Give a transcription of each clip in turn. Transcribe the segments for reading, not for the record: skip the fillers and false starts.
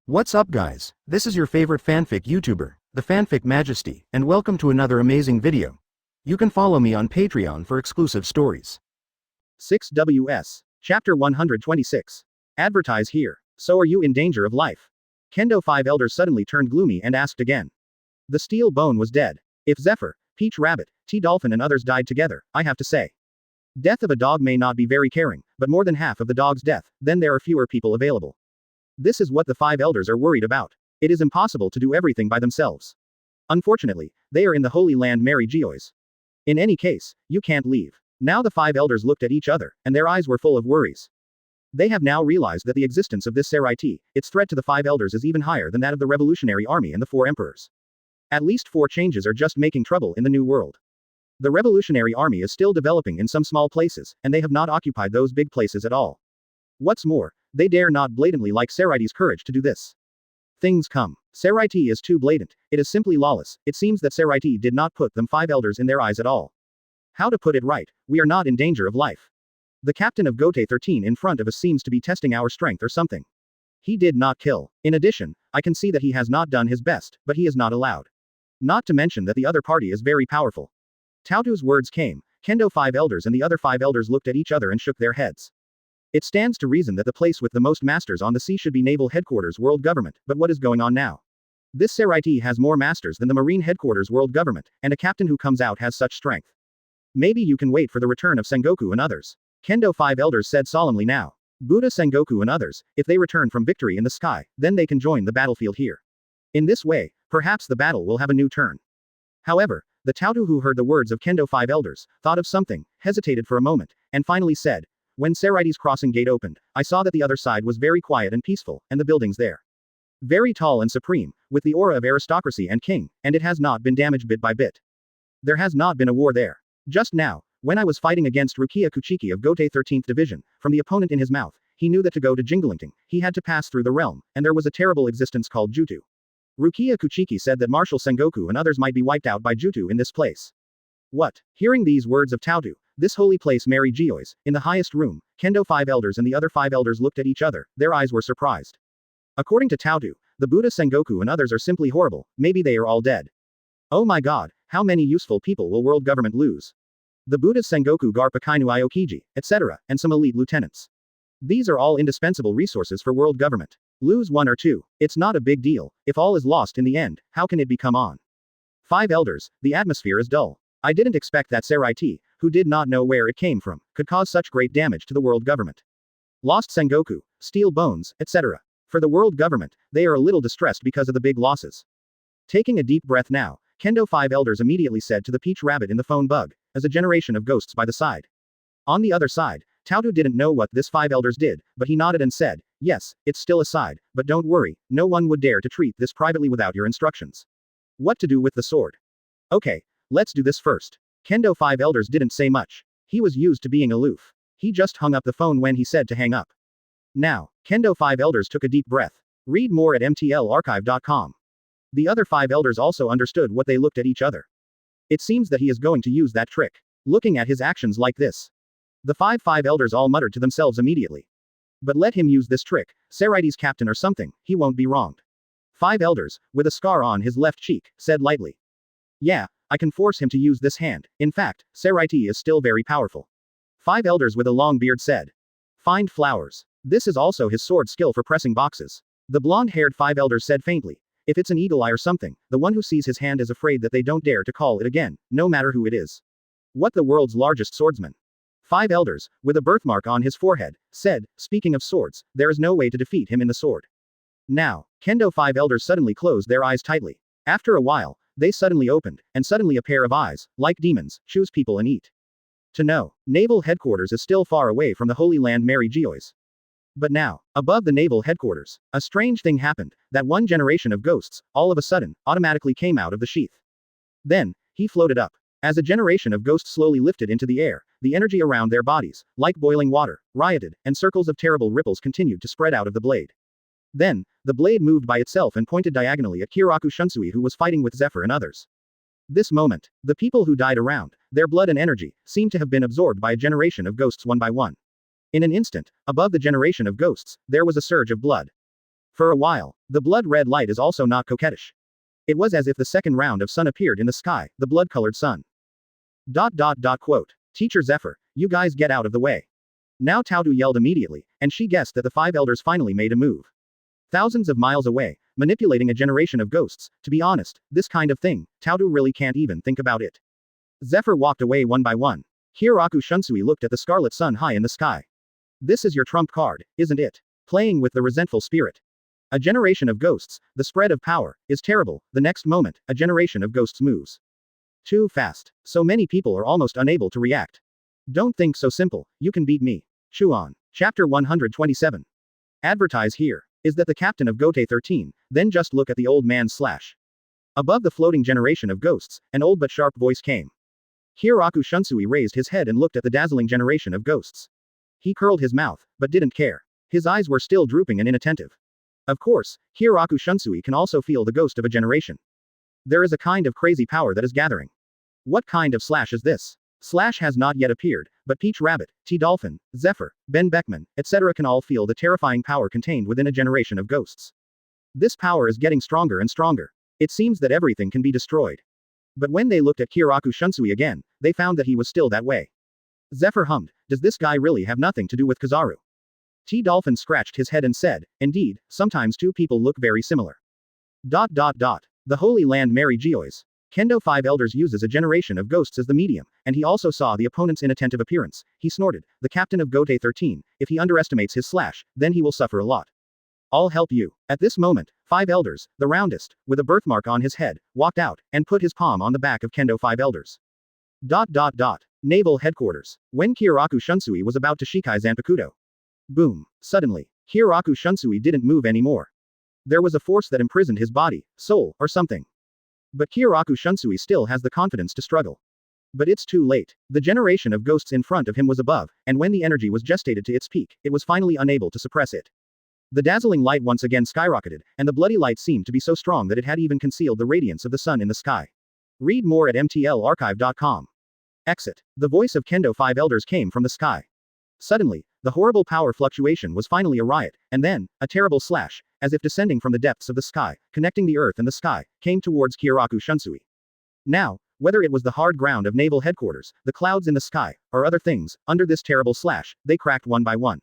What's up guys, this is your favorite fanfic YouTuber, the Fanfic Majesty, and welcome to another amazing video. You can follow me on Patreon for exclusive stories. 6WS. Chapter 126. Advertise here. So are you in danger of life? Kendo 5 Elders suddenly turned gloomy and asked again. The steel bone was dead. If Zephyr, Peach Rabbit, T-Dolphin and others died together, I have to say. Death of a dog may not be very caring, but more than half of the dog's death, then there are fewer people available. This is what the 5 Elders are worried about. It is impossible to do everything by themselves. Unfortunately, they are in the Holy Land Mary Geoise. In any case, you can't leave. Now the 5 Elders looked at each other, and their eyes were full of worries. They have now realized that the existence of this Seireitei, its threat to the 5 Elders is even higher than that of the Revolutionary Army and the 4 Emperors. At least 4 changes are just making trouble in the New World. The Revolutionary Army is still developing in some small places, and they have not occupied those big places at all. What's more, they dare not blatantly like Seireitei's courage to do this. Things come. Seireitei is too blatant, it is simply lawless. It seems that Seireitei did not put them 5 Elders in their eyes at all. How to put it right, we are not in danger of life. The captain of Gotei 13 in front of us seems to be testing our strength or something. He did not kill. In addition, I can see that he has not done his best, but he is not allowed. Not to mention that the other party is very powerful. Taotu's words came. Kendo 5 Elders and the other 5 Elders looked at each other and shook their heads. It stands to reason that the place with the most masters on the sea should be Naval Headquarters World Government, but what is going on now? This Seireitei has more masters than the Marine Headquarters World Government, and a captain who comes out has such strength. Maybe you can wait for the return of Sengoku and others. Kendo 5 Elders said solemnly now. Buddha Sengoku and others, if they return from victory in the sky, then they can join the battlefield here. In this way, perhaps the battle will have a new turn. However, the Taotu who heard the words of Kendo 5 Elders, thought of something, hesitated for a moment, and finally said, when Seireitei's crossing gate opened, I saw that the other side was very quiet and peaceful, and the buildings there. Very tall and supreme, with the aura of aristocracy and king, and it has not been damaged bit by bit. There has not been a war there. Just now, when I was fighting against Rukia Kuchiki of Gotei 13th Division, from the opponent in his mouth, he knew that to go to Jingalingting, he had to pass through the realm, and there was a terrible existence called Jutu. Rukia Kuchiki said that Marshal Sengoku and others might be wiped out by Jutu in this place. What? Hearing these words of Taotu, this holy place Mary Geoise, in the highest room, Kendo 5 Elders and the other 5 Elders looked at each other, their eyes were surprised. According to Taotu, the Buddha Sengoku and others are simply horrible, maybe they are all dead. Oh my god, how many useful people will world government lose? The Buddha's Sengoku Garpa Kainu Aokiji, etc., and some elite lieutenants. These are all indispensable resources for world government. Lose 1 or 2, it's not a big deal, if all is lost in the end, how can it become on? 5 Elders, the atmosphere is dull. I didn't expect that Seireitei, who did not know where it came from, could cause such great damage to the world government. Lost Sengoku, steel bones, etc. For the world government, they are a little distressed because of the big losses. Taking a deep breath now, Kendo 5 Elders immediately said to the Peach Rabbit in the phone bug, as a generation of ghosts by the side. On the other side, Taotu didn't know what this 5 Elders did, but he nodded and said, yes, it's still a side, but don't worry, no one would dare to treat this privately without your instructions. What to do with the sword? Okay. Let's do this first. Kendo 5 Elders didn't say much. He was used to being aloof. He just hung up the phone when he said to hang up. Now, Kendo 5 Elders took a deep breath. Read more at mtlarchive.com. The other 5 Elders also understood what they looked at each other. It seems that he is going to use that trick. Looking at his actions like this. The 5 Elders all muttered to themselves immediately. But let him use this trick, Seireitei's captain or something, he won't be wronged. 5 Elders, with a scar on his left cheek, said lightly. Yeah, I can force him to use this hand. In fact, Seireitei is still very powerful. 5 Elders with a long beard said. Find flowers. This is also his sword skill for pressing boxes. The blonde-haired 5 Elders said faintly. If it's an eagle eye or something, the one who sees his hand is afraid that they don't dare to call it again, no matter who it is. What the world's largest swordsman? 5 Elders, with a birthmark on his forehead, said, speaking of swords, there is no way to defeat him in the sword. Now, Kendo 5 Elders suddenly closed their eyes tightly. After a while, they suddenly opened, and suddenly a pair of eyes, like demons, choose people and eat. To know, Naval Headquarters is still far away from the Holy Land Mary Geoise. But now, above the Naval Headquarters, a strange thing happened, that one generation of ghosts, all of a sudden, automatically came out of the sheath. Then, he floated up. As a generation of ghosts slowly lifted into the air, the energy around their bodies, like boiling water, rioted, and circles of terrible ripples continued to spread out of the blade. Then, the blade moved by itself and pointed diagonally at Kiraku Shunsui who was fighting with Zephyr and others. This moment, the people who died around, their blood and energy, seemed to have been absorbed by a generation of ghosts one by one. In an instant, above the generation of ghosts, there was a surge of blood. For a while, the blood-red light is also not coquettish. It was as if the second round of sun appeared in the sky, the blood-colored sun. Quote. Teacher Zephyr, you guys get out of the way. Now Tautu yelled immediately, and she guessed that the five elders finally made a move. Thousands of miles away, manipulating a generation of ghosts, to be honest, this kind of thing, Tautu really can't even think about it. Zephyr walked away one by one. Hyōraku Shunsui looked at the scarlet sun high in the sky. This is your trump card, isn't it? Playing with the resentful spirit. A generation of ghosts, the spread of power, is terrible. The next moment, a generation of ghosts moves too fast. So many people are almost unable to react. Don't think so simple, you can beat me. Chuan. Chapter 127. Advertise here. Is that the captain of Gotei 13, then just look at the old man's slash. Above the floating generation of ghosts, an old but sharp voice came. Hyōraku Shunsui raised his head and looked at the dazzling generation of ghosts. He curled his mouth, but didn't care. His eyes were still drooping and inattentive. Of course, Hyōraku Shunsui can also feel the ghost of a generation. There is a kind of crazy power that is gathering. What kind of slash is this? Slash has not yet appeared, but Peach Rabbit, T. Dolphin, Zephyr, Ben Beckman, etc. can all feel the terrifying power contained within a generation of ghosts. This power is getting stronger and stronger. It seems that everything can be destroyed. But when they looked at Hyōraku Shunsui again, they found that he was still that way. Zephyr hummed, does this guy really have nothing to do with Kizaru? T. Dolphin scratched his head and said, indeed, sometimes two people look very similar. The Holy Land Mary Geoise. Kendo 5 Elders uses a generation of ghosts as the medium, and he also saw the opponent's inattentive appearance. He snorted, the captain of Gotei 13, if he underestimates his slash, then he will suffer a lot. I'll help you. At this moment, 5 Elders, the roundest, with a birthmark on his head, walked out, and put his palm on the back of Kendo 5 Elders. Naval Headquarters. When Hyōraku Shunsui was about to Shikai Zanpakuto. Boom. Suddenly, Hyōraku Shunsui didn't move anymore. There was a force that imprisoned his body, soul, or something. But Hyōraku Shunsui still has the confidence to struggle. But it's too late. The generation of ghosts in front of him was above, and when the energy was gestated to its peak, it was finally unable to suppress it. The dazzling light once again skyrocketed, and the bloody light seemed to be so strong that it had even concealed the radiance of the sun in the sky. Read more at mtlarchive.com. Exit. The voice of Kendo 5 Elders came from the sky. Suddenly, the horrible power fluctuation was finally a riot, and then, a terrible slash, as if descending from the depths of the sky, connecting the earth and the sky, came towards Hyōraku Shunsui. Now, whether it was the hard ground of naval headquarters, the clouds in the sky, or other things, under this terrible slash, they cracked one by one.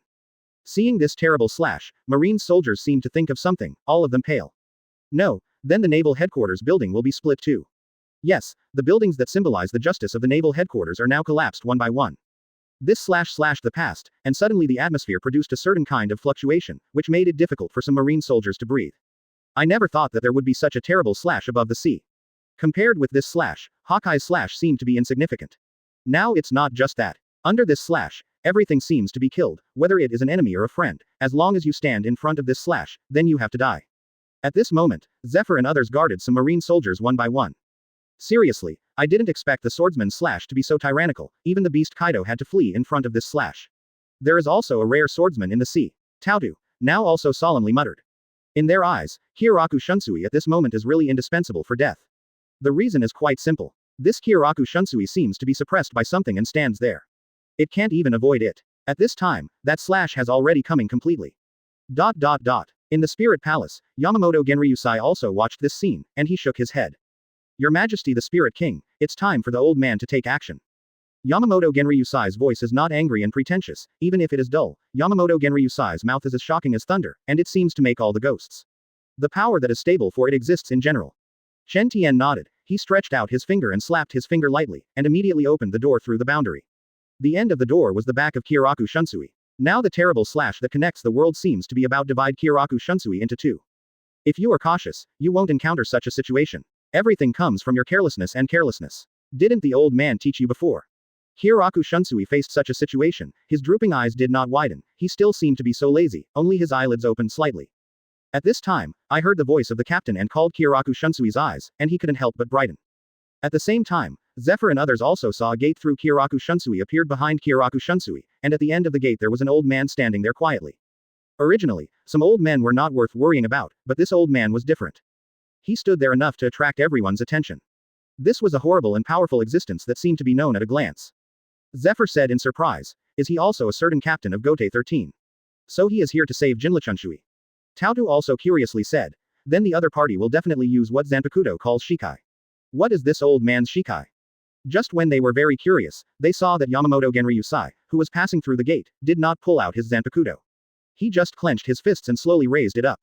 Seeing this terrible slash, Marine soldiers seemed to think of something, all of them pale. No, then the naval headquarters building will be split too. Yes, the buildings that symbolize the justice of the naval headquarters are now collapsed one by one. This slash slashed the past, and suddenly the atmosphere produced a certain kind of fluctuation, which made it difficult for some Marine soldiers to breathe. I never thought that there would be such a terrible slash above the sea. Compared with this slash, Hawkeye's slash seemed to be insignificant. Now it's not just that. Under this slash, everything seems to be killed, whether it is an enemy or a friend. As long as you stand in front of this slash, then you have to die. At this moment, Zephyr and others guarded some Marine soldiers one by one. Seriously, I didn't expect the swordsman's slash to be so tyrannical. Even the beast Kaido had to flee in front of this slash. There is also a rare swordsman in the sea. Tautu, now also solemnly muttered. In their eyes, Hyōraku Shunsui at this moment is really indispensable for death. The reason is quite simple. This Hyōraku Shunsui seems to be suppressed by something and stands there. It can't even avoid it. At this time, that slash has already coming completely. In the Spirit Palace, Yamamoto Genryūsai also watched this scene, and he shook his head. Your Majesty the Spirit King, it's time for the old man to take action. Yamamoto Genryūsai's voice is not angry and pretentious, even if it is dull. Yamamoto Genryūsai's mouth is as shocking as thunder, and it seems to make all the ghosts. The power that is stable for it exists in general. Chen Tian nodded, he stretched out his finger and slapped his finger lightly, and immediately opened the door through the boundary. The end of the door was the back of Hyōraku Shunsui. Now the terrible slash that connects the world seems to be about to divide Hyōraku Shunsui into two. If you are cautious, you won't encounter such a situation. Everything comes from your carelessness and carelessness. Didn't the old man teach you before? Hyōraku Shunsui faced such a situation, his drooping eyes did not widen, he still seemed to be so lazy, only his eyelids opened slightly. At this time, I heard the voice of the captain and called Hyōraku Shunsui's eyes, and he couldn't help but brighten. At the same time, Zephyr and others also saw a gate through Hyōraku Shunsui appeared behind Hyōraku Shunsui, and at the end of the gate there was an old man standing there quietly. Originally, some old men were not worth worrying about, but this old man was different. He stood there enough to attract everyone's attention. This was a horrible and powerful existence that seemed to be known at a glance. Zephyr said in surprise, is he also a certain captain of Gotei 13? So he is here to save Jinlichunshui. Taotu also curiously said. Then the other party will definitely use what Zanpakuto calls shikai. What is this old man's shikai? Just when they were very curious, they saw that Yamamoto Genryūsai, who was passing through the gate, did not pull out his Zanpakuto. He just clenched his fists and slowly raised it up.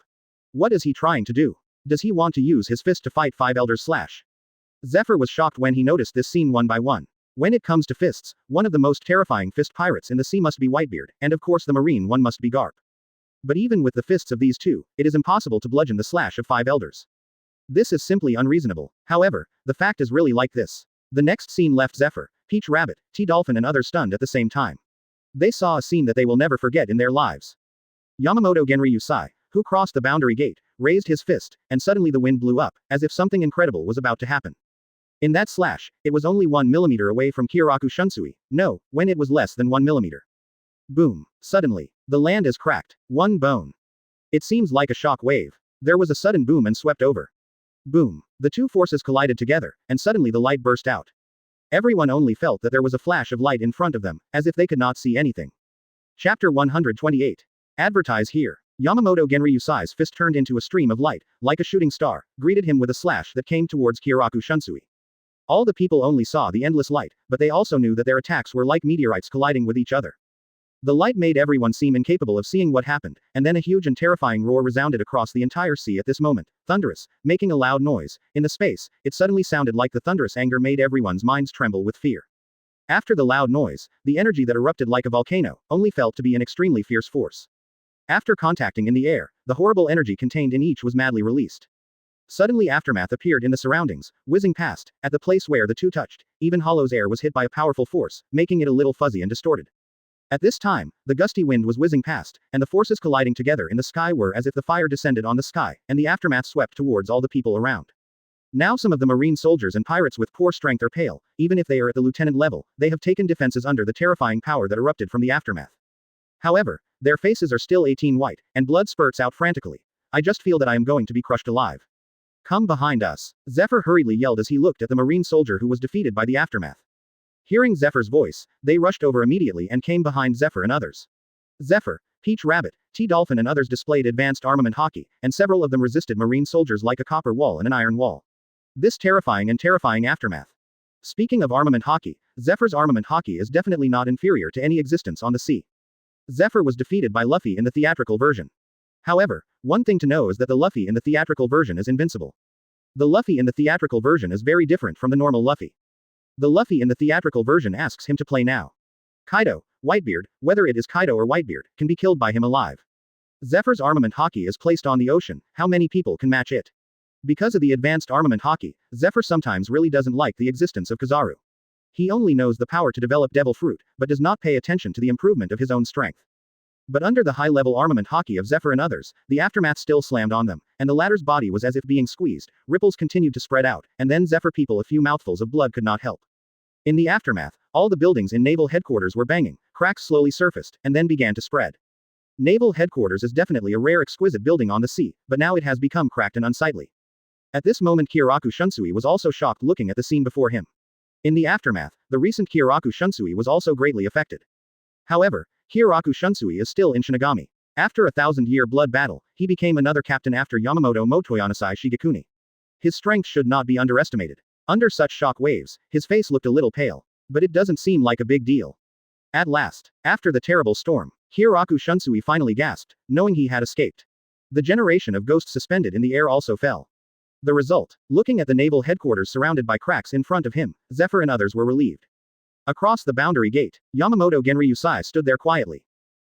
What is he trying to do? Does he want to use his fist to fight 5 elders slash? Zephyr was shocked when he noticed this scene one by one. When it comes to fists, one of the most terrifying fist pirates in the sea must be Whitebeard, and of course the marine one must be Garp. But even with the fists of these two, it is impossible to bludgeon the slash of 5 elders. This is simply unreasonable. However, the fact is really like this. The next scene left Zephyr, Peach Rabbit, T-Dolphin and others stunned at the same time. They saw a scene that they will never forget in their lives. Yamamoto Genryūsai, who crossed the boundary gate, raised his fist, and suddenly the wind blew up, as if something incredible was about to happen. In that slash, it was only 1 millimeter away from Kyoraku Shunsui, no, when it was less than 1 millimeter. Boom. Suddenly, the land is cracked. One bone. It seems like a shock wave. There was a sudden boom and swept over. Boom. The two forces collided together, and suddenly the light burst out. Everyone only felt that there was a flash of light in front of them, as if they could not see anything. Chapter 128. Advertise here. Yamamoto Genryūsai's fist turned into a stream of light, like a shooting star, greeted him with a slash that came towards Kyoraku Shunsui. All the people only saw the endless light, but they also knew that their attacks were like meteorites colliding with each other. The light made everyone seem incapable of seeing what happened, and then a huge and terrifying roar resounded across the entire sea at this moment, thunderous, making a loud noise. In the space, it suddenly sounded like the thunderous anger made everyone's minds tremble with fear. After the loud noise, the energy that erupted like a volcano, only felt to be an extremely fierce force. After contacting in the air, the horrible energy contained in each was madly released. Suddenly aftermath appeared in the surroundings, whizzing past, at the place where the two touched. Even Hollow's air was hit by a powerful force, making it a little fuzzy and distorted. At this time, the gusty wind was whizzing past, and the forces colliding together in the sky were as if the fire descended on the sky, and the aftermath swept towards all the people around. Now some of the marine soldiers and pirates with poor strength are pale, even if they are at the lieutenant level, they have taken defenses under the terrifying power that erupted from the aftermath. However, their faces are still 18 white, and blood spurts out frantically. I just feel that I am going to be crushed alive. Come behind us. Zephyr hurriedly yelled as he looked at the marine soldier who was defeated by the aftermath. Hearing Zephyr's voice, they rushed over immediately and came behind Zephyr and others. Zephyr, Peach Rabbit, T-Dolphin and others displayed advanced armament hockey, and several of them resisted marine soldiers like a copper wall and an iron wall. This terrifying aftermath. Speaking of armament hockey, Zephyr's armament hockey is definitely not inferior to any existence on the sea. Zephyr was defeated by Luffy in the theatrical version. However, one thing to know is that the Luffy in the theatrical version is invincible. The Luffy in the theatrical version is very different from the normal Luffy. The Luffy in the theatrical version asks him to play now. Kaido, Whitebeard, whether it is Kaido or Whitebeard, can be killed by him alive. Zephyr's armament hockey is placed on the ocean, how many people can match it? Because of the advanced armament hockey, Zephyr sometimes really doesn't like the existence of Kizaru. He only knows the power to develop devil fruit, but does not pay attention to the improvement of his own strength. But under the high-level armament hockey of Zephyr and others, the aftermath still slammed on them, and the latter's body was as if being squeezed, ripples continued to spread out, and then Zephyr people a few mouthfuls of blood could not help. In the aftermath, all the buildings in naval headquarters were banging, cracks slowly surfaced, and then began to spread. Naval headquarters is definitely a rare exquisite building on the sea, but now it has become cracked and unsightly. At this moment Kyoraku Shunsui was also shocked looking at the scene before him. In the aftermath, the recent Kyoraku Shunsui was also greatly affected. However, Kyoraku Shunsui is still in Shinigami. After a 1,000-year blood battle, he became another captain after Yamamoto Motoyanasai Shigekuni. His strength should not be underestimated. Under such shock waves, his face looked a little pale. But it doesn't seem like a big deal. At last, after the terrible storm, Kyoraku Shunsui finally gasped, knowing he had escaped. The generation of ghosts suspended in the air also fell. The result, looking at the naval headquarters surrounded by cracks in front of him, Zephyr and others were relieved. Across the boundary gate, Yamamoto Genryūsai stood there quietly.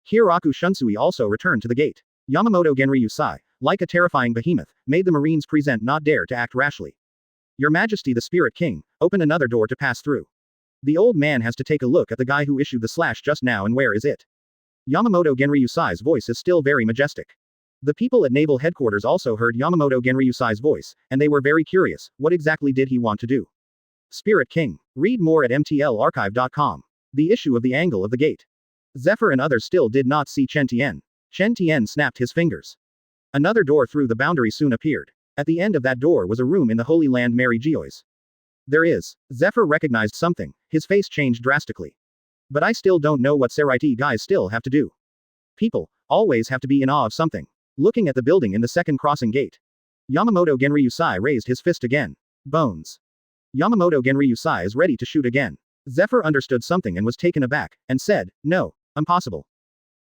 Kyoraku Shunsui also returned to the gate. Yamamoto Genryūsai, like a terrifying behemoth, made the marines present not dare to act rashly. Your Majesty the Spirit King, open another door to pass through. The old man has to take a look at the guy who issued the slash just now and where is it? Yamamoto Genryūsai's voice is still very majestic. The people at naval headquarters also heard Yamamoto Genryūsai's voice, and they were very curious, what exactly did he want to do? Spirit King. Read more at mtlarchive.com. The issue of the angle of the gate. Zephyr and others still did not see Chen Tian. Chen Tian snapped his fingers. Another door through the boundary soon appeared. At the end of that door was a room in the Holy Land Mary Geoise. There is. Zephyr recognized something, his face changed drastically. But I still don't know what Seireitei guys still have to do. People always have to be in awe of something. Looking at the building in the second crossing gate, Yamamoto Genryūsai raised his fist again. Bones. Yamamoto Genryūsai is ready to shoot again. Zephyr understood something and was taken aback, and said, "No, impossible."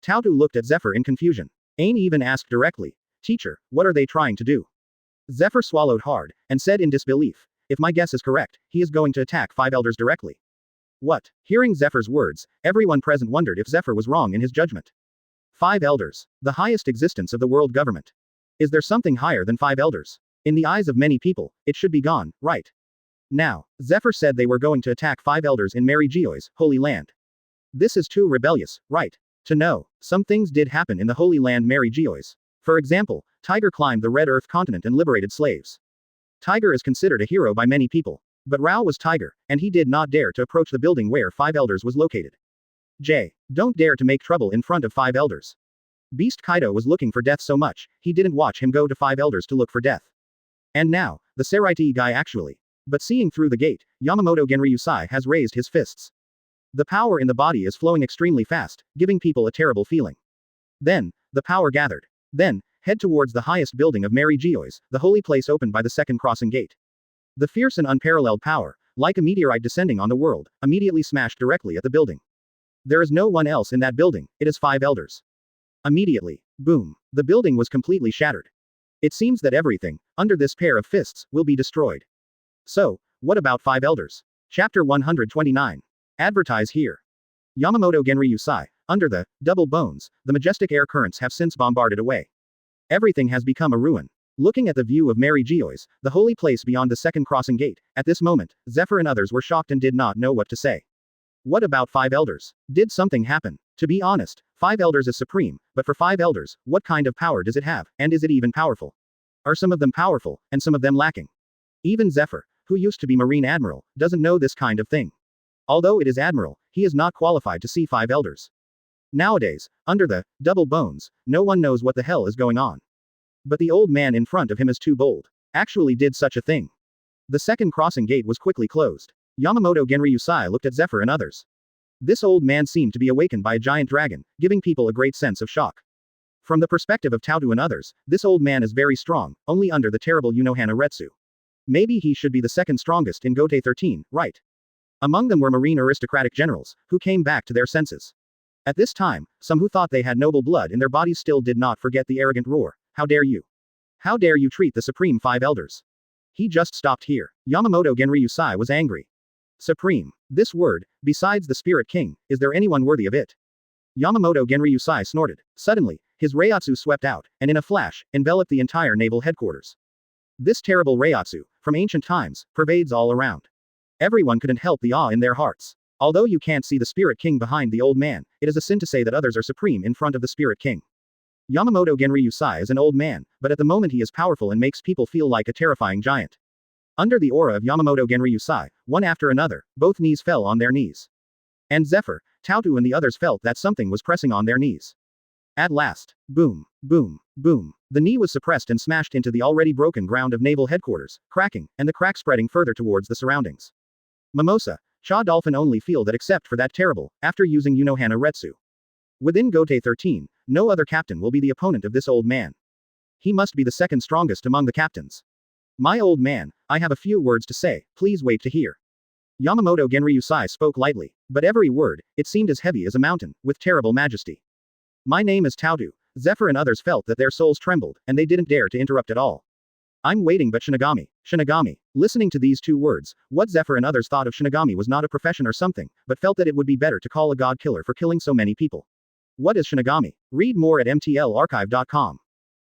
Taotu looked at Zephyr in confusion. Ain even asked directly, "Teacher, what are they trying to do?" Zephyr swallowed hard, and said in disbelief, "If my guess is correct, he is going to attack 5 elders directly." What? Hearing Zephyr's words, everyone present wondered if Zephyr was wrong in his judgment. 5 elders. The highest existence of the world government. Is there something higher than 5 elders? In the eyes of many people, it should be gone, right? Now, Zephyr said they were going to attack 5 elders in Mary Geoise, Holy Land. This is too rebellious, right? To know, some things did happen in the Holy Land Mary Geoise. For example, Tiger climbed the Red Earth continent and liberated slaves. Tiger is considered a hero by many people. But Rao was Tiger, and he did not dare to approach the building where 5 elders was located. Don't dare to make trouble in front of 5 elders. Beast Kaido was looking for death so much, he didn't watch him go to 5 elders to look for death. And now, the Seireitei guy actually. But seeing through the gate, Yamamoto Genryūsai has raised his fists. The power in the body is flowing extremely fast, giving people a terrible feeling. Then, the power gathered. Then, head towards the highest building of Mary Geoise, the holy place opened by the second crossing gate. The fierce and unparalleled power, like a meteorite descending on the world, immediately smashed directly at the building. There is no one else in that building, it is 5 elders. Immediately, boom, the building was completely shattered. It seems that everything, under this pair of fists, will be destroyed. So, what about 5 elders? Chapter 129. Advertise here. Yamamoto Genryūsai, under the double bones, the majestic air currents have since bombarded away. Everything has become a ruin. Looking at the view of Mary Geoise, the holy place beyond the second crossing gate, at this moment, Zephyr and others were shocked and did not know what to say. What about 5 elders? Did something happen? To be honest, 5 elders is supreme, but for 5 elders, what kind of power does it have, and is it even powerful? Are some of them powerful, and some of them lacking? Even Zephyr, who used to be Marine Admiral, doesn't know this kind of thing. Although it is Admiral, he is not qualified to see 5 elders. Nowadays, under the double bones, no one knows what the hell is going on. But the old man in front of him is too bold. Actually did such a thing. The second crossing gate was quickly closed. Yamamoto Genryūsai looked at Zephyr and others. This old man seemed to be awakened by a giant dragon, giving people a great sense of shock. From the perspective of Taotu and others, this old man is very strong, only under the terrible Unohana Retsu. Maybe he should be the second strongest in Gotei 13, right? Among them were marine aristocratic generals, who came back to their senses. At this time, some who thought they had noble blood in their bodies still did not forget the arrogant roar. How dare you? How dare you treat the supreme 5 elders? He just stopped here. Yamamoto Genryūsai was angry. Supreme. This word, besides the Spirit King, is there anyone worthy of it? Yamamoto Genryūsai snorted. Suddenly, his Reiatsu swept out, and in a flash, enveloped the entire naval headquarters. This terrible Reiatsu, from ancient times, pervades all around. Everyone couldn't help the awe in their hearts. Although you can't see the Spirit King behind the old man, it is a sin to say that others are supreme in front of the Spirit King. Yamamoto Genryūsai is an old man, but at the moment he is powerful and makes people feel like a terrifying giant. Under the aura of Yamamoto Genryūsai, one after another, both knees fell on their knees. And Zephyr, Taotu and the others felt that something was pressing on their knees. At last, boom, boom, boom, the knee was suppressed and smashed into the already broken ground of naval headquarters, cracking, and the crack spreading further towards the surroundings. Mimosa, Cha Dolphin only feel that except for that terrible, after using Unohana Retsu. Within Gotei 13, no other captain will be the opponent of this old man. He must be the second strongest among the captains. My old man, I have a few words to say, please wait to hear. Yamamoto Genryūsai spoke lightly, but every word, it seemed as heavy as a mountain, with terrible majesty. My name is Taotu. Zephyr and others felt that their souls trembled, and they didn't dare to interrupt at all. I'm waiting but Shinigami. Listening to these 2 words, what Zephyr and others thought of Shinigami was not a profession or something, but felt that it would be better to call a god killer for killing so many people. What is Shinigami? Read more at mtlarchive.com.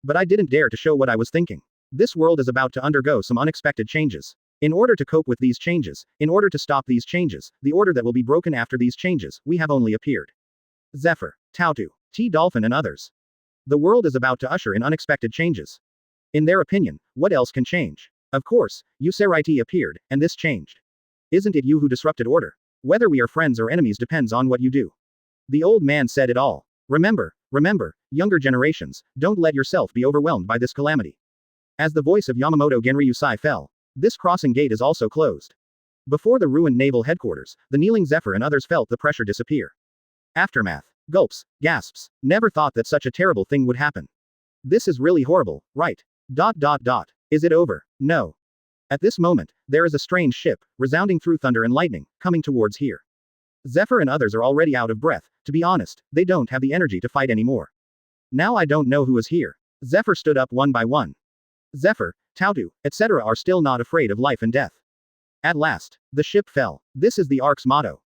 But I didn't dare to show what I was thinking. This world is about to undergo some unexpected changes. In order to cope with these changes, in order to stop these changes, the order that will be broken after these changes, we have only appeared. Zephyr, Taotu, T. Dolphin and others. The world is about to usher in unexpected changes. In their opinion, what else can change? Of course, you Seireitei appeared, and this changed. Isn't it you who disrupted order? Whether we are friends or enemies depends on what you do. The old man said it all. Remember, younger generations, don't let yourself be overwhelmed by this calamity. As the voice of Yamamoto Genryūsai fell, this crossing gate is also closed. Before the ruined naval headquarters, the kneeling Zephyr and others felt the pressure disappear. Aftermath. Gulps, gasps, never thought that such a terrible thing would happen. This is really horrible, right? Is it over? No. At this moment, there is a strange ship, resounding through thunder and lightning, coming towards here. Zephyr and others are already out of breath. To be honest, they don't have the energy to fight anymore. Now I don't know who is here. Zephyr stood up one by one. Zephyr, Tautu, etc. are still not afraid of life and death. At last, the ship fell. This is the Ark's motto.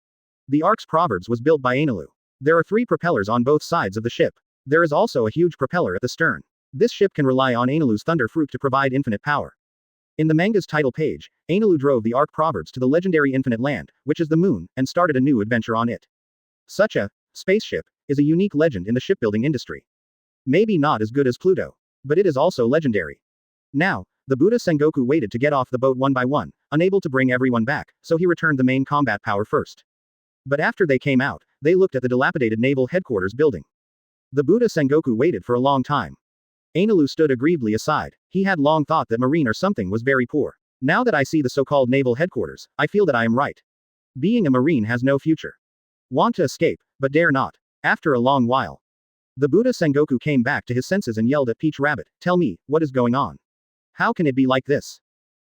The Ark's proverbs was built by Ainalu. There are 3 propellers on both sides of the ship. There is also a huge propeller at the stern. This ship can rely on Ainalu's thunder fruit to provide infinite power. In the manga's title page, Ainalu drove the Ark proverbs to the legendary infinite land, which is the moon, and started a new adventure on it. Such a spaceship is a unique legend in the shipbuilding industry. Maybe not as good as Pluto, but it is also legendary. Now, the Buddha Sengoku waited to get off the boat one by one, unable to bring everyone back, so he returned the main combat power first. But after they came out, they looked at the dilapidated naval headquarters building. The Buddha Sengoku waited for a long time. Ainalu stood aggrievedly aside. He had long thought that marine or something was very poor. Now that I see the so-called naval headquarters, I feel that I am right. Being a marine has no future. Want to escape, but dare not. After a long while, the Buddha Sengoku came back to his senses and yelled at Peach Rabbit, "Tell me, what is going on? How can it be like this?"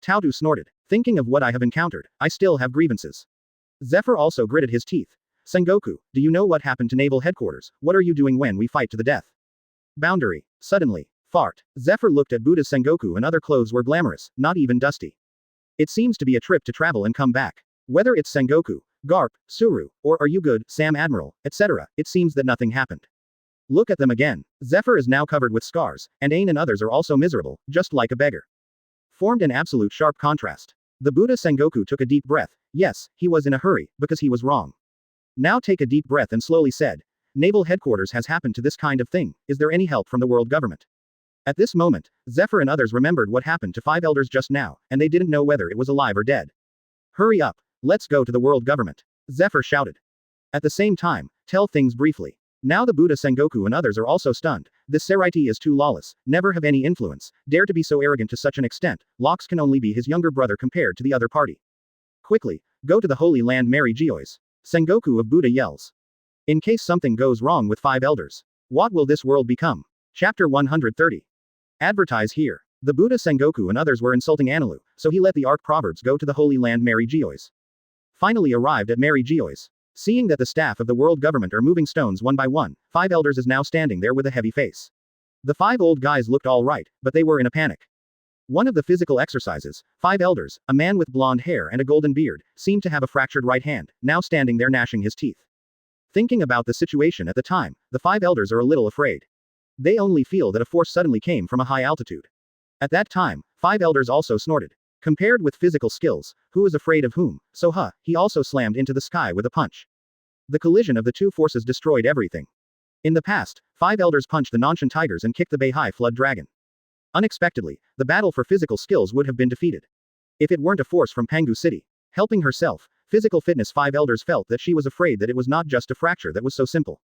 Tautu snorted. "Thinking of what I have encountered, I still have grievances." Zephyr also gritted his teeth. "Sengoku, do you know what happened to naval headquarters? What are you doing when we fight to the death?" Boundary. Suddenly. Fart. Zephyr looked at Buddha Sengoku and other clothes were glamorous, not even dusty. It seems to be a trip to travel and come back. Whether it's Sengoku, Garp, Suru, or Are You Good, Sam Admiral, etc., it seems that nothing happened. Look at them again. Zephyr is now covered with scars, and Ain and others are also miserable, just like a beggar. Formed an absolute sharp contrast. The Buddha Sengoku took a deep breath. Yes, he was in a hurry, because he was wrong. Now take a deep breath and slowly said, "Naval headquarters has happened to this kind of thing, is there any help from the world government?" At this moment, Zephyr and others remembered what happened to 5 elders just now, and they didn't know whether it was alive or dead. "Hurry up. Let's go to the world government," Zephyr shouted. At the same time, tell things briefly. Now the Buddha Sengoku and others are also stunned. This Seireitei is too lawless, never have any influence, dare to be so arrogant to such an extent. Locks can only be his younger brother compared to the other party. Quickly, go to the Holy Land, marry Geoise. Sengoku of Buddha yells. In case something goes wrong with 5 elders, what will this world become? Chapter 130. Advertise here. The Buddha Sengoku and others were insulting Ainalu, so he let the Ark proverbs go to the Holy Land, marry Geoise. Finally arrived at Mary Geoise. Seeing that the staff of the world government are moving stones one by one, 5 elders is now standing there with a heavy face. The 5 old guys looked all right, but they were in a panic. One of the physical exercises, 5 elders, a man with blonde hair and a golden beard, seemed to have a fractured right hand, now standing there gnashing his teeth. Thinking about the situation at the time, the 5 elders are a little afraid. They only feel that a force suddenly came from a high altitude. At that time, 5 elders also snorted. Compared with physical skills, who is afraid of whom? So he also slammed into the sky with a punch. The collision of the 2 forces destroyed everything. In the past, 5 elders punched the Nanshan tigers and kicked the Beihai flood dragon. Unexpectedly, the battle for physical skills would have been defeated. If it weren't a force from Pangu City. Helping herself, physical fitness, 5 elders felt that she was afraid that it was not just a fracture that was so simple.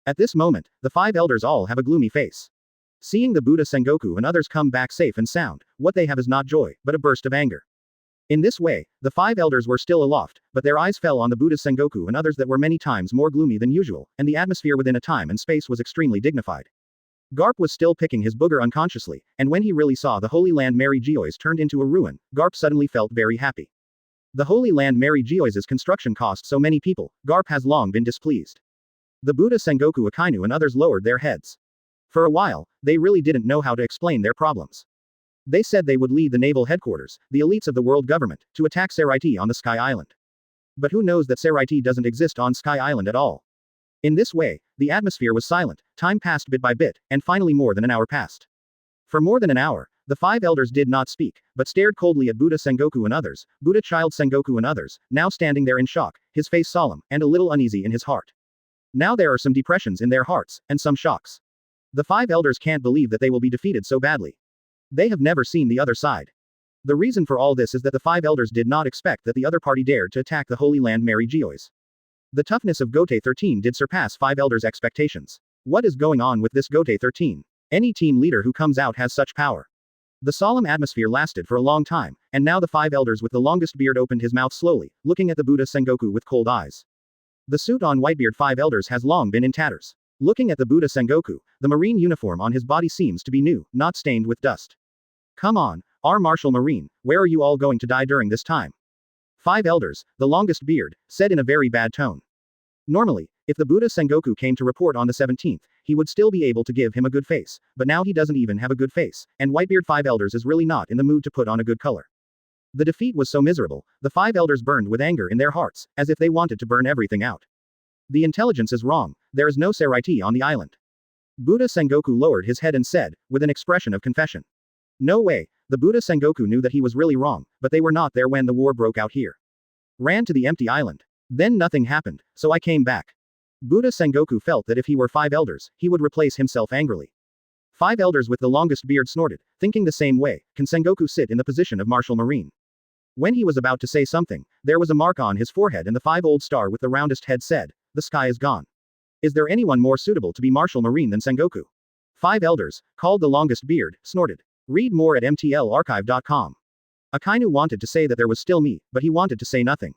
At this moment, the 5 elders all have a gloomy face. Seeing the Buddha Sengoku and others come back safe and sound, what they have is not joy, but a burst of anger. In this way, the 5 elders were still aloft, but their eyes fell on the Buddha Sengoku and others that were many times more gloomy than usual, and the atmosphere within a time and space was extremely dignified. Garp was still picking his booger unconsciously, and when he really saw the Holy Land Mary Geoise turned into a ruin, Garp suddenly felt very happy. The Holy Land Mary Geoise's construction cost so many people, Garp has long been displeased. The Buddha Sengoku Akainu and others lowered their heads. For a while, they really didn't know how to explain their problems. They said they would lead the naval headquarters, the elites of the world government, to attack Seireitei on the Sky Island. But who knows that Seireitei doesn't exist on Sky Island at all. In this way, the atmosphere was silent, time passed bit by bit, and finally more than an hour passed. For more than an hour, the 5 elders did not speak, but stared coldly at Buddha Sengoku and others, Buddha Child Sengoku and others, now standing there in shock, his face solemn, and a little uneasy in his heart. Now there are some depressions in their hearts, and some shocks. The 5 elders can't believe that they will be defeated so badly. They have never seen the other side. The reason for all this is that the 5 elders did not expect that the other party dared to attack the Holy Land Mary Geoise. The toughness of Gotei 13 did surpass 5 elders' expectations. What is going on with this Gotei 13? Any team leader who comes out has such power. The solemn atmosphere lasted for a long time, and now the 5 elders with the longest beard opened his mouth slowly, looking at the Buddha Sengoku with cold eyes. The suit on Whitebeard 5 elders has long been in tatters. Looking at the Buddha Sengoku, the marine uniform on his body seems to be new, not stained with dust. Come on, our martial marine, where are you all going to die during this time? 5 elders, the longest beard, said in a very bad tone. Normally, if the Buddha Sengoku came to report on the 17th, he would still be able to give him a good face, but now he doesn't even have a good face, and Whitebeard 5 elders is really not in the mood to put on a good color. The defeat was so miserable, the 5 elders burned with anger in their hearts, as if they wanted to burn everything out. The intelligence is wrong, there is no Seireitei on the island. Buddha Sengoku lowered his head and said, with an expression of confession. No way, the Buddha Sengoku knew that he was really wrong, but they were not there when the war broke out here. Ran to the empty island. Then nothing happened, so I came back. Buddha Sengoku felt that if he were 5 elders, he would replace himself angrily. 5 elders with the longest beard snorted, thinking the same way, can Sengoku sit in the position of martial marine? When he was about to say something, there was a mark on his forehead and the 5-old star with the roundest head said, the sky is gone. Is there anyone more suitable to be martial marine than Sengoku? 5 elders, called the longest beard, snorted. Read more at mtlarchive.com. Akainu wanted to say that there was still me, but he wanted to say nothing.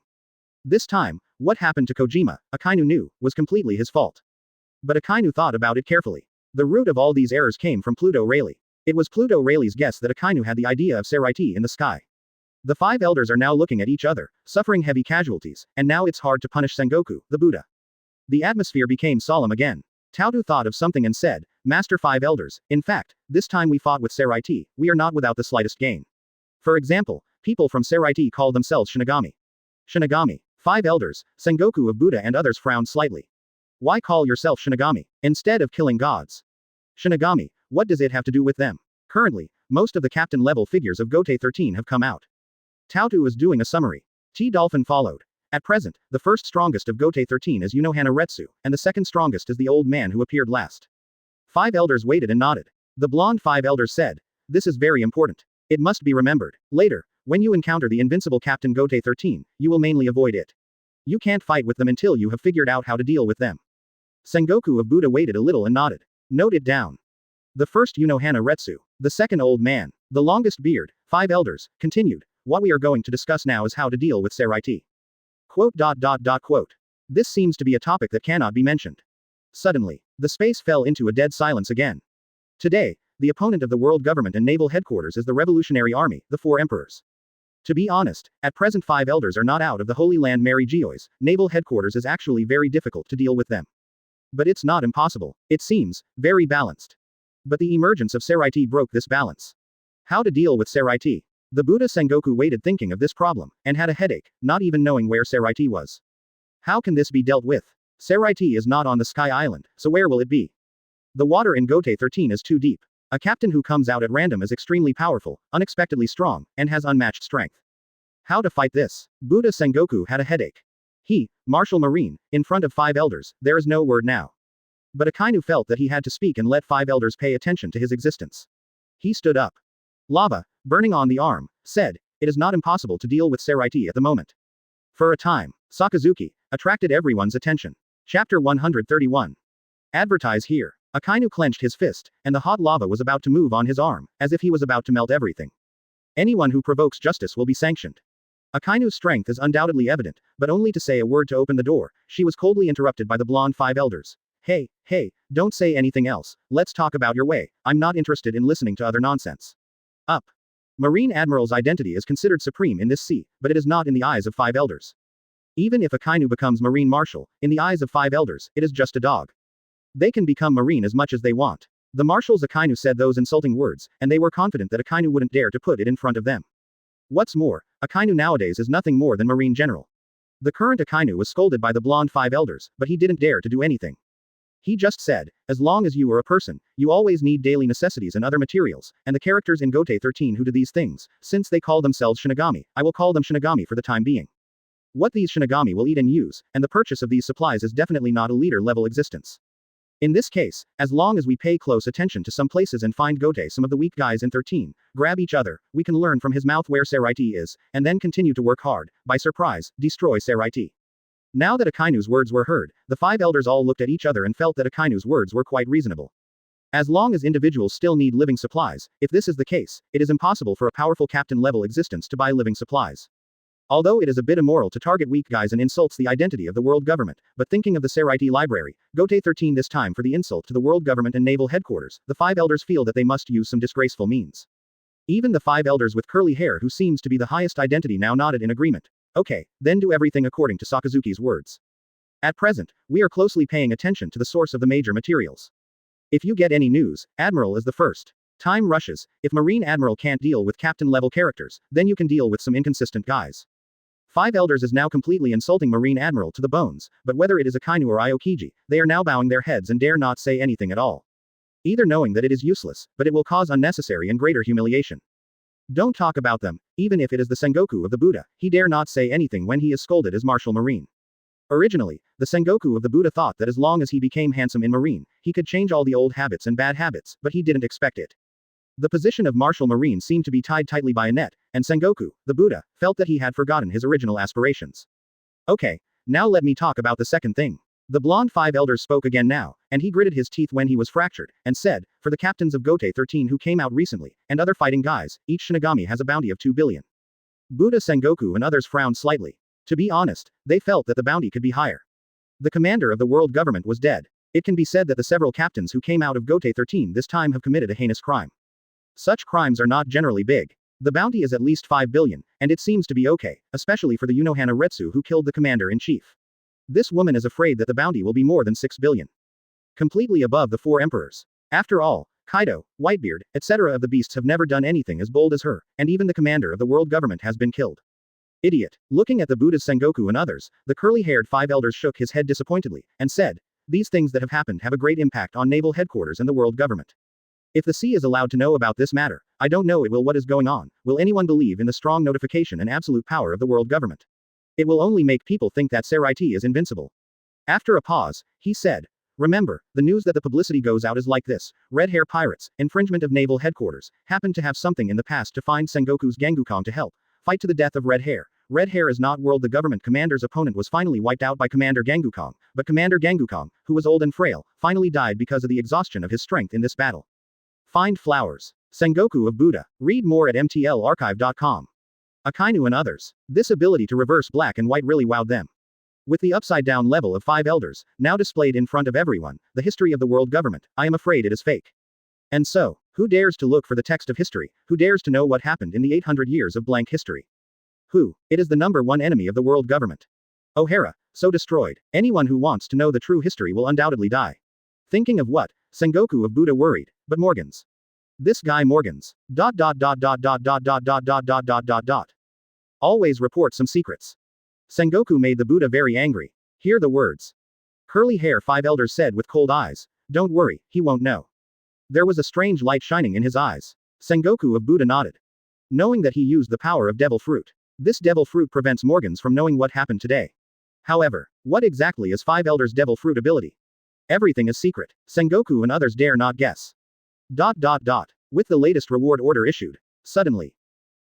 This time, what happened to Kojima, Akainu knew, was completely his fault. But Akainu thought about it carefully. The root of all these errors came from Pluto Rayleigh. It was Pluto Rayleigh's guess that Akainu had the idea of Seireitei in the sky. The 5 elders are now looking at each other, suffering heavy casualties, and now it's hard to punish Sengoku, the Buddha. The atmosphere became solemn again. Taotu thought of something and said, Master 5 elders, in fact, this time we fought with Seireitei, we are not without the slightest gain. For example, people from Seireitei call themselves Shinigami. Shinigami. 5 elders, Sengoku of Buddha and others frowned slightly. Why call yourself Shinigami, instead of killing gods? Shinigami, what does it have to do with them? Currently, most of the captain level figures of Gotei 13 have come out. Taotu is doing a summary. T-Dolphin followed. At present, the first strongest of Gotei 13 is Unohana Retsu, and the second strongest is the old man who appeared last. 5 elders waited and nodded. The blonde 5 elders said, this is very important. It must be remembered. Later, when you encounter the invincible Captain Gotei 13, you will mainly avoid it. You can't fight with them until you have figured out how to deal with them. Sengoku of Buddha waited a little and nodded. Note it down. The first Unohana Retsu. The second old man. The longest beard, 5 elders, continued. What we are going to discuss now is how to deal with Seireitei. Quote. This seems to be a topic that cannot be mentioned. Suddenly, the space fell into a dead silence again. Today, the opponent of the world government and naval headquarters is the Revolutionary Army, the 4 emperors. To be honest, at present 5 elders are not out of the Holy Land Mary Geoise, naval headquarters is actually very difficult to deal with them. But it's not impossible, it seems, very balanced. But the emergence of Seireitei broke this balance. How to deal with Seireitei? The Buddha Sengoku waited thinking of this problem, and had a headache, not even knowing where Seireitei was. How can this be dealt with? Seireitei is not on the Sky Island, so where will it be? The water in Gotei 13 is too deep. A captain who comes out at random is extremely powerful, unexpectedly strong, and has unmatched strength. How to fight this? Buddha Sengoku had a headache. He, martial marine, in front of 5 elders, there is no word now. But Akainu felt that he had to speak and let 5 elders pay attention to his existence. He stood up. Lava, burning on the arm, said, it is not impossible to deal with Seireitei at the moment. For a time, Sakazuki attracted everyone's attention. Chapter 131. Advertise here. Akainu clenched his fist, and the hot lava was about to move on his arm, as if he was about to melt everything. Anyone who provokes justice will be sanctioned. Akainu's strength is undoubtedly evident, but only to say a word to open the door, she was coldly interrupted by the blonde 5 elders. Hey, don't say anything else, let's talk about your way, I'm not interested in listening to other nonsense. Up. Marine Admiral's identity is considered supreme in this sea, but it is not in the eyes of 5 elders. Even if Akainu becomes Marine Marshal, in the eyes of 5 elders, it is just a dog. They can become Marine as much as they want. The marshals Akainu said those insulting words, and they were confident that Akainu wouldn't dare to put it in front of them. What's more, Akainu nowadays is nothing more than Marine General. The current Akainu was scolded by the blonde 5 elders, but he didn't dare to do anything. He just said, as long as you are a person, you always need daily necessities and other materials, and the characters in Gotei 13 who do these things, since they call themselves Shinigami, I will call them Shinigami for the time being. What these Shinigami will eat and use, and the purchase of these supplies is definitely not a leader-level existence. In this case, as long as we pay close attention to some places and find Gotei some of the weak guys in 13, grab each other, we can learn from his mouth where Seireitei is, and then continue to work hard, by surprise, destroy Seireitei. Now that Akainu's words were heard, the 5 elders all looked at each other and felt that Akainu's words were quite reasonable. As long as individuals still need living supplies, if this is the case, it is impossible for a powerful captain-level existence to buy living supplies. Although it is a bit immoral to target weak guys and insults the identity of the world government, but thinking of the Seireitei library, Gotei 13 this time for the insult to the world government and naval headquarters, the 5 elders feel that they must use some disgraceful means. Even the 5 elders with curly hair who seems to be the highest identity now nodded in agreement. Okay, then do everything according to Sakazuki's words. At present, we are closely paying attention to the source of the major materials. If you get any news, Admiral is the first. Time rushes. If Marine Admiral can't deal with captain-level characters, then you can deal with some inconsistent guys. 5 elders is now completely insulting Marine Admiral to the bones, but whether it is Akainu or Aokiji, they are now bowing their heads and dare not say anything at all. Either knowing that it is useless, but it will cause unnecessary and greater humiliation. Don't talk about them, even if it is the Sengoku of the Buddha, he dare not say anything when he is scolded as Martial Marine. Originally, the Sengoku of the Buddha thought that as long as he became handsome in Marine, he could change all the old habits and bad habits, but he didn't expect it. The position of Martial Marine seemed to be tied tightly by a net, and Sengoku, the Buddha, felt that he had forgotten his original aspirations. Okay, now let me talk about the second thing. The blonde 5 elders spoke again now, and he gritted his teeth when he was fractured, and said, for the captains of Gotei 13 who came out recently, and other fighting guys, each Shinigami has a bounty of 2 billion. Buddha Sengoku and others frowned slightly. To be honest, they felt that the bounty could be higher. The commander of the world government was dead. It can be said that the several captains who came out of Gotei 13 this time have committed a heinous crime. Such crimes are not generally big. The bounty is at least 5 billion, and it seems to be okay, especially for the Unohana Retsu who killed the commander-in-chief. This woman is afraid that the bounty will be more than 6 billion. Completely above the 4 emperors. After all, Kaido, Whitebeard, etc. of the beasts have never done anything as bold as her, and even the commander of the world government has been killed. Idiot. Looking at the Buddha's Sengoku and others, the curly-haired 5 elders shook his head disappointedly, and said, these things that have happened have a great impact on naval headquarters and the world government. If the sea is allowed to know about this matter, I don't know it will what is going on, will anyone believe in the strong notification and absolute power of the world government? It will only make people think that Seireitei is invincible. After a pause, he said, remember, the news that the publicity goes out is like this, red hair pirates, infringement of naval headquarters, happened to have something in the past to find Sengoku's Gangukong to help, fight to the death of red hair. Red hair is not world the government commander's opponent was finally wiped out by Commander Gangukong, but Commander Gangukong, who was old and frail, finally died because of the exhaustion of his strength in this battle. Find flowers. Sengoku of Buddha. Read more at mtlarchive.com. Akainu and others. This ability to reverse black and white really wowed them. With the upside-down level of 5 elders, now displayed in front of everyone, the history of the world government, I am afraid it is fake. And so, who dares to look for the text of history, who dares to know what happened in the 800 years of blank history? Who? It is the number 1 enemy of the world government. O'Hara, so destroyed. Anyone who wants to know the true history will undoubtedly die. Thinking of what? Sengoku of Buddha worried, but Morgans. This guy Morgans. Always report some secrets. Sengoku made the Buddha very angry. Hear the words. Curly hair 5 elders said with cold eyes. Don't worry, he won't know. There was a strange light shining in his eyes. Sengoku of Buddha nodded. Knowing that he used the power of devil fruit. This devil fruit prevents Morgans from knowing what happened today. However, what exactly is 5 elders' devil fruit ability? Everything is secret. Sengoku and others dare not guess. With the latest reward order issued. Suddenly.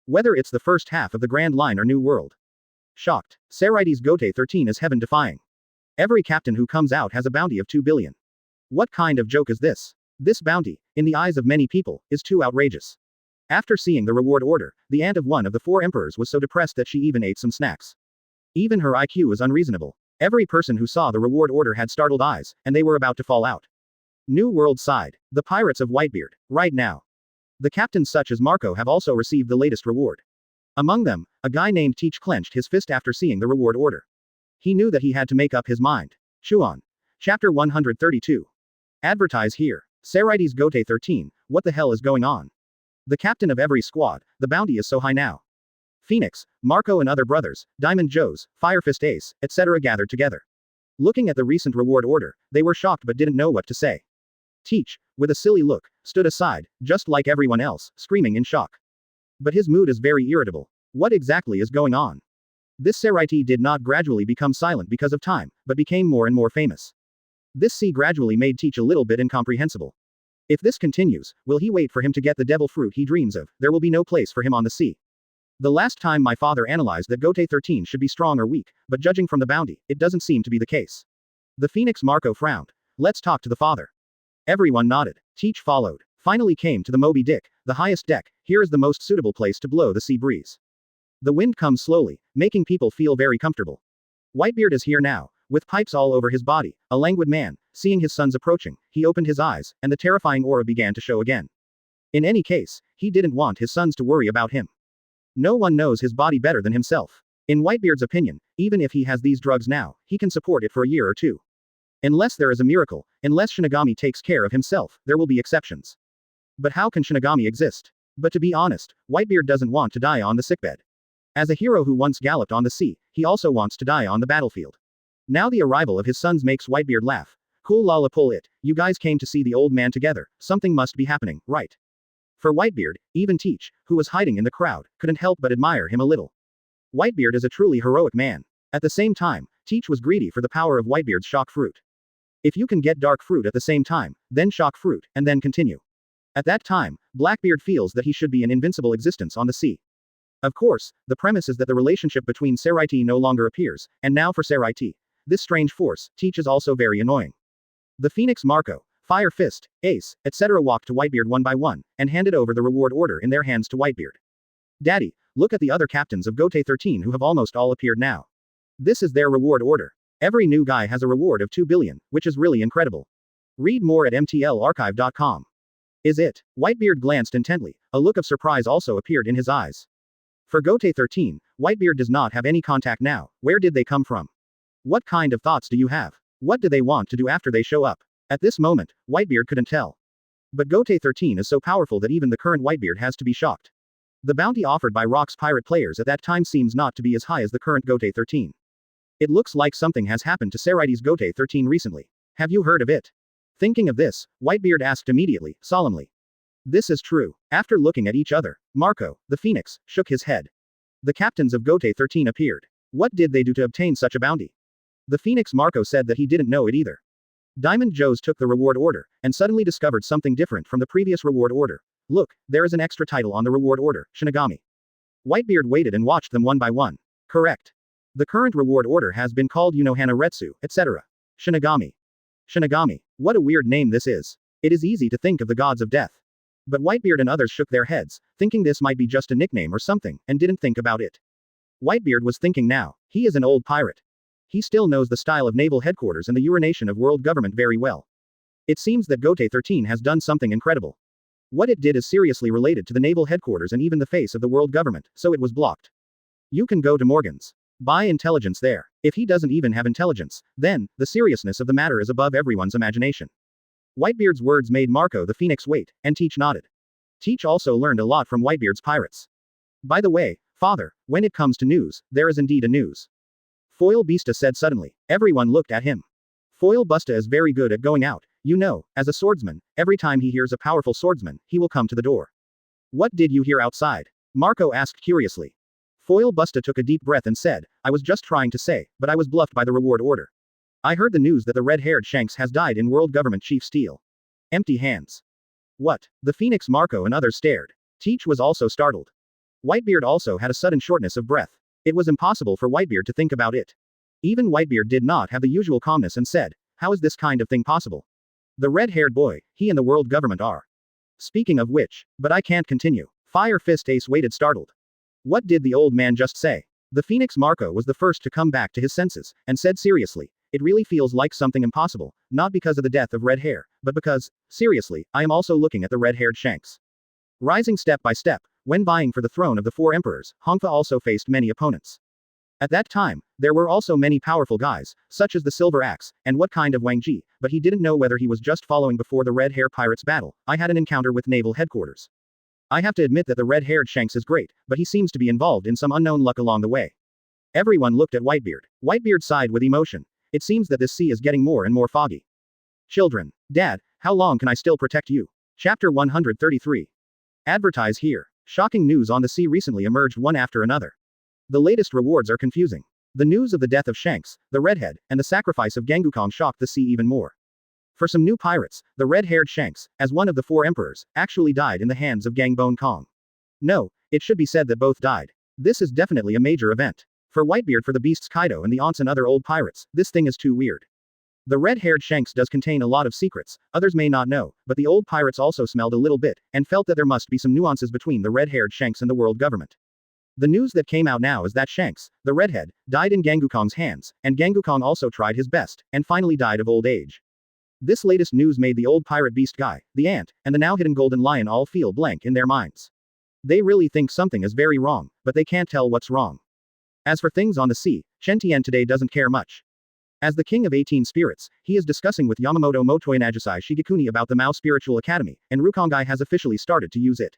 Whether it's the first half of the Grand Line or New World. Shocked. Seireitei's Gotei 13 is heaven-defying. Every captain who comes out has a bounty of 2 billion. What kind of joke is this? This bounty, in the eyes of many people, is too outrageous. After seeing the reward order, the aunt of one of the 4 emperors was so depressed that she even ate some snacks. Even her IQ is unreasonable. Every person who saw the reward order had startled eyes, and they were about to fall out. New World side. The pirates of Whitebeard. Right now. The captains such as Marco have also received the latest reward. Among them, a guy named Teach clenched his fist after seeing the reward order. He knew that he had to make up his mind. Chuan. Chapter 132. Advertise here. Seireitei's Gotei 13, what the hell is going on? The captain of every squad, the bounty is so high now. Phoenix, Marco and other brothers, Diamond Joes, Firefist Ace, etc. gathered together. Looking at the recent reward order, they were shocked but didn't know what to say. Teach, with a silly look, stood aside, just like everyone else, screaming in shock. But his mood is very irritable. What exactly is going on? This Seireitei did not gradually become silent because of time, but became more and more famous. This sea gradually made Teach a little bit incomprehensible. If this continues, will he wait for him to get the devil fruit he dreams of? There will be no place for him on the sea. The last time my father analyzed that Gotei 13 should be strong or weak, but judging from the bounty, it doesn't seem to be the case. The Phoenix Marco frowned. Let's talk to the father. Everyone nodded. Teach followed. Finally came to the Moby Dick, the highest deck. Here is the most suitable place to blow the sea breeze. The wind comes slowly, making people feel very comfortable. Whitebeard is here now, with pipes all over his body, a languid man. Seeing his sons approaching, he opened his eyes, and the terrifying aura began to show again. In any case, he didn't want his sons to worry about him. No one knows his body better than himself. In Whitebeard's opinion, even if he has these drugs now, he can support it for a year or two. Unless there is a miracle, unless Shinigami takes care of himself, there will be exceptions. But how can Shinigami exist? But to be honest, Whitebeard doesn't want to die on the sickbed. As a hero who once galloped on the sea, he also wants to die on the battlefield. Now the arrival of his sons makes Whitebeard laugh. Cool lala pull it, you guys came to see the old man together, something must be happening, right? For Whitebeard, even Teach, who was hiding in the crowd, couldn't help but admire him a little. Whitebeard is a truly heroic man. At the same time, Teach was greedy for the power of Whitebeard's shock fruit. If you can get dark fruit at the same time, then shock fruit, and then continue. At that time, Blackbeard feels that he should be an invincible existence on the sea. Of course, the premise is that the relationship between Seireitei no longer appears, and now for Seireitei, this strange force, Teach is also very annoying. The Phoenix Marco, Fire Fist, Ace, etc. walked to Whitebeard one by one, and handed over the reward order in their hands to Whitebeard. Daddy, look at the other captains of Gotei 13 who have almost all appeared now. This is their reward order. Every new guy has a reward of 2 billion, which is really incredible. Read more at mtlarchive.com. Is it? Whitebeard glanced intently, a look of surprise also appeared in his eyes. For Gotei 13, Whitebeard does not have any contact now. Where did they come from? What kind of thoughts do you have? What do they want to do after they show up? At this moment, Whitebeard couldn't tell. But Gotei 13 is so powerful that even the current Whitebeard has to be shocked. The bounty offered by Rock's pirate players at that time seems not to be as high as the current Gotei 13. It looks like something has happened to Seireitei's Gotei 13 recently. Have you heard of it? Thinking of this, Whitebeard asked immediately, solemnly. This is true. After looking at each other, Marco, the Phoenix, shook his head. The captains of Gotei 13 appeared. What did they do to obtain such a bounty? The Phoenix Marco said that he didn't know it either. Diamond Joe's took the reward order, and suddenly discovered something different from the previous reward order. Look, there is an extra title on the reward order, Shinigami. Whitebeard waited and watched them one by one. Correct. The current reward order has been called Unohana Retsu, etc. Shinigami. Shinigami. What a weird name this is. It is easy to think of the gods of death. But Whitebeard and others shook their heads, thinking this might be just a nickname or something, and didn't think about it. Whitebeard was thinking now, he is an old pirate. He still knows the style of naval headquarters and the urination of world government very well. It seems that Gotei 13 has done something incredible. What it did is seriously related to the naval headquarters and even the face of the world government, so it was blocked. You can go to Morgan's. Buy intelligence there. If he doesn't even have intelligence, then, the seriousness of the matter is above everyone's imagination. Whitebeard's words made Marco the Phoenix wait, and Teach nodded. Teach also learned a lot from Whitebeard's pirates. By the way, father, when it comes to news, there is indeed a news. Foil Bista said suddenly. Everyone looked at him. Foil Busta is very good at going out, you know, as a swordsman, every time he hears a powerful swordsman, he will come to the door. What did you hear outside? Marco asked curiously. Foil Busta took a deep breath and said, I was just trying to say, but I was bluffed by the reward order. I heard the news that the red-haired Shanks has died in World Government Chief Steel. Empty hands. What? The Phoenix Marco and others stared. Teach was also startled. Whitebeard also had a sudden shortness of breath. It was impossible for Whitebeard to think about it. Even Whitebeard did not have the usual calmness and said, how is this kind of thing possible? The red-haired boy, he and the world government are. Speaking of which, but I can't continue. Fire Fist Ace waited startled. What did the old man just say? The Phoenix Marco was the first to come back to his senses, and said seriously, it really feels like something impossible, not because of the death of red hair, but because, seriously, I am also looking at the red-haired Shanks. Rising step by step, when vying for the throne of the four emperors, Hongfa also faced many opponents. At that time, there were also many powerful guys, such as the Silver Axe, and what kind of Wang Ji, but he didn't know whether he was just following before the red hair pirates battle. I had an encounter with naval headquarters. I have to admit that the red-haired Shanks is great, but he seems to be involved in some unknown luck along the way. Everyone looked at Whitebeard. Whitebeard sighed with emotion. It seems that this sea is getting more and more foggy. Children. Dad, how long can I still protect you? Chapter 133. Advertise here. Shocking news on the sea recently emerged one after another. The latest rewards are confusing. The news of the death of Shanks, the redhead, and the sacrifice of Gengukong shocked the sea even more. For some new pirates, the red-haired Shanks, as one of the four emperors, actually died in the hands of Gangbone Kong. No, it should be said that both died. This is definitely a major event. For Whitebeard, for the beasts Kaido and the aunts and other old pirates, this thing is too weird. The red-haired Shanks does contain a lot of secrets, others may not know, but the old pirates also smelled a little bit, and felt that there must be some nuances between the red-haired Shanks and the world government. The news that came out now is that Shanks, the redhead, died in Gangukong's hands, and Gangukong also tried his best, and finally died of old age. This latest news made the old pirate beast guy, the ant, and the now hidden golden lion all feel blank in their minds. They really think something is very wrong, but they can't tell what's wrong. As for things on the sea, Chen Tian today doesn't care much. As the king of 18 spirits, he is discussing with Yamamoto Motoinajisai Shigekuni about the Mao Spiritual Academy, and Rukongai has officially started to use it.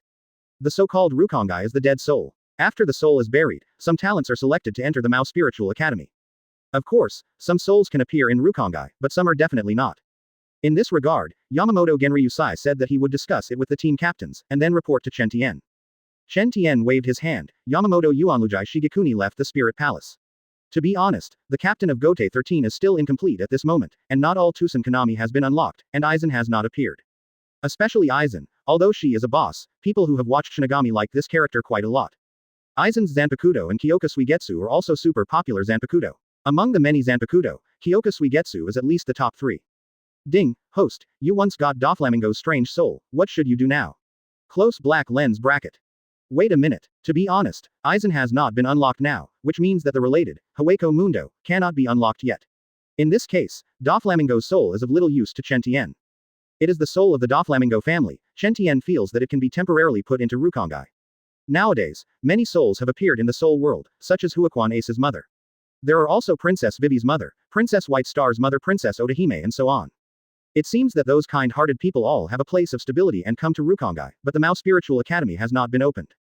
The so-called Rukongai is the dead soul. After the soul is buried, some talents are selected to enter the Mao Spiritual Academy. Of course, some souls can appear in Rukongai, but some are definitely not. In this regard, Yamamoto Genryūsai said that he would discuss it with the team captains, and then report to Chen Tian. Chen Tian waved his hand. Yamamoto Yuanlujai Shigekuni left the Spirit Palace. To be honest, the captain of Gotei 13 is still incomplete at this moment, and not all Tusen Konami has been unlocked, and Aizen has not appeared. Especially Aizen, although she is a boss, people who have watched Shinigami like this character quite a lot. Aizen's Zanpakuto and Kyoka Suigetsu are also super popular Zanpakuto. Among the many Zanpakuto, Kyoka Suigetsu is at least the top 3. Ding, host, you once got Doflamingo's strange soul, what should you do now? Close black lens bracket. Wait a minute, to be honest, Aizen has not been unlocked now, which means that the related, Hueco Mundo, cannot be unlocked yet. In this case, Doflamingo's soul is of little use to Chen Tian. It is the soul of the Doflamingo family. Chen Tian feels that it can be temporarily put into Rukongai. Nowadays, many souls have appeared in the soul world, such as Huaquan Ace's mother. There are also Princess Vivi's mother, Princess White Star's mother, Princess Otahime, and so on. It seems that those kind-hearted people all have a place of stability and come to Rukongai, but the Mao Spiritual Academy has not been opened.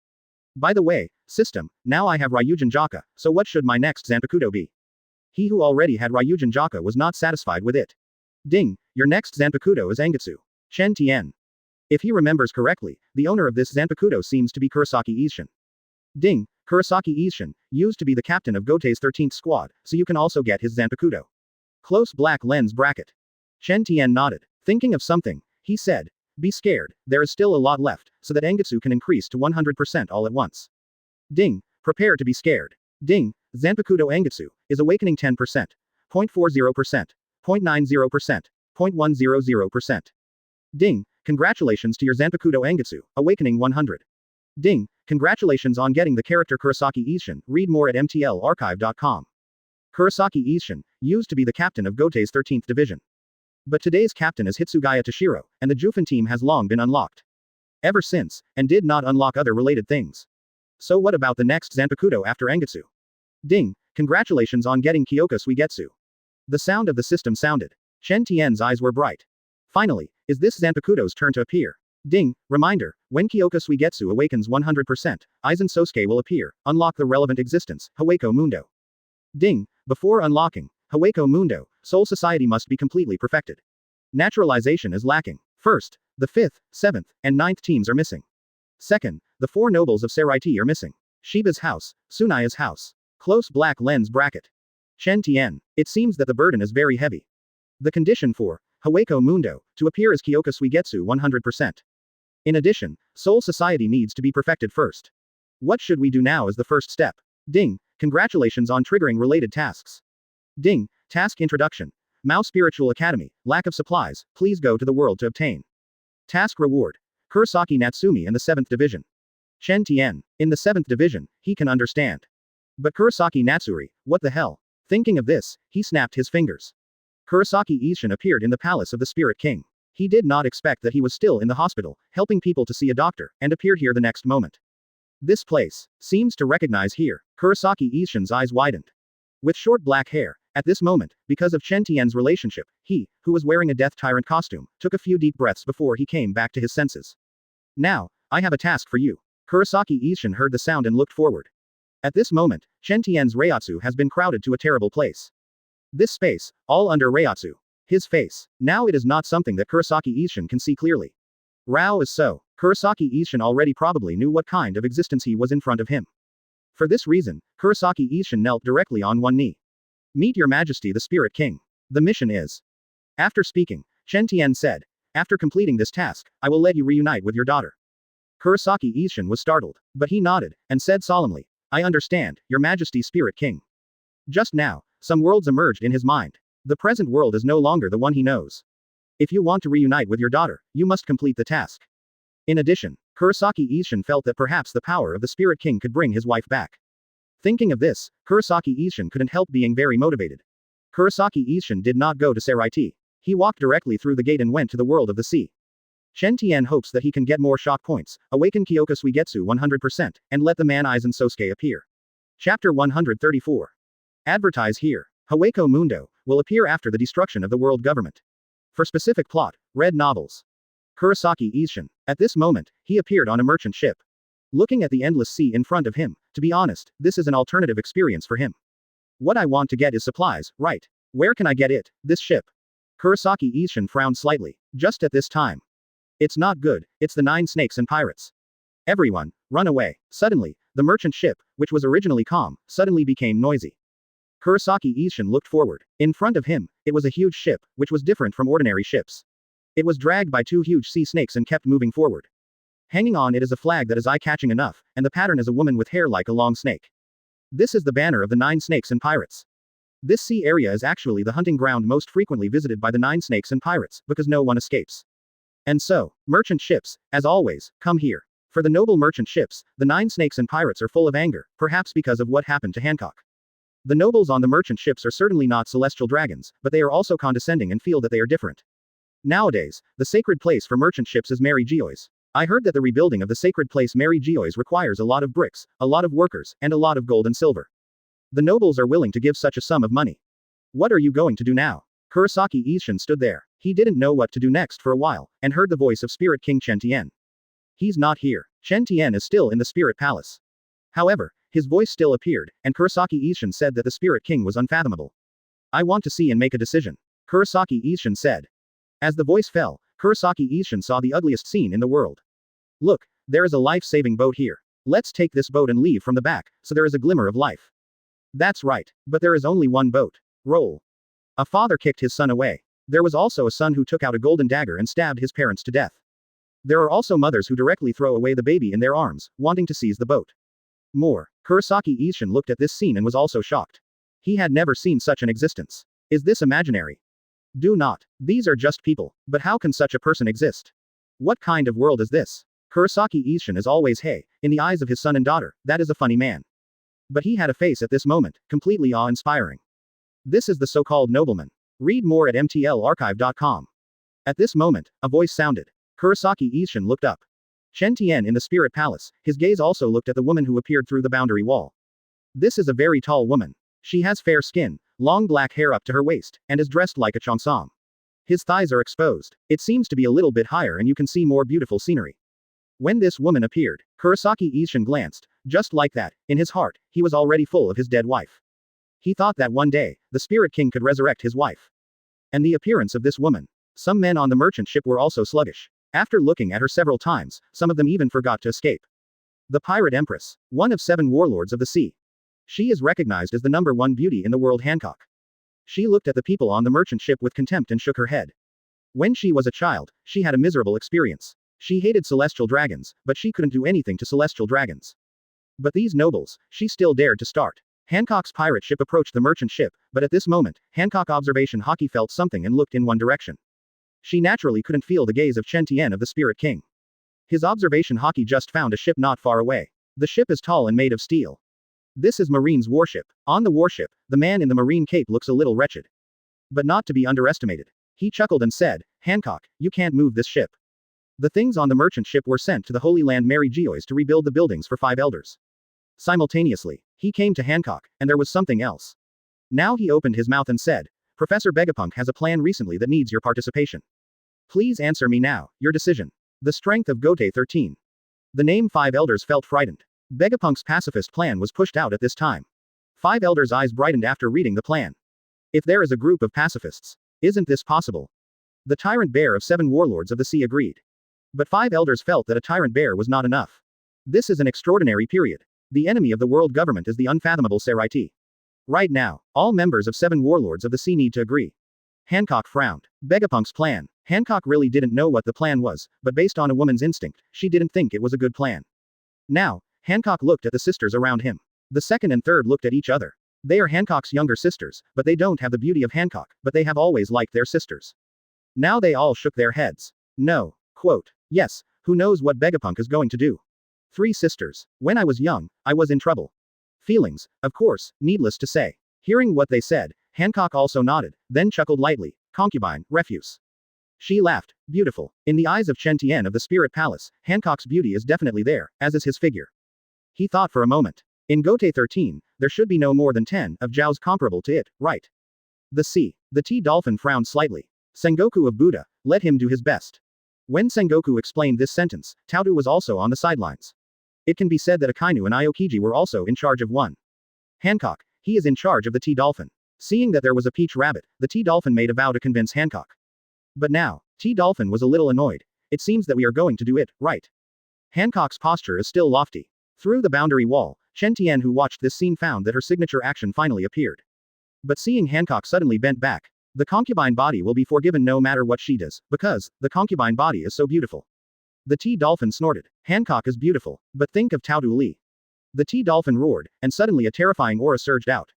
By the way, system, now I have Ryūjin Jakka, so what should my next Zanpakuto be? He who already had Ryūjin Jakka was not satisfied with it. Ding, your next Zanpakuto is Engetsu. Chen Tian. If he remembers correctly, the owner of this Zanpakuto seems to be Kurosaki Isshin. Ding, Kurosaki Isshin, used to be the captain of Gotei's 13th squad, so you can also get his Zanpakuto. Close black lens bracket. Chen Tian nodded. Thinking of something, he said, be scared, there is still a lot left, so that Engetsu can increase to 100% all at once. Ding, prepare to be scared. Ding, Zanpakuto Engetsu, is awakening 10%. 0.40%. 0.90%. 0.100%. Ding, congratulations to your Zanpakuto Engetsu, awakening 100. Ding, congratulations on getting the character Kurosaki Isshin, read more at mtlarchive.com. Kurosaki Isshin, used to be the captain of Gotei's 13th division. But today's captain is Hitsugaya Tōshirō, and the Jufin team has long been unlocked. Ever since, and did not unlock other related things. So what about the next Zanpakuto after Engetsu? Ding, congratulations on getting Kyoka Suigetsu. The sound of the system sounded. Chen Tian's eyes were bright. Finally, is this Zanpakuto's turn to appear? Ding, reminder, when Kyoka Suigetsu awakens 100%, Aizen Sosuke will appear, unlock the relevant existence, Hueco Mundo. Ding, before unlocking, Hueco Mundo, Soul Society must be completely perfected. Naturalization is lacking. First, the 5th, 7th, and 9th teams are missing. Second, the 4 nobles of Seireitei are missing. Shiba's house, Tsunaya's house. Close black lens bracket. Chen Tian, it seems that the burden is very heavy. The condition for Hueco Mundo to appear is Kyoka Suigetsu 100%. In addition, Soul Society needs to be perfected first. What should we do now as the first step? Ding, congratulations on triggering related tasks. Ding, task introduction. Mao Spiritual Academy, lack of supplies, please go to the world to obtain. Task reward. Kurosaki Natsumi in the 7th division. Chen Tian, in the 7th division, he can understand. But Kurosaki Natsuri, what the hell? Thinking of this, he snapped his fingers. Kurosaki Isshin appeared in the palace of the Spirit King. He did not expect that he was still in the hospital, helping people to see a doctor, and appeared here the next moment. This place seems to recognize here. Kurosaki Isshin's eyes widened. With short black hair, at this moment, because of Chen Tian's relationship, he, who was wearing a death tyrant costume, took a few deep breaths before he came back to his senses. Now, I have a task for you. Kurosaki Isshin heard the sound and looked forward. At this moment, Chen Tian's Reiatsu has been crowded to a terrible place. This space, all under Reiatsu. His face. Now it is not something that Kurosaki Isshin can see clearly. Rao is so. Kurosaki Isshin already probably knew what kind of existence he was in front of him. For this reason, Kurosaki Isshin knelt directly on one knee. Meet your majesty the Spirit King. The mission is. After speaking, Chen Tian said, after completing this task, I will let you reunite with your daughter. Kurosaki Isshin was startled, but he nodded, and said solemnly, I understand, your majesty Spirit King. Just now, some worlds emerged in his mind. The present world is no longer the one he knows. If you want to reunite with your daughter, you must complete the task. In addition, Kurosaki Ishin felt that perhaps the power of the Spirit King could bring his wife back. Thinking of this, Kurosaki Ishin couldn't help being very motivated. Kurosaki Ishin did not go to Seireitei. He walked directly through the gate and went to the world of the sea. Chen Tian hopes that he can get more shock points, awaken Kyoka Suigetsu 100%, and let the man Aizen Sosuke appear. Chapter 134. Advertise here. Haweko Mundo will appear after the destruction of the world government. For specific plot, read novels. Kurosaki Ishin. At this moment, he appeared on a merchant ship. Looking at the endless sea in front of him, to be honest, this is an alternative experience for him. What I want to get is supplies, right? Where can I get it, this ship? Kurosaki Ishin frowned slightly, just at this time. It's not good, it's the 9 snakes and pirates. Everyone, run away. Suddenly, the merchant ship, which was originally calm, suddenly became noisy. Kurosaki Ishin looked forward. In front of him, it was a huge ship, which was different from ordinary ships. It was dragged by 2 huge sea snakes and kept moving forward. Hanging on it is a flag that is eye-catching enough, and the pattern is a woman with hair like a long snake. This is the banner of the 9 snakes and pirates. This sea area is actually the hunting ground most frequently visited by the 9 snakes and pirates, because no one escapes. And so, merchant ships, as always, come here. For the noble merchant ships, the 9 snakes and pirates are full of anger, perhaps because of what happened to Hancock. The nobles on the merchant ships are certainly not celestial dragons, but they are also condescending and feel that they are different. Nowadays, the sacred place for merchant ships is Mary Geoise. I heard that the rebuilding of the sacred place Mary Geoise requires a lot of bricks, a lot of workers, and a lot of gold and silver. The nobles are willing to give such a sum of money. What are you going to do now? Kurosaki Ishin stood there. He didn't know what to do next for a while, and heard the voice of Spirit King Chen Tian. He's not here. Chen Tian is still in the Spirit Palace. However, his voice still appeared, and Kurosaki Ishin said that the Spirit King was unfathomable. I want to see and make a decision. Kurosaki Ishin said. As the voice fell, Kurosaki Ishin saw the ugliest scene in the world. Look, there is a life-saving boat here. Let's take this boat and leave from the back, so there is a glimmer of life. That's right, but there is only one boat. Roll. A father kicked his son away. There was also a son who took out a golden dagger and stabbed his parents to death. There are also mothers who directly throw away the baby in their arms, wanting to seize the boat. More. Kurosaki Ishin looked at this scene and was also shocked. He had never seen such an existence. Is this imaginary? Do not. These are just people, but how can such a person exist? What kind of world is this? Kurosaki Ishin is always hey, in the eyes of his son and daughter, that is a funny man. But he had a face at this moment, completely awe-inspiring. This is the so-called nobleman. Read more at mtlarchive.com. At this moment, a voice sounded. Kurosaki Ishin looked up. Chen Tian in the Spirit Palace, his gaze also looked at the woman who appeared through the boundary wall. This is a very tall woman. She has fair skin, long black hair up to her waist, and is dressed like a cheongsam. His thighs are exposed. It seems to be a little bit higher and you can see more beautiful scenery. When this woman appeared, Kurosaki Ishin glanced. Just like that, in his heart, he was already full of his dead wife. He thought that one day, the Spirit King could resurrect his wife. And the appearance of this woman. Some men on the merchant ship were also sluggish. After looking at her several times, some of them even forgot to escape. The Pirate Empress. One of 7 warlords of the sea. She is recognized as the #1 beauty in the world. Hancock. She looked at the people on the merchant ship with contempt and shook her head. When she was a child, she had a miserable experience. She hated celestial dragons, but she couldn't do anything to celestial dragons. But these nobles, she still dared to start. Hancock's pirate ship approached the merchant ship, but at this moment, Hancock observation Haki felt something and looked in one direction. She naturally couldn't feel the gaze of Chen Tian of the Spirit King. His observation Haki just found a ship not far away. The ship is tall and made of steel. This is Marine's warship. On the warship, the man in the marine cape looks a little wretched. But not to be underestimated. He chuckled and said, Hancock, you can't move this ship. The things on the merchant ship were sent to the Holy Land Mary Geoise to rebuild the buildings for 5 elders. Simultaneously, he came to Hancock, and there was something else. Now he opened his mouth and said, Professor Vegapunk has a plan recently that needs your participation. Please answer me now, your decision. The strength of Gotei 13. The name 5 elders felt frightened. Vegapunk's pacifist plan was pushed out at this time. 5 elders' eyes brightened after reading the plan. If there is a group of pacifists, isn't this possible? The tyrant bear of 7 warlords of the sea agreed. But 5 elders felt that a tyrant bear was not enough. This is an extraordinary period. The enemy of the world government is the unfathomable Seireitei. Right now, all members of 7 warlords of the sea need to agree. Hancock frowned. Vegapunk's plan. Hancock really didn't know what the plan was, but based on a woman's instinct, she didn't think it was a good plan. Now, Hancock looked at the sisters around him. The second and third looked at each other. They are Hancock's younger sisters, but they don't have the beauty of Hancock, but they have always liked their sisters. Now they all shook their heads. No. Quote. Yes, Who knows what Vegapunk is going to do? 3 sisters. When I was young, I was in trouble. Feelings, of course, needless to say. Hearing what they said, Hancock also nodded, then chuckled lightly. Concubine, refuse. She laughed. Beautiful. In the eyes of Chen Tian of the Spirit Palace, Hancock's beauty is definitely there, as is his figure. He thought for a moment. In Gotei 13, there should be no more than 10 of Zhao's comparable to it, right? The T-Dolphin frowned slightly. Sengoku of Buddha, let him do his best. When Sengoku explained this sentence, Taodu was also on the sidelines. It can be said that Akainu and Aokiji were also in charge of one. Hancock, he is in charge of the T-Dolphin. Seeing that there was a peach rabbit, the T-Dolphin made a vow to convince Hancock. But now, T-Dolphin was a little annoyed. It seems that we are going to do it, right? Hancock's posture is still lofty. Through the boundary wall, Chen Tian who watched this scene found that her signature action finally appeared. But seeing Hancock suddenly bent back, the concubine body will be forgiven no matter what she does, because, the concubine body is so beautiful. The T-Dolphin snorted. Hancock is beautiful, but think of Taodu Li. The T-Dolphin roared, and suddenly a terrifying aura surged out.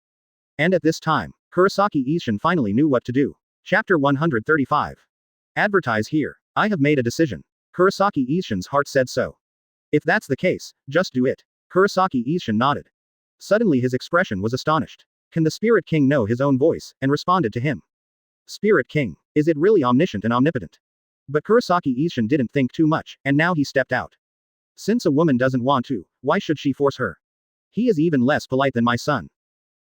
And at this time, Kurosaki Ishin finally knew what to do. Chapter 135. Advertise here. I have made a decision. Kurosaki Ishin's heart said so. If that's the case, just do it. Kurosaki Ishin nodded. Suddenly his expression was astonished. Can the Spirit King know his own voice, and responded to him? Spirit King, is it really omniscient and omnipotent? But Kurosaki Ishin didn't think too much, and now he stepped out. Since a woman doesn't want to, why should she force her? He is even less polite than my son.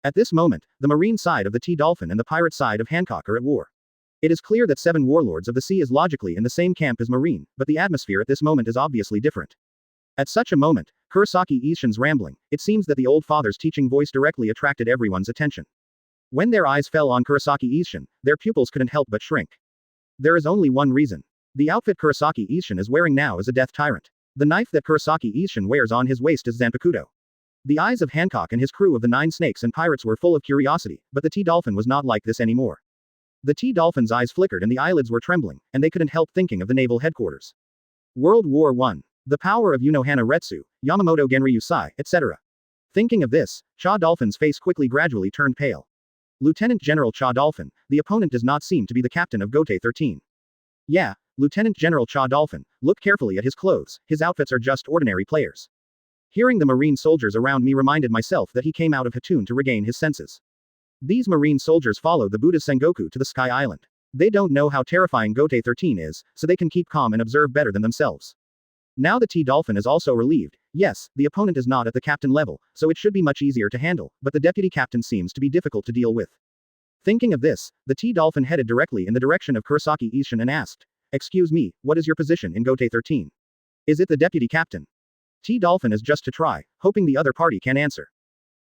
At this moment, the marine side of the T-Dolphin and the pirate side of Hancock are at war. It is clear that 7 warlords of the sea is logically in the same camp as marine, but the atmosphere at this moment is obviously different. At such a moment, Kurosaki Ishin's rambling, it seems that the old father's teaching voice directly attracted everyone's attention. When their eyes fell on Kurosaki Ishin, their pupils couldn't help but shrink. There is only one reason. The outfit Kurosaki Ishin is wearing now is a death tyrant. The knife that Kurosaki Ishin wears on his waist is Zanpakuto. The eyes of Hancock and his crew of the 9 snakes and pirates were full of curiosity, but the T-Dolphin was not like this anymore. The T-Dolphin's eyes flickered and the eyelids were trembling, and they couldn't help thinking of the naval headquarters. World War I. The power of Unohana Retsu, Yamamoto Genryūsai, etc. Thinking of this, Cha Dolphin's face quickly gradually turned pale. Lieutenant General Cha Dolphin, the opponent does not seem to be the captain of Gotei 13. Yeah, Lieutenant General Cha Dolphin, look carefully at his clothes, his outfits are just ordinary players. Hearing the marine soldiers around me reminded myself that he came out of Hatun to regain his senses. These marine soldiers follow the Buddha's Sengoku to the Sky Island. They don't know how terrifying Gotei 13 is, so they can keep calm and observe better than themselves. Now the T-Dolphin is also relieved. Yes, the opponent is not at the captain level, so it should be much easier to handle, but the deputy captain seems to be difficult to deal with. Thinking of this, the T-Dolphin headed directly in the direction of Kurosaki Ishin and asked, "Excuse me, what is your position in Gotei 13? Is it the deputy captain?" T-Dolphin is just to try, hoping the other party can answer.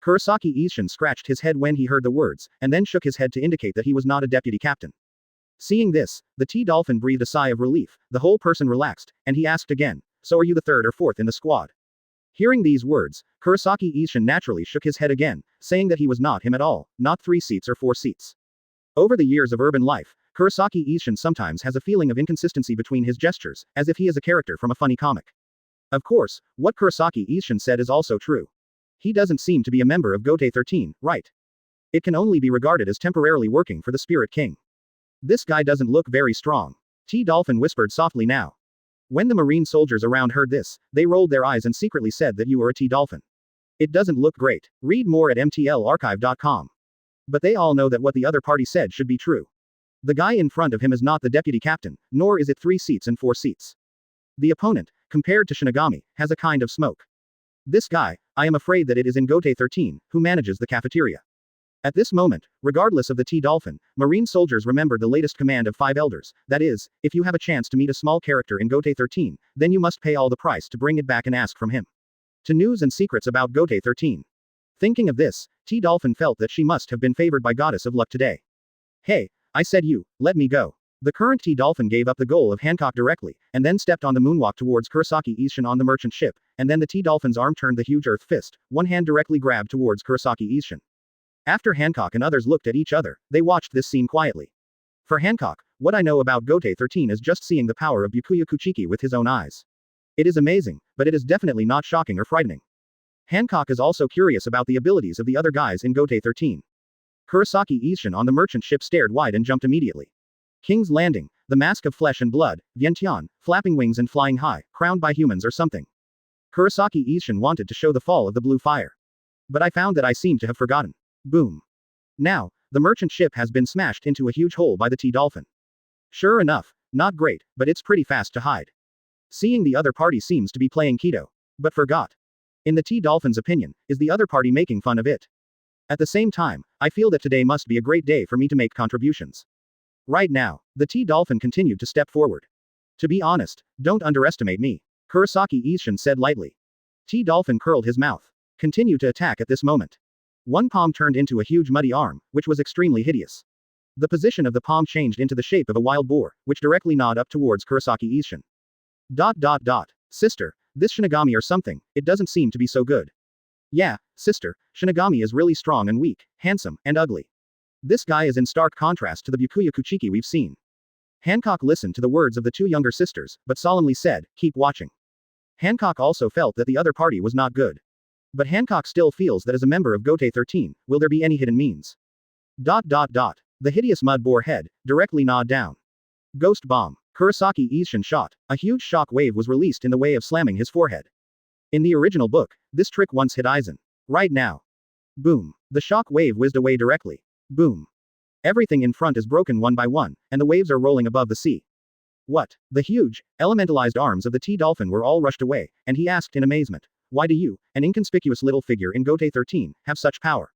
Kurosaki Ishin scratched his head when he heard the words, and then shook his head to indicate that he was not a deputy captain. Seeing this, the T-Dolphin breathed a sigh of relief, the whole person relaxed, and he asked again, "So are you the 3rd or 4th in the squad?" Hearing these words, Kurosaki Ishin naturally shook his head again, saying that he was not him at all, not 3 seats or 4 seats. Over the years of urban life, Kurosaki Ishin sometimes has a feeling of inconsistency between his gestures, as if he is a character from a funny comic. Of course, what Kurosaki Ishin said is also true. He doesn't seem to be a member of Gotei 13, right? It can only be regarded as temporarily working for the Spirit King. This guy doesn't look very strong. T-Dolphin whispered softly now. When the marine soldiers around heard this, they rolled their eyes and secretly said that you are a T-Dolphin. It doesn't look great. Read more at mtlarchive.com. But they all know that what the other party said should be true. The guy in front of him is not the deputy captain, nor is it 3 seats and 4 seats. The opponent, compared to Shinigami, has a kind of smoke. This guy, I am afraid that it is in Gotei 13, who manages the cafeteria. At this moment, regardless of the T-Dolphin, marine soldiers remembered the latest command of 5 elders, that is, if you have a chance to meet a small character in Gotei 13, then you must pay all the price to bring it back and ask from him. To news and secrets about Gotei 13. Thinking of this, T-Dolphin felt that she must have been favored by Goddess of Luck today. Hey, I said you, let me go. The current T-Dolphin gave up the goal of Hancock directly, and then stepped on the moonwalk towards Kurosaki Ishin on the merchant ship, and then the T-Dolphin's arm turned the huge earth fist, one hand directly grabbed towards Kurosaki Ishin. After Hancock and others looked at each other, they watched this scene quietly. For Hancock, what I know about Gotei 13 is just seeing the power of Byakuya Kuchiki with his own eyes. It is amazing, but it is definitely not shocking or frightening. Hancock is also curious about the abilities of the other guys in Gotei 13. Kurosaki Ishin on the merchant ship stared wide and jumped immediately. King's Landing, The mask of flesh and blood, Chen Tian, flapping wings and flying high, crowned by humans or something. Kurosaki Ishin wanted to show the fall of the blue fire. But I found that I seemed to have forgotten. Boom. Now, the merchant ship has been smashed into a huge hole by the T-Dolphin. Sure enough, not great, but it's pretty fast to hide. Seeing the other party seems to be playing Keto. But forgot. In the T-Dolphin's opinion, is the other party making fun of it? At the same time, I feel that today must be a great day for me to make contributions. Right now, the T-Dolphin continued to step forward. To be honest, don't underestimate me, Kurosaki Ishin said lightly. T-Dolphin curled his mouth. Continue to attack at this moment. One palm turned into a huge muddy arm, which was extremely hideous. The position of the palm changed into the shape of a wild boar, which directly gnawed up towards Kurosaki Ishin. Sister, this Shinigami or something, it doesn't seem to be so good. Yeah, sister, Shinigami is really strong and weak, handsome, and ugly. This guy is in stark contrast to the Byakuya Kuchiki we've seen. Hancock listened to the words of the two younger sisters, but solemnly said, keep watching. Hancock also felt that the other party was not good. But Hancock still feels that as a member of Gotei 13, will there be any hidden means? The hideous mud boar head, directly gnawed down. Ghost bomb. Kurosaki Ishin shot. A huge shock wave was released in the way of slamming his forehead. In the original book, this trick once hit Aizen. Right now. Boom. The shock wave whizzed away directly. Boom. Everything in front is broken one by one, and the waves are rolling above the sea. What? The huge, elementalized arms of the T-Dolphin were all rushed away, and he asked in amazement, why do you, an inconspicuous little figure in Gotei 13, have such power?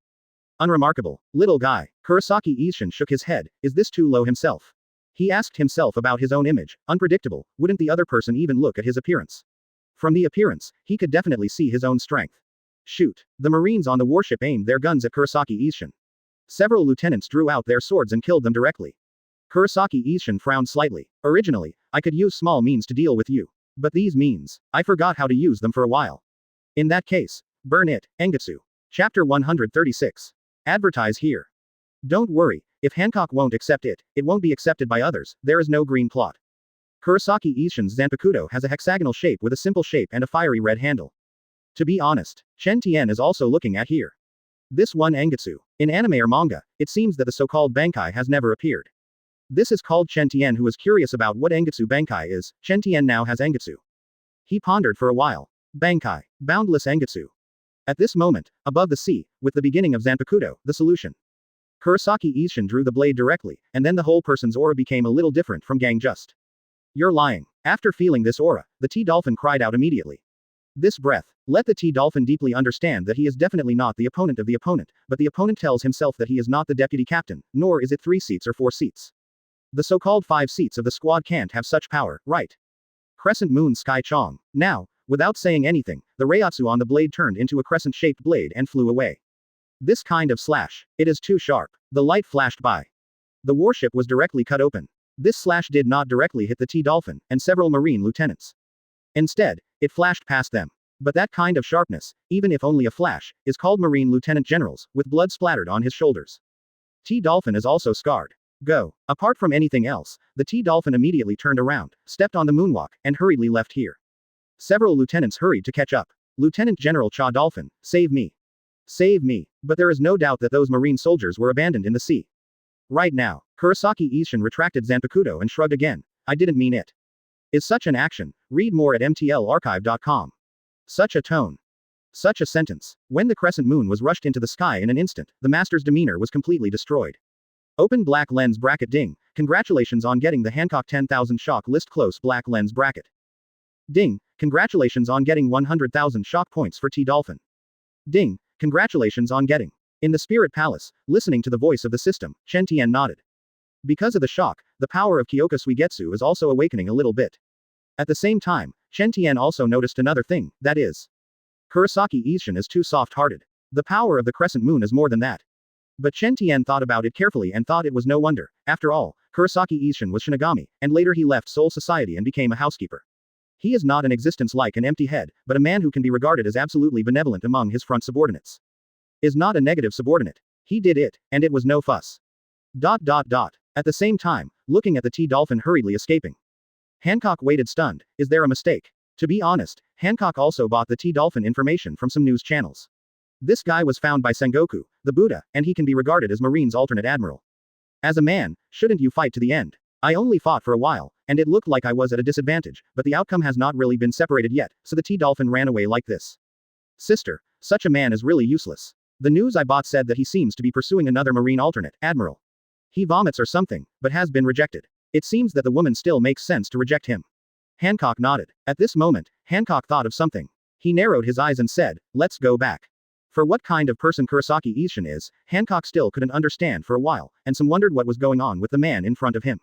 Unremarkable, little guy. Kurosaki Ishin shook his head, is this too low himself? He asked himself about his own image, unpredictable, wouldn't the other person even look at his appearance? From the appearance, he could definitely see his own strength. Shoot. The Marines on the warship aimed their guns at Kurosaki Ishin. Several lieutenants drew out their swords and killed them directly. Kurosaki Ishin frowned slightly. Originally, I could use small means to deal with you. But these means, I forgot how to use them for a while. In that case, burn it, Engetsu. Chapter 136. Advertise here. Don't worry, if Hancock won't accept it, it won't be accepted by others, there is no green plot. Kurosaki Ishin's Zanpakuto has a hexagonal shape with a simple shape and a fiery red handle. To be honest, Chen Tian is also looking at here. This one Engetsu. In anime or manga, it seems that the so-called Bankai has never appeared. This is called Chen Tian who is curious about what Engetsu Bankai is. Chen Tian now has Engetsu. He pondered for a while. Bankai. Boundless Engetsu. At this moment, above the sea, with the beginning of Zanpakuto, the solution. Kurosaki Ishin drew the blade directly, and then the whole person's aura became a little different from Gang Just. You're lying. After feeling this aura, the T-Dolphin cried out immediately. This breath, let the T-Dolphin deeply understand that he is definitely not the opponent of the opponent, but the opponent tells himself that he is not the deputy captain, nor is it 3 seats or 4 seats. The so-called 5 seats of the squad can't have such power, right? Crescent Moon Sky Chong. Now, without saying anything, the Reiatsu on the blade turned into a crescent-shaped blade and flew away. This kind of slash, it is too sharp. The light flashed by. The warship was directly cut open. This slash did not directly hit the T-Dolphin, and several Marine lieutenants. Instead, it flashed past them. But that kind of sharpness, even if only a flash, is called Marine Lieutenant Generals, with blood splattered on his shoulders. T-Dolphin is also scarred. Go. Apart from anything else, the T-Dolphin immediately turned around, stepped on the moonwalk, and hurriedly left here. Several lieutenants hurried to catch up. Lieutenant General Cha Dolphin, save me. Save me. But there is no doubt that those Marine soldiers were abandoned in the sea. Right now, Kurosaki Ishin retracted Zanpakuto and shrugged again. I didn't mean it. Is such an action? Read more at mtlarchive.com. Such a tone. Such a sentence. When the crescent moon was rushed into the sky in an instant, the master's demeanor was completely destroyed. Open black lens bracket ding. Congratulations on getting the Hancock 10,000 shock list close black lens bracket. Ding. Congratulations on getting 100,000 shock points for T-Dolphin. Ding. Congratulations on getting. In the Spirit Palace, listening to the voice of the system, Chen Tian nodded. Because of the shock, the power of Kyoka Suigetsu is also awakening a little bit. At the same time, Chen Tian also noticed another thing, that is. Kurosaki Ishin is too soft-hearted. The power of the crescent moon is more than that. But Chen Tian thought about it carefully and thought it was no wonder. After all, Kurosaki Ishin was Shinigami, and later he left Soul Society and became a housekeeper. He is not an existence like an empty head, but a man who can be regarded as absolutely benevolent among his front subordinates. Is not a negative subordinate. He did it, and it was no fuss. At the same time, looking at the T-Dolphin hurriedly escaping. Hancock waited stunned. Is there a mistake? To be honest, Hancock also bought the T-Dolphin information from some news channels. This guy was found by Sengoku, the Buddha, and he can be regarded as Marine's alternate admiral. As a man, shouldn't you fight to the end? I only fought for a while, and it looked like I was at a disadvantage, but the outcome has not really been separated yet, so the T-Dolphin ran away like this. Sister, such a man is really useless. The news I bought said that he seems to be pursuing another marine alternate, Admiral. He vomits or something, but has been rejected. It seems that the woman still makes sense to reject him. Hancock nodded. At this moment, Hancock thought of something. He narrowed his eyes and said, let's go back. For what kind of person Kurosaki Ishin is, Hancock still couldn't understand for a while, and some wondered what was going on with the man in front of him.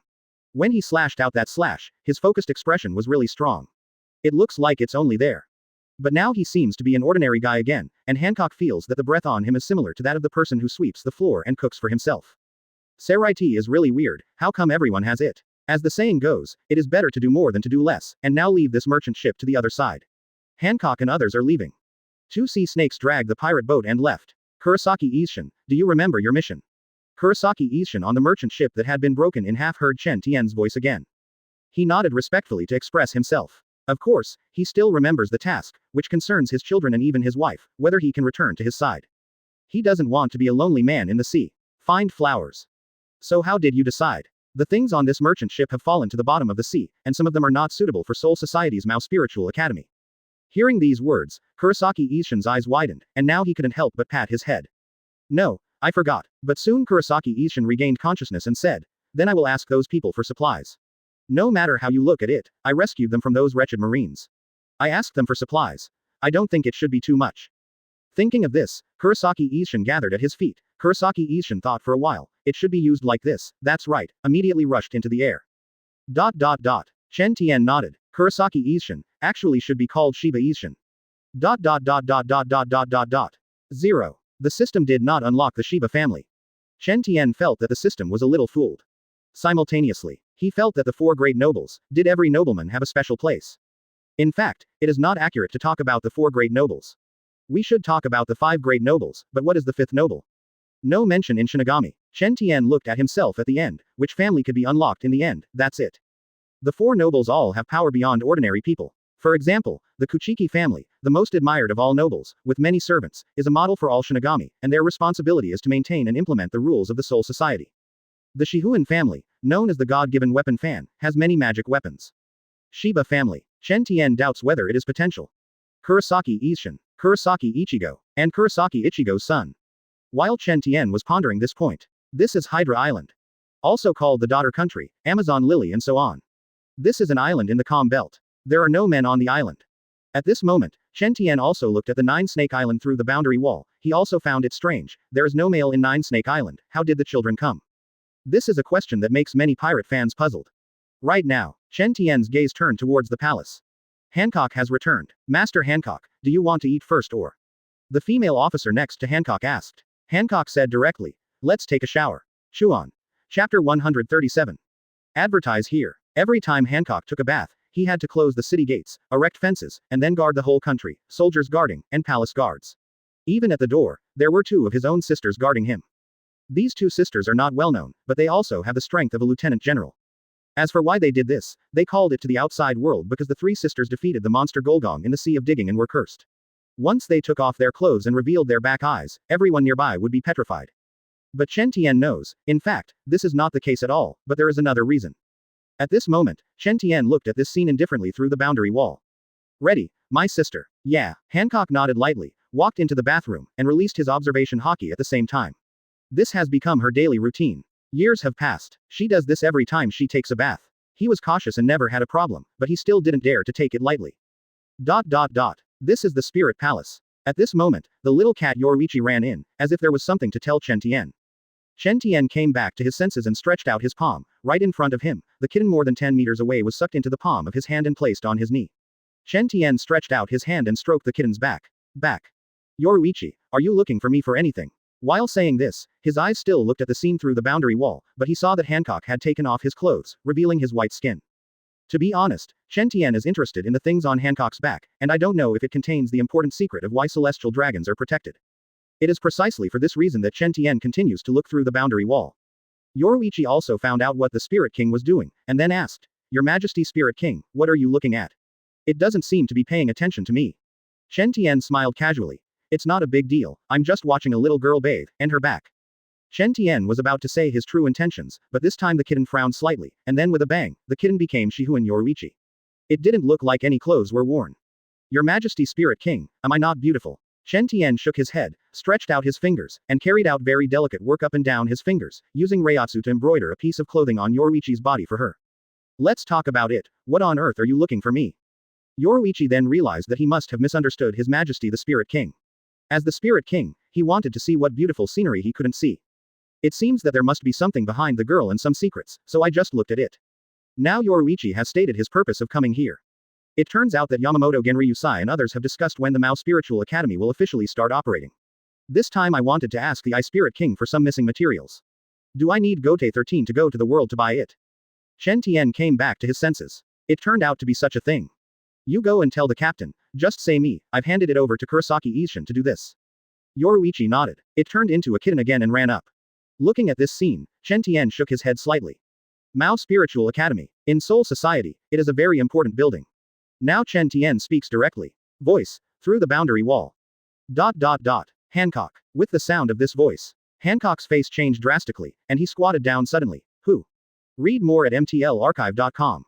When he slashed out that slash, his focused expression was really strong. It looks like it's only there. But now he seems to be an ordinary guy again, and Hancock feels that the breath on him is similar to that of the person who sweeps the floor and cooks for himself. Seireitei is really weird, how come everyone has it? As the saying goes, it is better to do more than to do less, and now leave this merchant ship to the other side. Hancock and others are leaving. 2 sea snakes dragged the pirate boat and left. Kurosaki Ishin, do you remember your mission? Kurosaki Ishin on the merchant ship that had been broken in half heard Chen Tian's voice again. He nodded respectfully to express himself. Of course, he still remembers the task, which concerns his children and even his wife, whether he can return to his side. He doesn't want to be a lonely man in the sea. Find flowers. So how did you decide? The things on this merchant ship have fallen to the bottom of the sea, and some of them are not suitable for Soul Society's Mao Spiritual Academy. Hearing these words, Kurosaki Ishin's eyes widened, and now he couldn't help but pat his head. No, I forgot. But soon Kurosaki Ishin regained consciousness and said, then I will ask those people for supplies. No matter how you look at it, I rescued them from those wretched Marines. I asked them for supplies. I don't think it should be too much. Thinking of this, Kurosaki Ishin gathered at his feet. Kurosaki Ishin thought for a while, it should be used like this, that's right, immediately rushed into the air. Chen Tian nodded. Kurosaki Ishin, actually should be called Shiba Ishin. 0. The system did not unlock the Shiba family. Chen Tian felt that the system was a little fooled. Simultaneously, he felt that the 4 great nobles, did every nobleman have a special place? In fact, it is not accurate to talk about the 4 great nobles. We should talk about the 5 great nobles, but what is the 5th noble? No mention in Shinigami. Chen Tian looked at himself at the end, which family could be unlocked in the end, that's it. The 4 nobles all have power beyond ordinary people. For example, the Kuchiki family, the most admired of all nobles, with many servants, is a model for all Shinigami, and their responsibility is to maintain and implement the rules of the Soul Society. The Shihuan family, known as the God-given weapon fan, has many magic weapons. Shiba family. Chen Tian doubts whether it is potential. Kurosaki Ishin, Kurosaki Ichigo, and Kurosaki Ichigo's son. While Chen Tian was pondering this point, this is Hydra Island. Also called the Daughter Country, Amazon Lily and so on. This is an island in the Calm Belt. There are no men on the island. At this moment, Chen Tian also looked at the 9 Snake Island through the boundary wall. He also found it strange. There is no male in 9 Snake Island. How did the children come? This is a question that makes many pirate fans puzzled. Right now, Chen Tian's gaze turned towards the palace. Hancock has returned. Master Hancock, do you want to eat first or? The female officer next to Hancock asked. Hancock said directly, let's take a shower. Chuan. Chapter 137. Advertise here. Every time Hancock took a bath, he had to close the city gates, erect fences, and then guard the whole country, soldiers guarding, and palace guards. Even at the door, there were 2 of his own sisters guarding him. These 2 sisters are not well known, but they also have the strength of a lieutenant general. As for why they did this, they called it to the outside world because the 3 sisters defeated the monster Golgong in the Sea of Digging and were cursed. Once they took off their clothes and revealed their back eyes, everyone nearby would be petrified. But Chen Tian knows, in fact, this is not the case at all, but there is another reason. At this moment, Chen Tian looked at this scene indifferently through the boundary wall. Ready, my sister. Yeah. Hancock nodded lightly, walked into the bathroom, and released his observation hockey at the same time. This has become her daily routine. Years have passed. She does this every time she takes a bath. He was cautious and never had a problem, but he still didn't dare to take it lightly. This is the Spirit Palace. At this moment, the little cat Yoruichi ran in, as if there was something to tell Chen Tian. Chen Tian came back to his senses and stretched out his palm. Right in front of him, the kitten more than 10 meters away was sucked into the palm of his hand and placed on his knee. Chen Tian stretched out his hand and stroked the kitten's back. Yoruichi, are you looking for me for anything? While saying this, his eyes still looked at the scene through the boundary wall, but he saw that Hancock had taken off his clothes, revealing his white skin. To be honest, Chen Tian is interested in the things on Hancock's back, and I don't know if it contains the important secret of why celestial dragons are protected. It is precisely for this reason that Chen Tian continues to look through the boundary wall. Yoruichi also found out what the Spirit King was doing, and then asked, Your Majesty Spirit King, what are you looking at? It doesn't seem to be paying attention to me. Chen Tian smiled casually. It's not a big deal, I'm just watching a little girl bathe, and her back. Chen Tian was about to say his true intentions, but this time the kitten frowned slightly, and then with a bang, the kitten became Shihuan Yoruichi. It didn't look like any clothes were worn. Your Majesty Spirit King, am I not beautiful? Chen Tian shook his head, stretched out his fingers, and carried out very delicate work up and down his fingers, using Reiatsu to embroider a piece of clothing on Yoruichi's body for her. Let's talk about it. What on earth are you looking for me? Yoruichi then realized that he must have misunderstood His Majesty the Spirit King. As the Spirit King, he wanted to see what beautiful scenery he couldn't see. It seems that there must be something behind the girl and some secrets, so I just looked at it. Now Yoruichi has stated his purpose of coming here. It turns out that Yamamoto Genryūsai and others have discussed when the Mao Spiritual Academy will officially start operating. This time I wanted to ask the Spirit King for some missing materials. Do I need Gotei 13 to go to the world to buy it? Chen Tian came back to his senses. It turned out to be such a thing. You go and tell the captain, just say me, I've handed it over to Kurosaki Ishin to do this. Yoruichi nodded. It turned into a kitten again and ran up. Looking at this scene, Chen Tian shook his head slightly. Mao Spiritual Academy. In Seoul Society, it is a very important building. Now Chen Tian speaks directly. Voice, through the boundary wall. ... Hancock. With the sound of this voice, Hancock's face changed drastically, and he squatted down suddenly. Who? Read more at mtlarchive.com.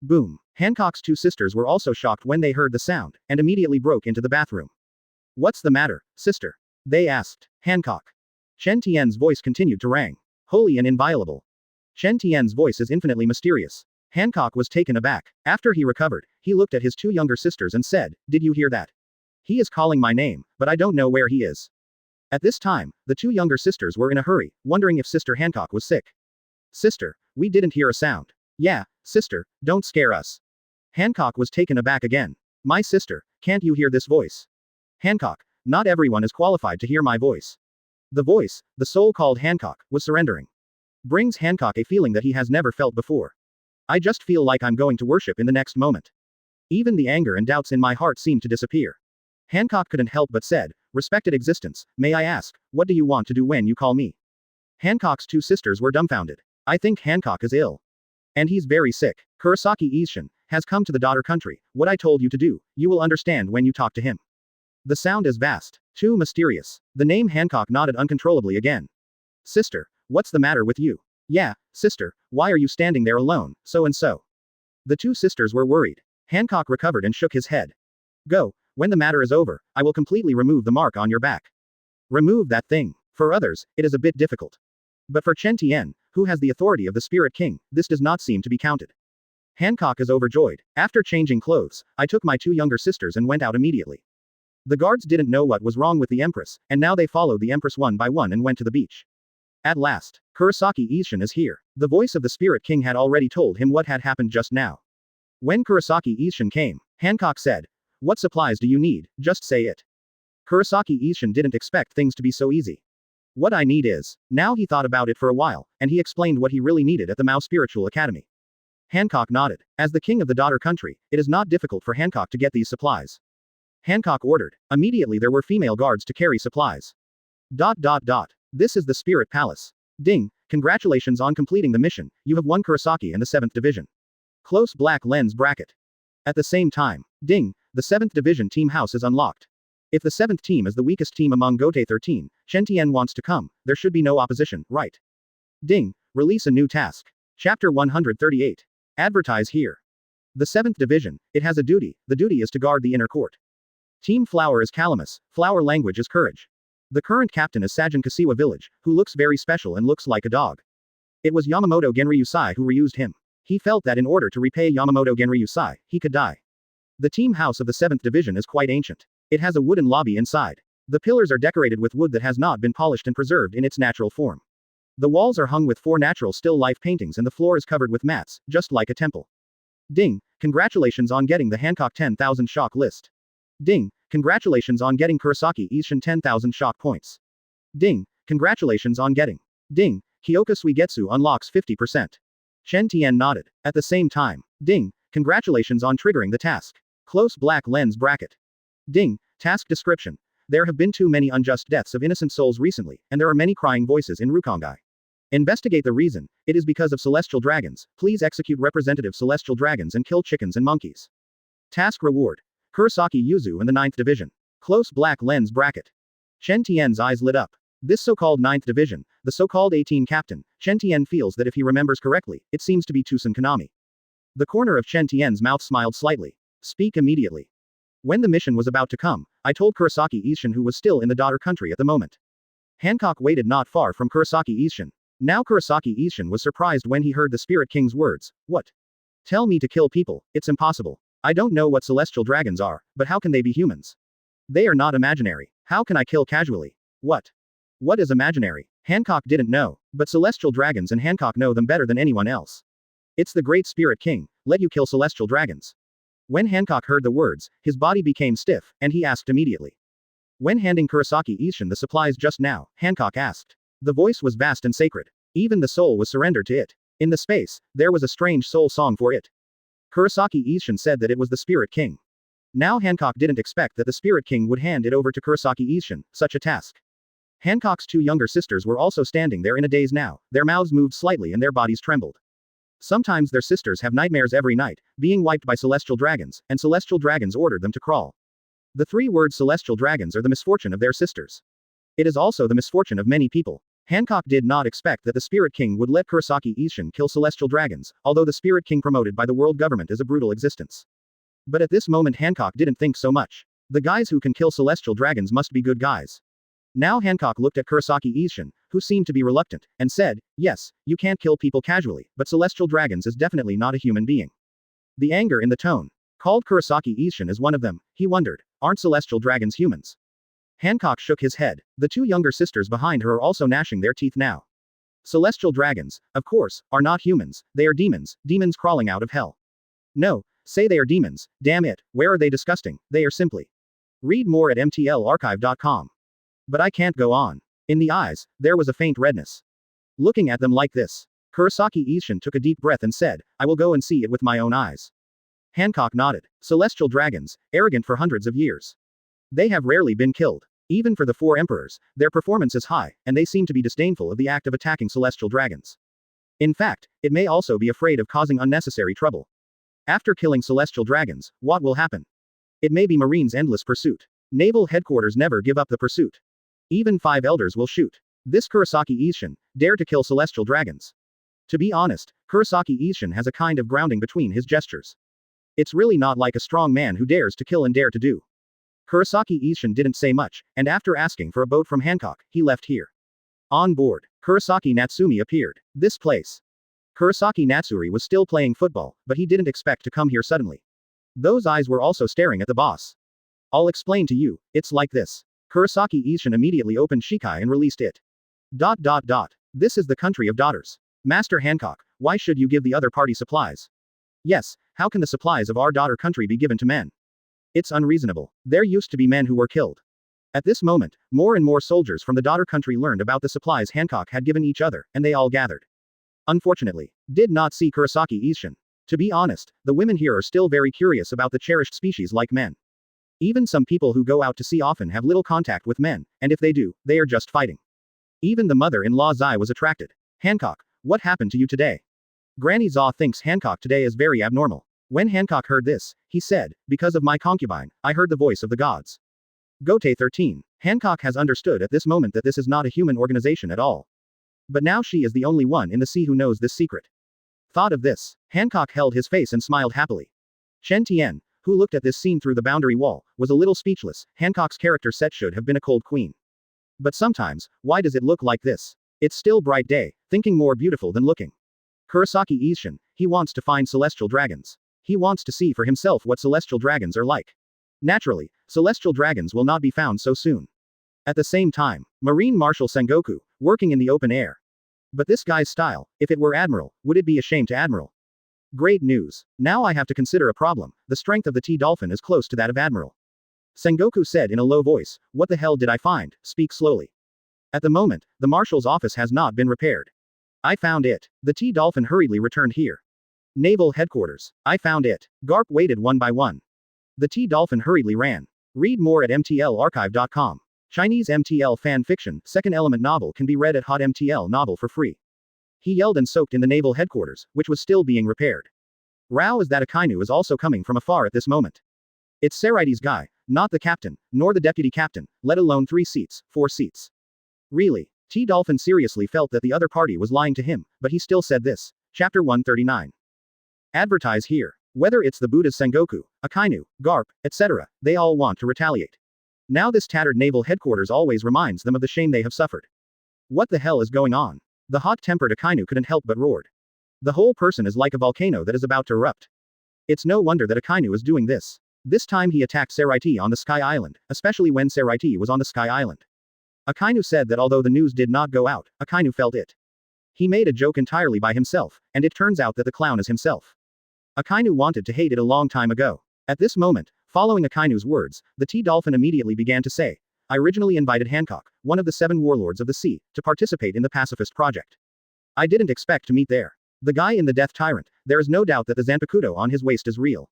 Boom. Hancock's two sisters were also shocked when they heard the sound, and immediately broke into the bathroom. What's the matter, sister? They asked. Hancock. Chen Tian's voice continued to rang. Holy and inviolable. Chen Tian's voice is infinitely mysterious. Hancock was taken aback. After he recovered, he looked at his two younger sisters and said, did you hear that? He is calling my name, but I don't know where he is. At this time, the two younger sisters were in a hurry, wondering if Sister Hancock was sick. Sister, we didn't hear a sound. Yeah, sister, don't scare us. Hancock was taken aback again. My sister, can't you hear this voice? Hancock, not everyone is qualified to hear my voice. The voice, the soul called Hancock, was surrendering. Brings Hancock a feeling that he has never felt before. I just feel like I'm going to worship in the next moment. Even the anger and doubts in my heart seemed to disappear. Hancock couldn't help but said, respected existence, may I ask, what do you want to do when you call me? Hancock's two sisters were dumbfounded. I think Hancock is ill. And he's very sick. Kurosaki Ishin has come to the daughter country. What I told you to do, you will understand when you talk to him. The sound is vast, too mysterious. The name Hancock nodded uncontrollably again. Sister, what's the matter with you? Yeah, sister, why are you standing there alone, so and so? The two sisters were worried. Hancock recovered and shook his head. Go, when the matter is over, I will completely remove the mark on your back. Remove that thing. For others, it is a bit difficult. But for Chen Tian, who has the authority of the Spirit King, this does not seem to be counted. Hancock is overjoyed. After changing clothes, I took my two younger sisters and went out immediately. The guards didn't know what was wrong with the Empress, and now they followed the Empress one by one and went to the beach. At last, Kurosaki Ishin is here. The voice of the Spirit King had already told him what had happened just now. When Kurosaki Ishin came, Hancock said, what supplies do you need, just say it. Kurosaki Ishin didn't expect things to be so easy. What I need is. Now he thought about it for a while, and he explained what he really needed at the Mao Spiritual Academy. Hancock nodded. As the king of the daughter country, it is not difficult for Hancock to get these supplies. Hancock ordered. Immediately there were female guards to carry supplies. ... This is the Spirit Palace. Ding, congratulations on completing the mission, you have won Kurosaki and the 7th Division. Close black lens bracket. At the same time, ding, the 7th Division team house is unlocked. If the 7th team is the weakest team among Gotei 13, Chen Tian wants to come, there should be no opposition, right? Ding, release a new task. Chapter 138. Advertise here. The 7th Division, it has a duty, the duty is to guard the inner court. Team Flower is Calamus, Flower language is courage. The current captain is Sajin Kasiwa village, who looks very special and looks like a dog. It was Yamamoto Genryūsai who reused him. He felt that in order to repay Yamamoto Genryūsai, he could die. The team house of the 7th Division is quite ancient. It has a wooden lobby inside. The pillars are decorated with wood that has not been polished and preserved in its natural form. The walls are hung with 4 natural still life paintings and the floor is covered with mats, just like a temple. Ding, congratulations on getting the Hancock 10,000 shock list. Ding, congratulations on getting Kurosaki Ishin 10,000 shock points. Ding, congratulations on getting. Ding, Kyoka Suigetsu unlocks 50%. Chen Tian nodded. At the same time, ding, congratulations on triggering the task. Close black lens bracket. Ding, task description. There have been too many unjust deaths of innocent souls recently, and there are many crying voices in Rukongai. Investigate the reason. It is because of celestial dragons. Please execute representative celestial dragons and kill chickens and monkeys. Task reward. Kurosaki Yuzu and the 9th Division. Close black lens bracket. Chen Tian's eyes lit up. This so-called 9th Division, the so-called 18 captain, Chen Tian feels that if he remembers correctly, it seems to be Tusen Konami. The corner of Chen Tian's mouth smiled slightly. Speak immediately. When the mission was about to come, I told Kurosaki Ishin, who was still in the daughter country at the moment. Hancock waited not far from Kurosaki Ishin. Now Kurosaki Ishin was surprised when he heard the Spirit King's words. What? Tell me to kill people, it's impossible. I don't know what celestial dragons are, but how can they be humans? They are not imaginary. How can I kill casually? What? What is imaginary? Hancock didn't know, but celestial dragons and Hancock know them better than anyone else. It's the great Spirit King, let you kill celestial dragons. When Hancock heard the words, his body became stiff, and he asked immediately. When handing Kurosaki Ishin the supplies just now, Hancock asked. The voice was vast and sacred. Even the soul was surrendered to it. In the space, there was a strange soul song for it. Kurosaki Ishin said that it was the Spirit King. Now Hancock didn't expect that the Spirit King would hand it over to Kurosaki Ishin, such a task. Hancock's two younger sisters were also standing there in a daze now, their mouths moved slightly and their bodies trembled. Sometimes their sisters have nightmares every night, being wiped by celestial dragons, and celestial dragons ordered them to crawl. The three words celestial dragons are the misfortune of their sisters. It is also the misfortune of many people. Hancock did not expect that the Spirit King would let Kurosaki Ishin kill celestial dragons, although the Spirit King promoted by the world government is a brutal existence. But at this moment Hancock didn't think so much. The guys who can kill celestial dragons must be good guys. Now Hancock looked at Kurosaki Ishin, who seemed to be reluctant, and said, yes, you can't kill people casually, but celestial dragons is definitely not a human being. The anger in the tone called Kurosaki Ishin as one of them. He wondered, aren't celestial dragons humans? Hancock shook his head. The two younger sisters behind her are also gnashing their teeth now. Celestial dragons, of course, are not humans, they are demons, demons crawling out of hell. No, say they are demons, damn it, where are they disgusting, they are simply. Read more at mtlarchive.com. But I can't go on. In the eyes, there was a faint redness. Looking at them like this, Kurosaki Ishin took a deep breath and said, I will go and see it with my own eyes. Hancock nodded. Celestial dragons, arrogant for hundreds of years. They have rarely been killed. Even for the four emperors, their performance is high, and they seem to be disdainful of the act of attacking celestial dragons. In fact, it may also be afraid of causing unnecessary trouble. After killing celestial dragons, what will happen? It may be Marine's endless pursuit. Naval headquarters never give up the pursuit. Even 5 elders will shoot. This Kurosaki Ishin dare to kill celestial dragons. To be honest, Kurosaki Ishin has a kind of grounding between his gestures. It's really not like a strong man who dares to kill and dare to do. Kurosaki Ishin didn't say much, and after asking for a boat from Hancock, he left here. On board, Kurosaki Natsumi appeared. This place. Kurosaki Natsuri was still playing football, but he didn't expect to come here suddenly. Those eyes were also staring at the boss. I'll explain to you, it's like this. Kurosaki Ishin immediately opened Shikai and released it. This is the country of daughters. Master Hancock, why should you give the other party supplies? Yes, how can the supplies of our daughter country be given to men? It's unreasonable. There used to be men who were killed. At this moment, more and more soldiers from the daughter country learned about the supplies Hancock had given each other, and they all gathered. Unfortunately, did not see Kurosaki Ishin. To be honest, the women here are still very curious about the cherished species like men. Even some people who go out to sea often have little contact with men, and if they do, they are just fighting. Even the mother-in-law Zai was attracted. Hancock, what happened to you today? Granny Zha thinks Hancock today is very abnormal. When Hancock heard this, he said, because of my concubine, I heard the voice of the gods. Gotei 13. Hancock has understood at this moment that this is not a human organization at all. But now she is the only one in the sea who knows this secret. Thought of this, Hancock held his face and smiled happily. Chen Tian, who looked at this scene through the boundary wall, was a little speechless. Hancock's character set should have been a cold queen. But sometimes, why does it look like this? It's still bright day, thinking more beautiful than looking. Kurosaki Ishin, he wants to find celestial dragons. He wants to see for himself what celestial dragons are like. Naturally, celestial dragons will not be found so soon. At the same time, Marine Marshal Sengoku, working in the open air. But this guy's style, if it were Admiral, would it be a shame to Admiral? Great news. Now I have to consider a problem. The strength of the T-Dolphin is close to that of Admiral. Sengoku said in a low voice, what the hell did I find? Speak slowly. At the moment, the Marshal's office has not been repaired. I found it. The T-Dolphin hurriedly returned here. Naval headquarters. I found it. Garp waited one by one. The T-Dolphin hurriedly ran. Read more at mtlarchive.com. Chinese MTL fan fiction, second element novel can be read at Hot MTL novel for free. He yelled and soaked in the naval headquarters, which was still being repaired. Rao is that Akainu is also coming from afar at this moment. It's Seireitei's guy, not the captain, nor the deputy captain, let alone 3 seats, 4 seats. Really? T-Dolphin seriously felt that the other party was lying to him, but he still said this. Chapter 139. Advertise here. Whether it's the Buddha's Sengoku, Akainu, Garp, etc., they all want to retaliate. Now this tattered naval headquarters always reminds them of the shame they have suffered. What the hell is going on? The hot-tempered Akainu couldn't help but roared. The whole person is like a volcano that is about to erupt. It's no wonder that Akainu is doing this. This time he attacked Seireitei on the Sky Island, especially when Seireitei was on the Sky Island. Akainu said that although the news did not go out, Akainu felt it. He made a joke entirely by himself, and it turns out that the clown is himself. Akainu wanted to hate it a long time ago. At this moment, following Akainu's words, the T-Dolphin immediately began to say, I originally invited Hancock, one of the 7 warlords of the sea, to participate in the pacifist project. I didn't expect to meet there. The guy in the Death Tyrant, there is no doubt that the Zanpakuto on his waist is real.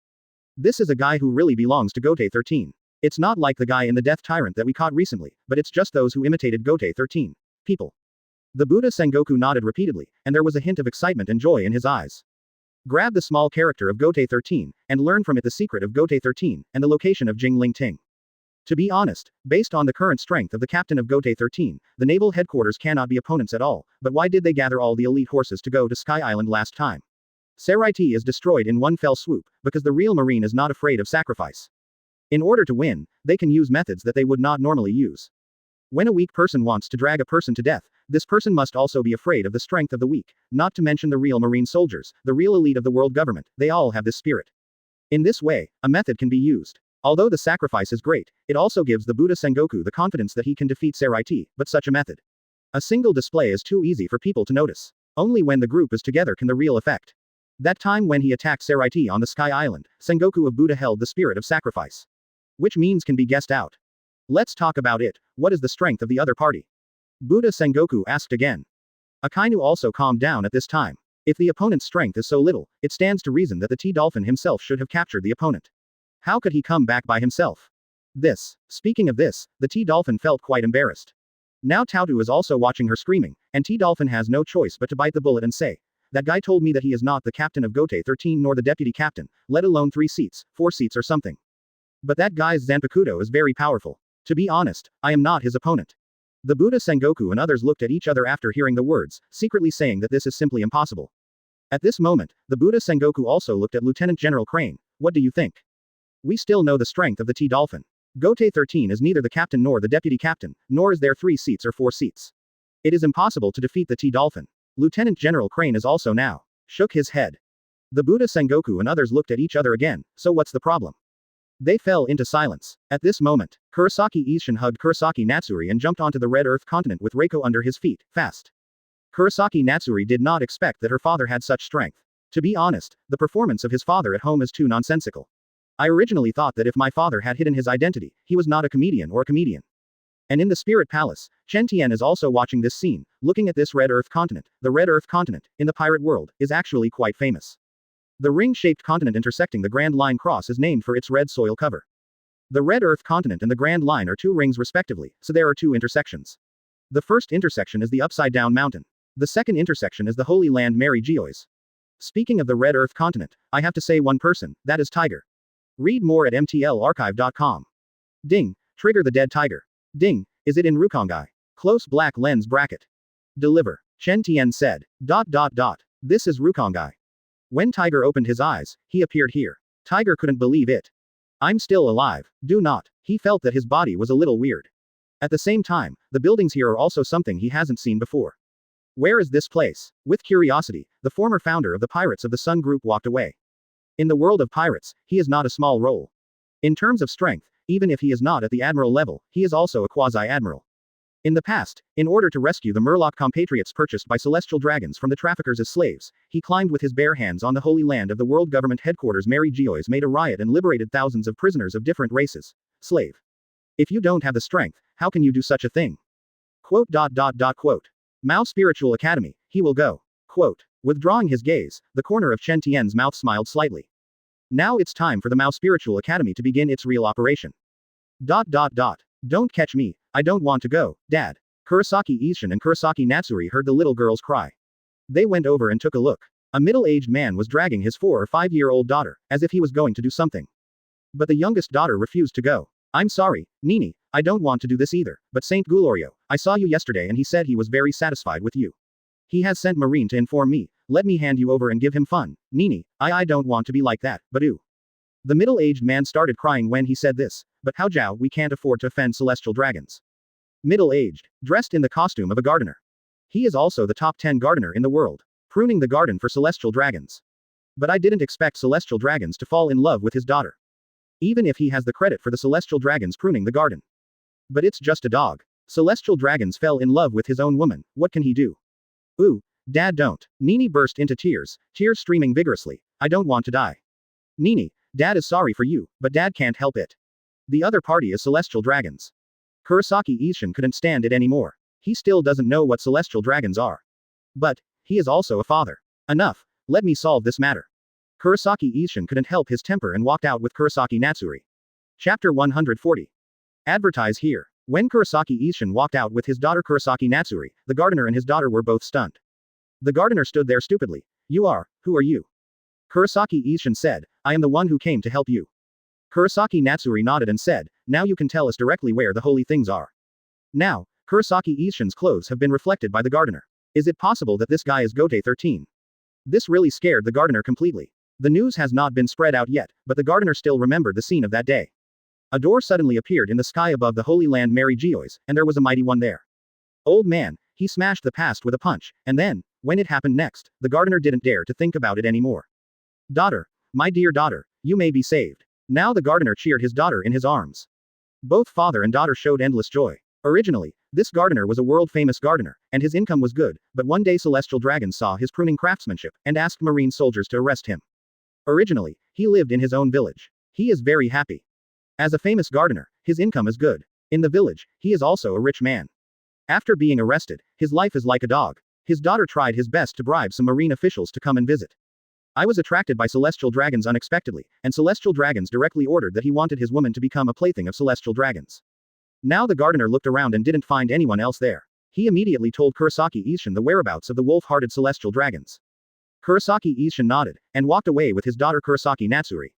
This is a guy who really belongs to Gotei 13. It's not like the guy in the Death Tyrant that we caught recently, but it's just those who imitated Gotei 13. People. The Buddha Sengoku nodded repeatedly, and there was a hint of excitement and joy in his eyes. Grab the small character of Gotei 13, and learn from it the secret of Gotei 13, and the location of Jingling Ting. To be honest, based on the current strength of the captain of Gotei 13, the naval headquarters cannot be opponents at all, but why did they gather all the elite horses to go to Sky Island last time? Seireitei is destroyed in one fell swoop, because the real marine is not afraid of sacrifice. In order to win, they can use methods that they would not normally use. When a weak person wants to drag a person to death, this person must also be afraid of the strength of the weak, not to mention the real marine soldiers, the real elite of the world government, they all have this spirit. In this way, a method can be used. Although the sacrifice is great, it also gives the Buddha Sengoku the confidence that he can defeat Seireitei, but such a method. A single display is too easy for people to notice. Only when the group is together can the real effect. That time when he attacked Seireitei on the Sky Island, Sengoku of Buddha held the spirit of sacrifice. Which means can be guessed out. Let's talk about it. What is the strength of the other party? Buddha Sengoku asked again. Akainu also calmed down at this time. If the opponent's strength is so little, it stands to reason that the T-Dolphin himself should have captured the opponent. How could he come back by himself? Speaking of this, the T-Dolphin felt quite embarrassed. Now Tautu is also watching her screaming, and T-Dolphin has no choice but to bite the bullet and say, that guy told me that he is not the captain of Gotei 13 nor the deputy captain, let alone 3 seats, 4 seats or something. But that guy's Zanpakuto is very powerful. To be honest, I am not his opponent. The Buddha Sengoku and others looked at each other after hearing the words, secretly saying that this is simply impossible. At this moment, the Buddha Sengoku also looked at Lieutenant General Crane. What do you think? We still know the strength of the T-Dolphin. Gotei 13 is neither the captain nor the deputy captain, nor is there 3 seats or 4 seats. It is impossible to defeat the T-Dolphin. Lieutenant General Crane is also now shook his head. The Buddha Sengoku and others looked at each other again, so what's the problem? They fell into silence. At this moment, Kurosaki Isshin hugged Kurosaki Natsuri and jumped onto the Red Earth continent with Reiko under his feet, fast. Kurosaki Natsuri did not expect that her father had such strength. To be honest, the performance of his father at home is too nonsensical. I originally thought that if my father had hidden his identity, he was not a comedian or a comedian. And in the Spirit Palace, Chen Tian is also watching this scene, looking at this Red Earth continent. The Red Earth continent, in the pirate world, is actually quite famous. The ring-shaped continent intersecting the Grand Line Cross is named for its red soil cover. The Red Earth continent and the Grand Line are 2 rings respectively, so there are 2 intersections. The first intersection is the Upside-Down Mountain. The second intersection is the Holy Land Mary Geoise. Speaking of the Red Earth continent, I have to say one person, that is Tiger. Read more at mtlarchive.com. Ding, trigger the dead tiger. Ding, is it in Rukongai? Close black lens bracket. Deliver. Chen Tian said. ... This is Rukongai. When Tiger opened his eyes, he appeared here. Tiger couldn't believe it. I'm still alive. Do not. He felt that his body was a little weird. At the same time, the buildings here are also something he hasn't seen before. Where is this place? With curiosity, the former founder of the Pirates of the Sun Group walked away. In the world of pirates, he is not a small role. In terms of strength, even if he is not at the admiral level, he is also a quasi-admiral. In the past, in order to rescue the Murloc compatriots purchased by celestial dragons from the traffickers as slaves, he climbed with his bare hands on the holy land of the world government headquarters. Mary Geoise made a riot and liberated thousands of prisoners of different races. Slave. If you don't have the strength, how can you do such a thing? Quote. Mao Spiritual Academy, he will go. Quote. Withdrawing his gaze, the corner of Chen Tian's mouth smiled slightly. Now it's time for the Mao Spiritual Academy to begin its real operation. Don't catch me, I don't want to go, Dad. Kurosaki Isshin and Kurosaki Natsuri heard the little girl's cry. They went over and took a look. A middle-aged man was dragging his 4 or 5-year-old daughter, as if he was going to do something. But the youngest daughter refused to go. I'm sorry, Nini, I don't want to do this either, but Saint Gulorio, I saw you yesterday and he said he was very satisfied with you. He has sent Marine to inform me, let me hand you over and give him fun, Nini, I don't want to be like that, but ooh. The middle-aged man started crying when he said this, but how Zhao, we can't afford to offend celestial dragons. Middle-aged, dressed in the costume of a gardener. He is also the top 10 gardener in the world, pruning the garden for celestial dragons. But I didn't expect celestial dragons to fall in love with his daughter. Even if he has the credit for the celestial dragons pruning the garden. But it's just a dog. Celestial dragons fell in love with his own woman, what can he do? Ooh, Dad don't. Nini burst into tears, tears streaming vigorously, I don't want to die. Nini, Dad is sorry for you, but Dad can't help it. The other party is celestial dragons. Kurosaki Ishin couldn't stand it anymore. He still doesn't know what celestial dragons are. But, he is also a father. Enough, let me solve this matter. Kurosaki Ishin couldn't help his temper and walked out with Kurosaki Natsuri. Chapter 140. Advertise here. When Kurosaki Ishin walked out with his daughter Kurosaki Natsuri, the gardener and his daughter were both stunned. The gardener stood there stupidly. Who are you? Kurosaki Ishin said, I am the one who came to help you. Kurosaki Natsuri nodded and said, now you can tell us directly where the holy things are. Now, Kurosaki Ishin's clothes have been reflected by the gardener. Is it possible that this guy is Gotei 13? This really scared the gardener completely. The news has not been spread out yet, but the gardener still remembered the scene of that day. A door suddenly appeared in the sky above the Holy Land Mary Geoise, and there was a mighty one there. Old man, he smashed the past with a punch, and then, when it happened next, the gardener didn't dare to think about it anymore. Daughter, my dear daughter, you may be saved. Now the gardener cheered his daughter in his arms. Both father and daughter showed endless joy. Originally, this gardener was a world-famous gardener, and his income was good, but one day celestial dragons saw his pruning craftsmanship, and asked marine soldiers to arrest him. Originally, he lived in his own village. He is very happy. As a famous gardener, his income is good. In the village, he is also a rich man. After being arrested, his life is like a dog. His daughter tried his best to bribe some marine officials to come and visit. I was attracted by celestial dragons unexpectedly, and celestial dragons directly ordered that he wanted his woman to become a plaything of celestial dragons. Now the gardener looked around and didn't find anyone else there. He immediately told Kurosaki Ishin the whereabouts of the wolf-hearted celestial dragons. Kurosaki Ishin nodded, and walked away with his daughter Kurosaki Natsuri.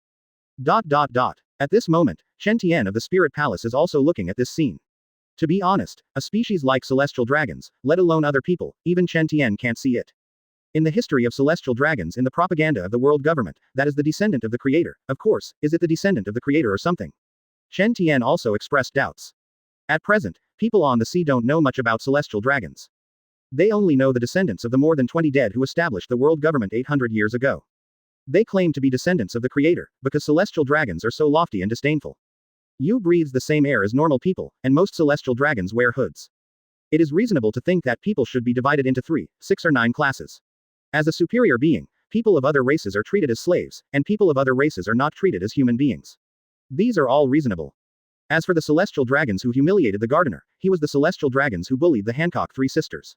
At this moment, Chen Tian of the Spirit Palace is also looking at this scene. To be honest, a species like celestial dragons, let alone other people, even Chen Tian can't see it. In the history of celestial dragons in the propaganda of the world government, that is the descendant of the creator, of course, is it the descendant of the creator or something? Chen Tian also expressed doubts. At present, people on the sea don't know much about celestial dragons. They only know the descendants of the more than 20 dead who established the world government 800 years ago. They claim to be descendants of the creator, because celestial dragons are so lofty and disdainful. You breathes the same air as normal people, and most celestial dragons wear hoods. It is reasonable to think that people should be divided into 3, 6 or 9 classes. As a superior being, people of other races are treated as slaves, and people of other races are not treated as human beings. These are all reasonable. As for the celestial dragons who humiliated the gardener, he was the celestial dragons who bullied the Hancock 3 sisters.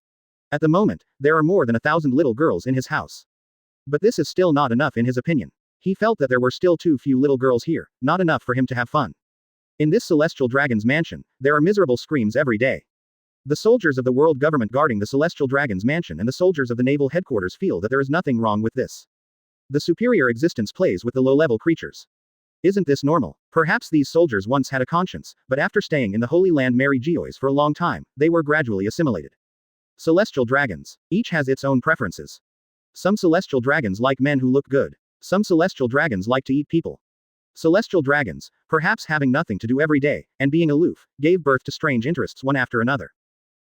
At the moment, there are more than 1,000 little girls in his house. But this is still not enough in his opinion. He felt that there were still too few little girls here, not enough for him to have fun. In this celestial dragon's mansion, there are miserable screams every day. The soldiers of the world government guarding the celestial dragon's mansion and the soldiers of the naval headquarters feel that there is nothing wrong with this. The superior existence plays with the low-level creatures. Isn't this normal? Perhaps these soldiers once had a conscience, but after staying in the Holy Land Mary Geoise for a long time, they were gradually assimilated. Celestial dragons. Each has its own preferences. Some celestial dragons like men who look good. Some celestial dragons like to eat people. Celestial dragons, perhaps having nothing to do every day, and being aloof, gave birth to strange interests one after another.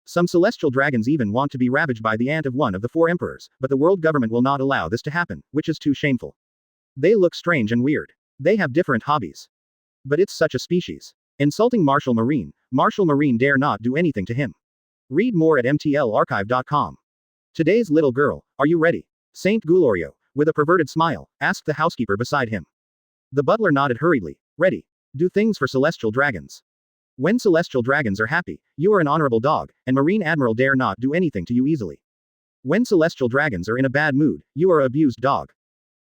Some celestial dragons even want to be ravaged by the aunt of one of the 4 emperors, but the world government will not allow this to happen, which is too shameful. They look strange and weird. They have different hobbies. But it's such a species. Insulting Martial Marine dare not do anything to him. Read more at mtlarchive.com. Today's little girl, are you ready? Saint Gulorio, with a perverted smile, asked the housekeeper beside him. The butler nodded hurriedly. Ready. Do things for celestial dragons. When celestial dragons are happy, you are an honorable dog, and Marine Admiral dare not do anything to you easily. When celestial dragons are in a bad mood, you are an abused dog.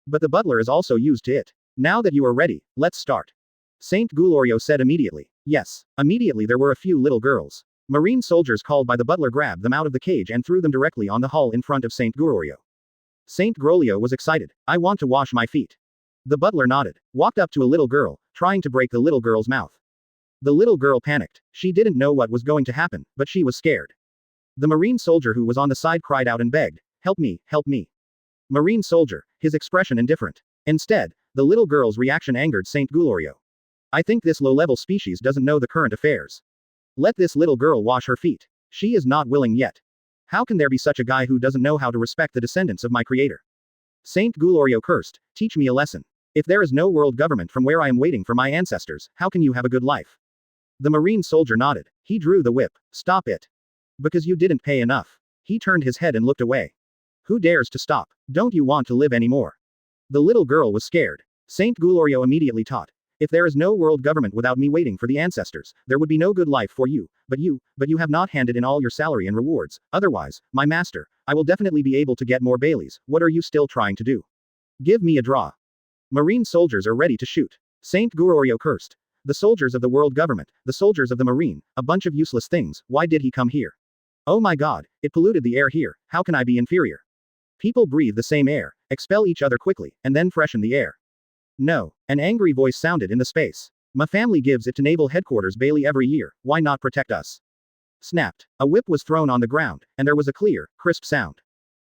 But the butler is also used to it. Now that you are ready, let's start. Saint Gulorio said immediately. Yes. Immediately there were a few little girls. Marine soldiers called by the butler grabbed them out of the cage and threw them directly on the hull in front of Saint Gulorio. Saint Grolio was excited. I want to wash my feet. The butler nodded, walked up to a little girl, trying to break the little girl's mouth. The little girl panicked. She didn't know what was going to happen, but she was scared. The Marine soldier who was on the side cried out and begged, "Help me, help me." Marine soldier, his expression indifferent. Instead, the little girl's reaction angered Saint Gulorio. I think this low-level species doesn't know the current affairs. Let this little girl wash her feet. She is not willing yet. How can there be such a guy who doesn't know how to respect the descendants of my creator? Saint Gulorio cursed, teach me a lesson. If there is no world government from where I am waiting for my ancestors, how can you have a good life? The Marine soldier nodded. He drew the whip. Stop it. Because you didn't pay enough. He turned his head and looked away. Who dares to stop? Don't you want to live anymore? The little girl was scared. Saint Gulorio immediately taught. If there is no world government without me waiting for the ancestors, there would be no good life for you, but you have not handed in all your salary and rewards, otherwise, my master, I will definitely be able to get more Baileys. What are you still trying to do? Give me a draw. Marine soldiers are ready to shoot. Saint Gulorio cursed. The soldiers of the world government, the soldiers of the Marine, a bunch of useless things, why did he come here? Oh my god, it polluted the air here, how can I be inferior? People breathe the same air, expel each other quickly, and then freshen the air. No. An angry voice sounded in the space. My family gives it to Naval Headquarters Bailey every year, why not protect us? Snapped. A whip was thrown on the ground, and there was a clear, crisp sound.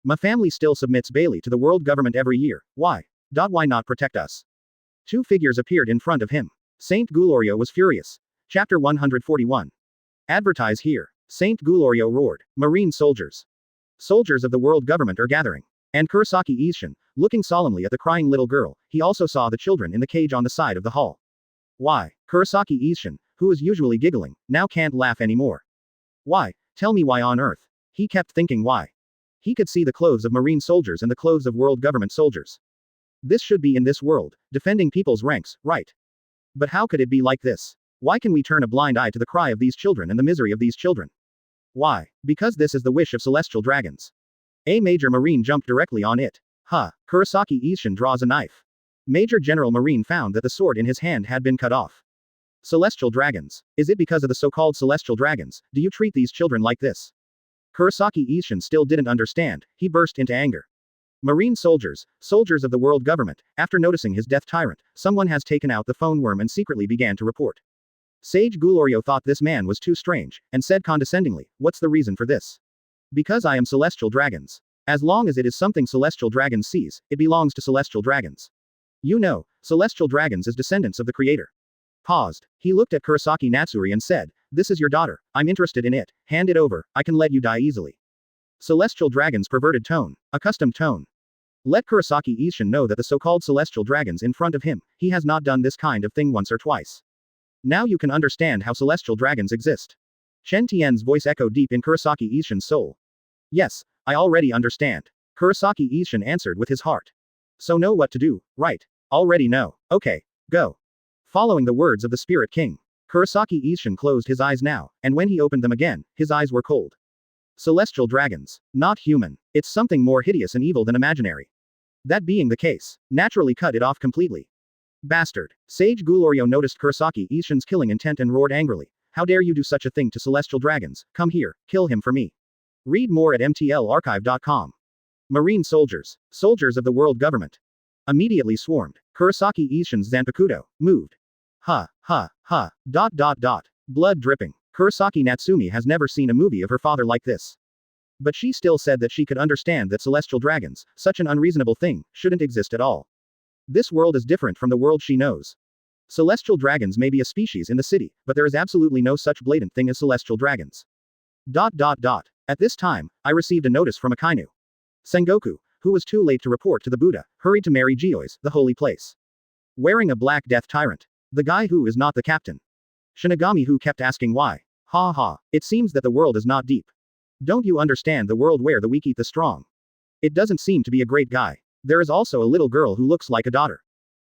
My family still submits Bailey to the world government every year, why? Why not protect us? Two figures appeared in front of him. Saint Gulorio was furious. Chapter 141. Advertise here. Saint Gulorio roared. Marine soldiers. Soldiers of the world government are gathering. And Kurosaki Ishin, looking solemnly at the crying little girl, he also saw the children in the cage on the side of the hall. Why? Kurosaki Ishin, who was usually giggling, now can't laugh anymore. Why? Tell me why on earth. He kept thinking why. He could see the clothes of Marine soldiers and the clothes of world government soldiers. This should be in this world, defending people's ranks, right? But how could it be like this? Why can we turn a blind eye to the cry of these children and the misery of these children? Why? Because this is the wish of celestial dragons. A Major Marine jumped directly on it. Kurosaki Ishin draws a knife. Major General Marine found that the sword in his hand had been cut off. Celestial dragons. Is it because of the so-called celestial dragons, do you treat these children like this? Kurosaki Ishin still didn't understand, he burst into anger. Marine soldiers, soldiers of the world government, after noticing his death tyrant, someone has taken out the phone worm and secretly began to report. Sage Gulorio thought this man was too strange, and said condescendingly, what's the reason for this? Because I am celestial dragons. As long as it is something celestial dragons sees, it belongs to celestial dragons. You know, celestial dragons is descendants of the creator. Paused. He looked at Kurosaki Natsuri and said, this is your daughter, I'm interested in it, hand it over, I can let you die easily. Celestial dragons perverted tone, accustomed tone. Let Kurosaki Ishin know that the so-called celestial dragons in front of him, he has not done this kind of thing once or twice. Now you can understand how celestial dragons exist. Chen Tian's voice echoed deep in Kurosaki Ishin's soul. Yes, I already understand. Kurosaki Ishin answered with his heart. So know what to do, right? Already know. Okay, go. Following the words of the Spirit King, Kurosaki Ishin closed his eyes now, and when he opened them again, his eyes were cold. Celestial dragons. Not human. It's something more hideous and evil than imaginary. That being the case, naturally cut it off completely. Bastard. Sage Gulorio noticed Kurosaki Ishin's killing intent and roared angrily. How dare you do such a thing to celestial dragons, come here, kill him for me. Read more at mtlarchive.com. Marine soldiers. Soldiers of the world government. Immediately swarmed. Kurosaki Ishin's Zanpakuto, moved. Blood dripping. Kurosaki Natsumi has never seen a movie of her father like this. But she still said that she could understand that celestial dragons, such an unreasonable thing, shouldn't exist at all. This world is different from the world she knows. Celestial dragons may be a species in the city, but there is absolutely no such blatant thing as celestial dragons. At this time, I received a notice from Akainu. Sengoku, who was too late to report to the Buddha, hurried to marry Geoise, the holy place. Wearing a black death tyrant. The guy who is not the captain. Shinigami who kept asking why. It seems that the world is not deep. Don't you understand the world where the weak eat the strong? It doesn't seem to be a great guy. There is also a little girl who looks like a daughter.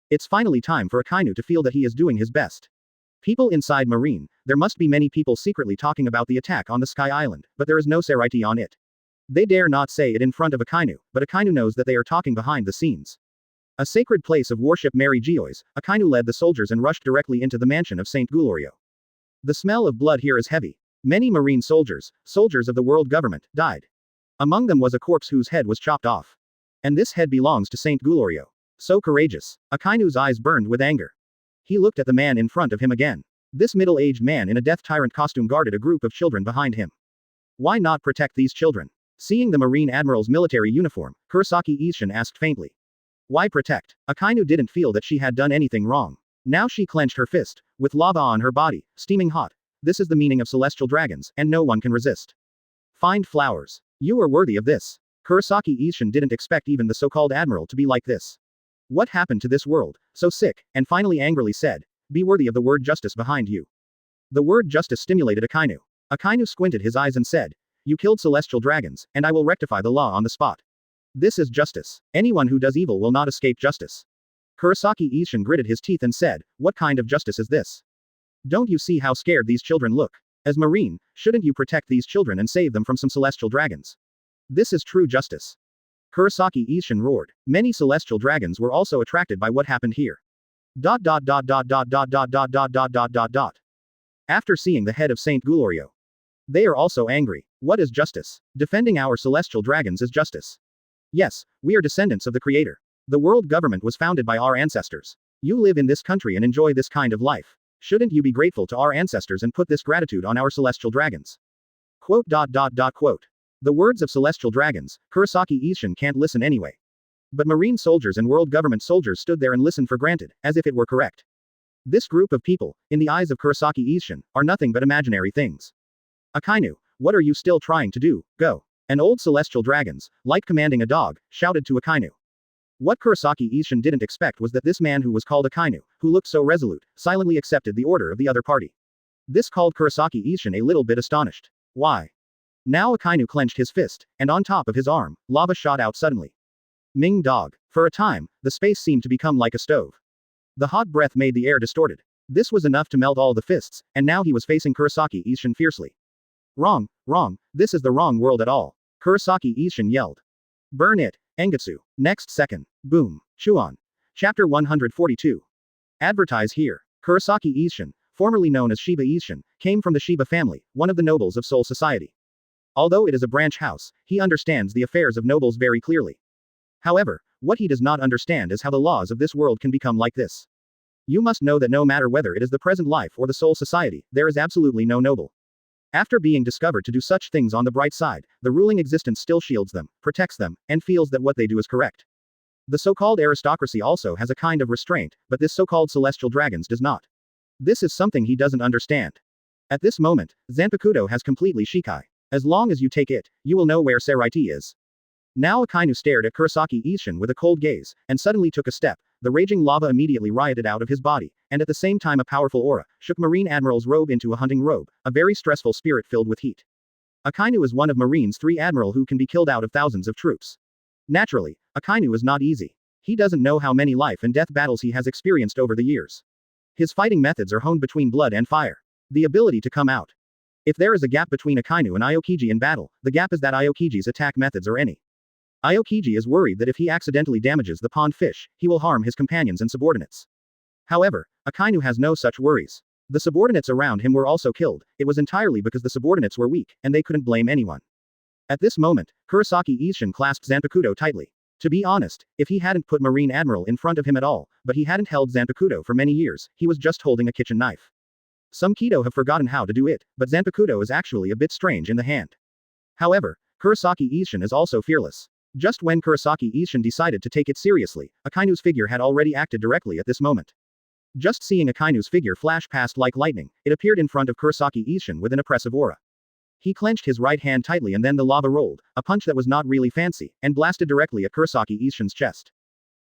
It's finally time for Akainu to feel that he is doing his best. People inside Marine, there must be many people secretly talking about the attack on the Sky Island, but there is no Seireitei on it. They dare not say it in front of Akainu, but Akainu knows that they are talking behind the scenes. A sacred place of worship Mary Geoise, Akainu led the soldiers and rushed directly into the mansion of Saint Gulorio. The smell of blood here is heavy. Many Marine soldiers, soldiers of the world government, died. Among them was a corpse whose head was chopped off. And this head belongs to Saint Gulorio. So courageous. Akainu's eyes burned with anger. He looked at the man in front of him again. This middle-aged man in a death tyrant costume guarded a group of children behind him. Why not protect these children? Seeing the Marine Admiral's military uniform, Kurosaki Ishin asked faintly. Why protect? Akainu didn't feel that she had done anything wrong. Now she clenched her fist, with lava on her body, steaming hot. This is the meaning of celestial dragons, and no one can resist. Find flowers. You are worthy of this. Kurosaki Ishin didn't expect even the so-called admiral to be like this. What happened to this world, so sick, and finally angrily said, be worthy of the word justice behind you. The word justice stimulated Akainu. Akainu squinted his eyes and said, you killed celestial dragons, and I will rectify the law on the spot. This is justice. Anyone who does evil will not escape justice. Kurosaki Ishin gritted his teeth and said, what kind of justice is this? Don't you see how scared these children look? As Marine, shouldn't you protect these children and save them from some celestial dragons? This is true justice. Kurosaki Ishin roared. Many celestial dragons were also attracted by what happened here. After seeing the head of Saint Gulorio, they are also angry. What is justice? Defending our celestial dragons is justice. Yes, we are descendants of the Creator. The world government was founded by our ancestors. You live in this country and enjoy this kind of life. Shouldn't you be grateful to our ancestors and put this gratitude on our celestial dragons? Quote. The words of celestial dragons, Kurosaki Ishin can't listen anyway. But Marine soldiers and world government soldiers stood there and listened for granted, as if it were correct. This group of people, in the eyes of Kurosaki Ishin, are nothing but imaginary things. Akainu, what are you still trying to do? Go. An old celestial dragons, like commanding a dog, shouted to Akainu. What Kurosaki Ishin didn't expect was that this man who was called Akainu, who looked so resolute, silently accepted the order of the other party. This called Kurosaki Ishin a little bit astonished. Why? Now Akainu clenched his fist, and on top of his arm, lava shot out suddenly. Ming dog. For a time, the space seemed to become like a stove. The hot breath made the air distorted. This was enough to melt all the fists, and now he was facing Kurosaki Ishin fiercely. Wrong, this is the wrong world at all. Kurosaki Ishin yelled. Burn it, Engetsu. Next second. Boom. Chuan. Chapter 142. Advertise here. Kurosaki Ishin, formerly known as Shiba Ishin, came from the Shiba family, one of the nobles of Soul Society. Although it is a branch house, he understands the affairs of nobles very clearly. However, what he does not understand is how the laws of this world can become like this. You must know that no matter whether it is the present life or the Soul Society, there is absolutely no noble. After being discovered to do such things on the bright side, the ruling existence still shields them, protects them, and feels that what they do is correct. The so-called aristocracy also has a kind of restraint, but this so-called celestial dragons does not. This is something he doesn't understand. At this moment, Zanpakuto has completely shikai. As long as you take it, you will know where Seireitei is. Now Akainu stared at Kurosaki Ishin with a cold gaze, and suddenly took a step. The raging lava immediately rioted out of his body, and at the same time a powerful aura shook Marine Admiral's robe into a hunting robe, a very stressful spirit filled with heat. Akainu is one of Marine's 3 admiral who can be killed out of thousands of troops. Naturally, Akainu is not easy. He doesn't know how many life and death battles he has experienced over the years. His fighting methods are honed between blood and fire. The ability to come out. If there is a gap between Akainu and Aokiji in battle, the gap is that Aokiji's attack methods are any. Aokiji is worried that if he accidentally damages the pond fish, he will harm his companions and subordinates. However, Akainu has no such worries. The subordinates around him were also killed. It was entirely because the subordinates were weak, and they couldn't blame anyone. At this moment, Kurosaki Ishin clasped Zanpakuto tightly. To be honest, if he hadn't put Marine Admiral in front of him at all, but he hadn't held Zanpakuto for many years, he was just holding a kitchen knife. Some Kido have forgotten how to do it, but Zanpakuto is actually a bit strange in the hand. However, Kurosaki Ishin is also fearless. Just when Kurosaki Ishin decided to take it seriously, Akainu's figure had already acted directly at this moment. Just seeing Akainu's figure flash past like lightning, it appeared in front of Kurosaki Ishin with an oppressive aura. He clenched his right hand tightly and then the lava rolled, a punch that was not really fancy, and blasted directly at Kurosaki Ishin's chest.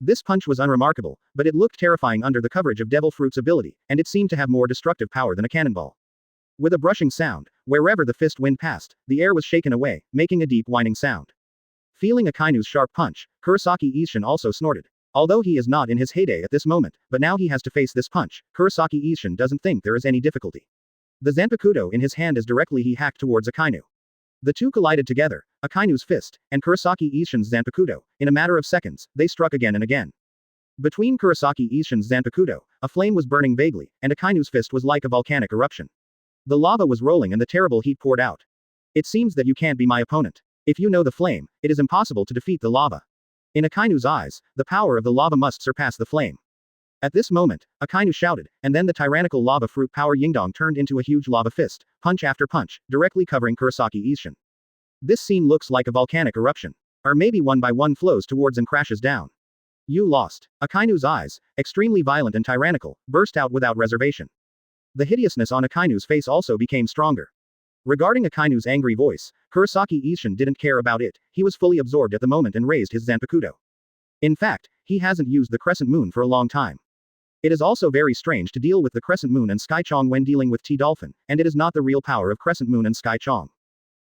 This punch was unremarkable, but it looked terrifying under the coverage of Devil Fruit's ability, and it seemed to have more destructive power than a cannonball. With a brushing sound, wherever the fist wind passed, the air was shaken away, making a deep whining sound. Feeling Akainu's sharp punch, Kurosaki Ishin also snorted. Although he is not in his heyday at this moment, but now he has to face this punch, Kurosaki Ishin doesn't think there is any difficulty. The Zanpakuto in his hand as directly he hacked towards Akainu. The two collided together, Akainu's fist, and Kurosaki Ishin's Zanpakuto. In a matter of seconds, they struck again and again. Between Kurosaki Ishin's Zanpakuto, a flame was burning vaguely, and Akainu's fist was like a volcanic eruption. The lava was rolling and the terrible heat poured out. It seems that you can't be my opponent. If you know the flame, it is impossible to defeat the lava. In Akainu's eyes, the power of the lava must surpass the flame. At this moment, Akainu shouted, and then the tyrannical lava fruit power Yingdong turned into a huge lava fist, punch after punch, directly covering Kurosaki Ishin. This scene looks like a volcanic eruption. Or maybe one by one flows towards and crashes down. You lost. Akainu's eyes, extremely violent and tyrannical, burst out without reservation. The hideousness on Akainu's face also became stronger. Regarding Akainu's angry voice, Kurosaki Ishin didn't care about it, he was fully absorbed at the moment and raised his Zanpakuto. In fact, he hasn't used the crescent moon for a long time. It is also very strange to deal with the crescent moon and Sky Chong when dealing with T-Dolphin, and it is not the real power of crescent moon and Sky Chong.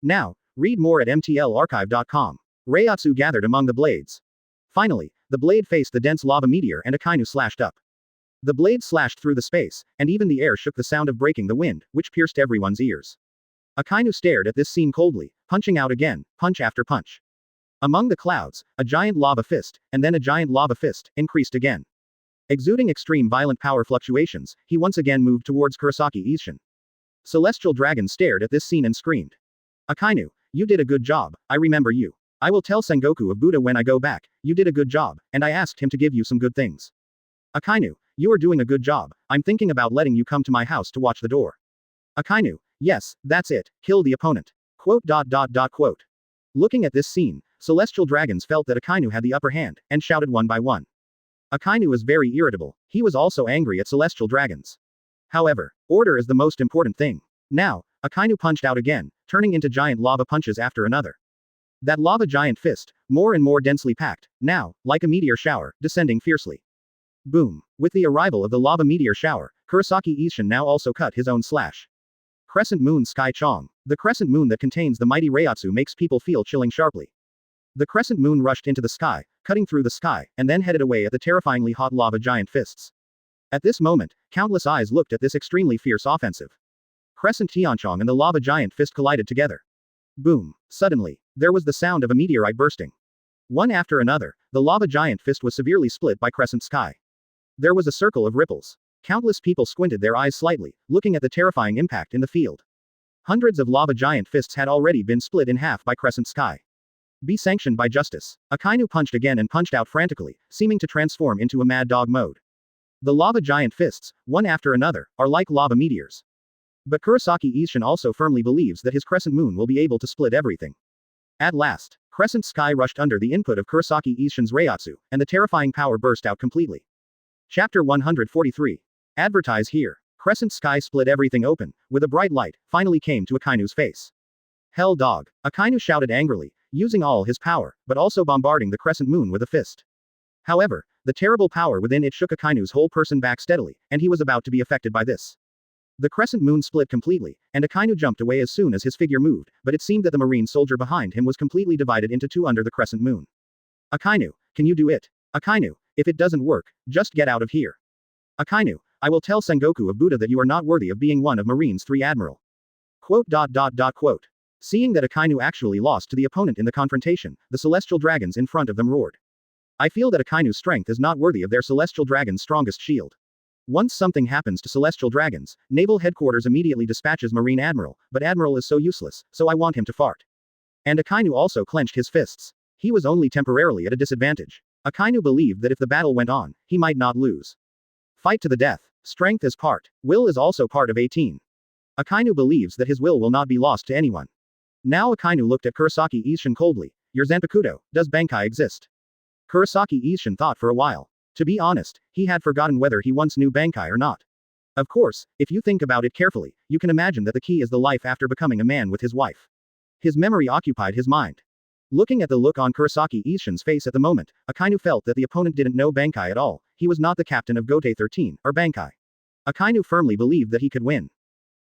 Now, read more at mtlarchive.com. Reiatsu gathered among the blades. Finally, the blade faced the dense lava meteor and Akainu slashed up. The blade slashed through the space, and even the air shook the sound of breaking the wind, which pierced everyone's ears. Akainu stared at this scene coldly, punching out again, punch after punch. Among the clouds, a giant lava fist, and then a giant lava fist, increased again. Exuding extreme violent power fluctuations, he once again moved towards Kurosaki Ishin. Celestial Dragon stared at this scene and screamed. Akainu, you did a good job, I remember you. I will tell Sengoku of Buddha when I go back, you did a good job, and I asked him to give you some good things. Akainu, you are doing a good job, I'm thinking about letting you come to my house to watch the door. Akainu, yes, that's it, kill the opponent. Quote. Looking at this scene, Celestial Dragons felt that Akainu had the upper hand, and shouted one by one. Akainu was very irritable, he was also angry at Celestial Dragons. However, order is the most important thing. Now, Akainu punched out again, turning into giant lava punches after another. That lava giant fist, more and more densely packed, now, like a meteor shower, descending fiercely. Boom. With the arrival of the lava meteor shower, Kurosaki Ishin now also cut his own slash. Crescent Moon Sky Chong. The crescent moon that contains the mighty Reiatsu makes people feel chilling sharply. The crescent moon rushed into the sky, cutting through the sky, and then headed away at the terrifyingly hot lava giant fists. At this moment, countless eyes looked at this extremely fierce offensive. Crescent Tianchong and the lava giant fist collided together. Boom. Suddenly, there was the sound of a meteorite bursting. One after another, the lava giant fist was severely split by Crescent Sky. There was a circle of ripples. Countless people squinted their eyes slightly, looking at the terrifying impact in the field. Hundreds of lava giant fists had already been split in half by Crescent Sky. Be sanctioned by justice. Akainu punched again and punched out frantically, seeming to transform into a mad dog mode. The lava giant fists, one after another, are like lava meteors. But Kurosaki Ishin also firmly believes that his crescent moon will be able to split everything. At last, Crescent Sky rushed under the input of Kurosaki Ishin's Reiatsu, and the terrifying power burst out completely. Chapter 143. Advertise here. Crescent Sky split everything open, with a bright light, finally came to Akainu's face. Hell dog. Akainu shouted angrily, using all his power, but also bombarding the crescent moon with a fist. However, the terrible power within it shook Akainu's whole person back steadily, and he was about to be affected by this. The crescent moon split completely, and Akainu jumped away as soon as his figure moved, but it seemed that the marine soldier behind him was completely divided into two under the crescent moon. Akainu, can you do it? Akainu, if it doesn't work, just get out of here. Akainu, I will tell Sengoku of Buddha that you are not worthy of being one of Marine's 3 admiral. Quote. Seeing that Akainu actually lost to the opponent in the confrontation, the celestial dragons in front of them roared. I feel that Akainu's strength is not worthy of their celestial dragon's strongest shield. Once something happens to celestial dragons, Naval Headquarters immediately dispatches Marine Admiral, but Admiral is so useless, so I want him to fart. And Akainu also clenched his fists. He was only temporarily at a disadvantage. Akainu believed that if the battle went on, he might not lose. Fight to the death. Strength is part. Will is also part of 18. Akainu believes that his will not be lost to anyone. Now Akainu looked at Kurosaki Ishin coldly. Your Zanpakuto, does Bankai exist? Kurosaki Ishin thought for a while. To be honest, he had forgotten whether he once knew Bankai or not. Of course, if you think about it carefully, you can imagine that the key is the life after becoming a man with his wife. His memory occupied his mind. Looking at the look on Kurosaki Ishin's face at the moment, Akainu felt that the opponent didn't know Bankai at all, he was not the captain of Gotei 13, or Bankai. Akainu firmly believed that he could win.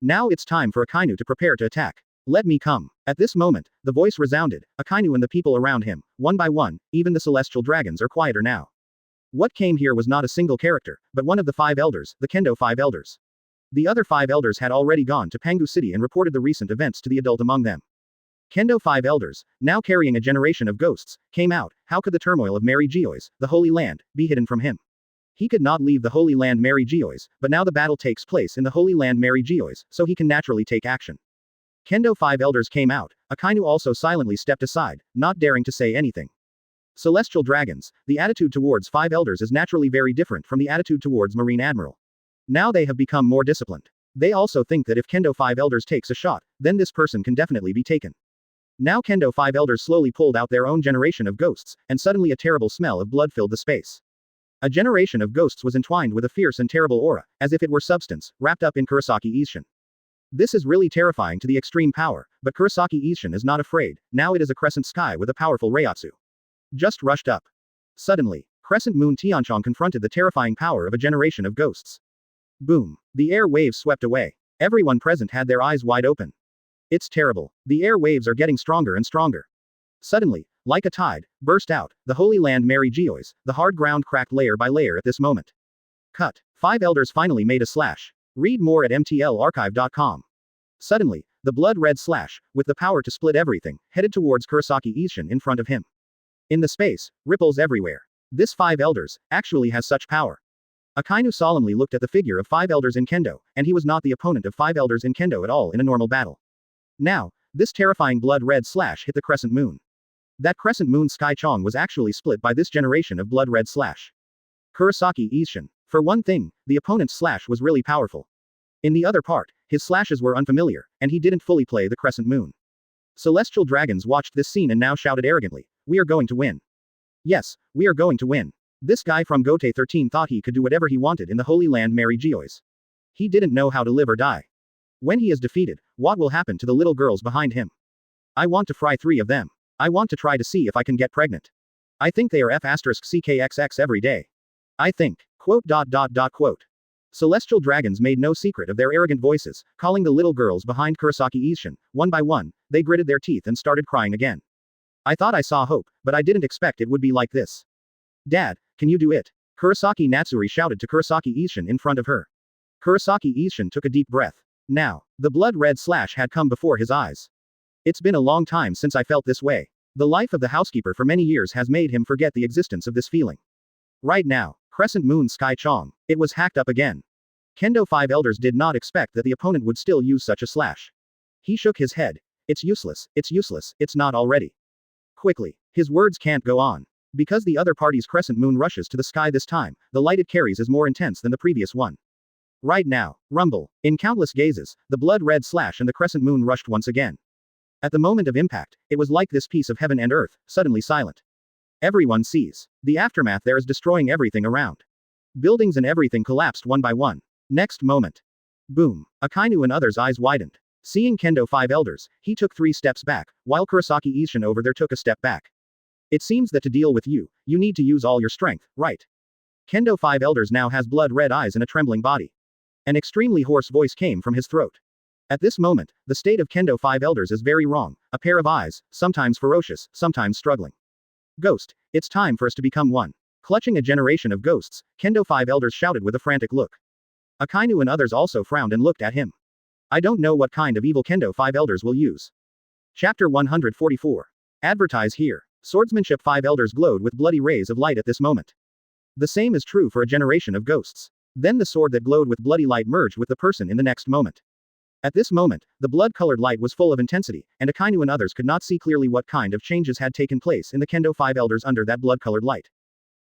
Now it's time for Akainu to prepare to attack. Let me come. At this moment, the voice resounded, Akainu and the people around him, one by one, even the celestial dragons are quieter now. What came here was not a single character, but one of the 5 elders, the Kendo 5 elders. The other 5 elders had already gone to Pangu City and reported the recent events to the adult among them. Kendo 5 elders, now carrying a generation of ghosts, came out. How could the turmoil of Mary Geoise, the Holy Land, be hidden from him? He could not leave the Holy Land Mary Geoise, but now the battle takes place in the Holy Land Mary Geoise, so he can naturally take action. Kendo 5 elders came out. Akainu also silently stepped aside, not daring to say anything. Celestial dragons, the attitude towards 5 elders is naturally very different from the attitude towards Marine Admiral. Now they have become more disciplined. They also think that if Kendo 5 elders takes a shot, then this person can definitely be taken. Now Kendo 5 elders slowly pulled out their own generation of ghosts, and suddenly a terrible smell of blood filled the space. A generation of ghosts was entwined with a fierce and terrible aura, as if it were substance, wrapped up in Kurosaki Isshin. This is really terrifying to the extreme power, but Kurosaki Isshin is not afraid. Now it is a crescent sky with a powerful Reiatsu. Just rushed up. Suddenly, Crescent Moon Tianchong confronted the terrifying power of a generation of ghosts. Boom. The air waves swept away. Everyone present had their eyes wide open. It's terrible. The air waves are getting stronger and stronger. Suddenly, like a tide, burst out, the Holy Land Mary Geoise, the hard ground cracked layer by layer at this moment. Cut. 5 elders finally made a slash. Read more at mtlarchive.com. Suddenly, the blood-red slash, with the power to split everything, headed towards Kurosaki Isshin in front of him. In the space, ripples everywhere. This 5 elders, actually has such power. Akainu solemnly looked at the figure of 5 elders in Kendo, and he was not the opponent of 5 elders in Kendo at all in a normal battle. Now, this terrifying blood-red slash hit the crescent moon. That crescent moon sky chong was actually split by this generation of blood-red slash. Kurosaki Isshin. For one thing, the opponent's slash was really powerful. In the other part, his slashes were unfamiliar, and he didn't fully play the crescent moon. Celestial dragons watched this scene and now shouted arrogantly, "We are going to win. Yes, we are going to win." This guy from Gotei 13 thought he could do whatever he wanted in the Holy Land Mary Geoise. He didn't know how to live or die. When he is defeated, what will happen to the little girls behind him? I want to fry 3 of them. I want to try to see if I can get pregnant. I think they are F***CKXX every day. I think. Quote. Celestial dragons made no secret of their arrogant voices, calling the little girls behind Kurosaki Isshin. One by one, they gritted their teeth and started crying again. I thought I saw hope, but I didn't expect it would be like this. Dad, can you do it? Kurosaki Natsuri shouted to Kurosaki Isshin in front of her. Kurosaki Isshin took a deep breath. Now, the blood-red slash had come before his eyes. It's been a long time since I felt this way. The life of the housekeeper for many years has made him forget the existence of this feeling. Right now, Crescent Moon Sky Chong, it was hacked up again. Kendo 5 elders did not expect that the opponent would still use such a slash. He shook his head. It's useless, it's not already. Quickly, his words can't go on. Because the other party's crescent moon rushes to the sky this time, the light it carries is more intense than the previous one. Right now, rumble. In countless gazes, the blood-red slash and the crescent moon rushed once again. At the moment of impact, it was like this piece of heaven and earth, suddenly silent. Everyone sees. The aftermath there is destroying everything around. Buildings and everything collapsed one by one. Next moment. Boom. Akainu and others' eyes widened. Seeing Kendo 5 elders, he took 3 steps back, while Kurosaki Isshin over there took a step back. It seems that to deal with you need to use all your strength, right? Kendo 5 elders now has blood-red eyes and a trembling body. An extremely hoarse voice came from his throat. At this moment, the state of Kendo 5 elders is very wrong, a pair of eyes, sometimes ferocious, sometimes struggling. Ghost, it's time for us to become one. Clutching a generation of ghosts, Kendo 5 elders shouted with a frantic look. Akainu and others also frowned and looked at him. I don't know what kind of evil Kendo 5 elders will use. Chapter 144. Advertise here. Swordsmanship 5 elders glowed with bloody rays of light at this moment. The same is true for a generation of ghosts. Then the sword that glowed with bloody light merged with the person in the next moment. At this moment, the blood-colored light was full of intensity, and Akainu and others could not see clearly what kind of changes had taken place in the Kendo 5 elders under that blood-colored light.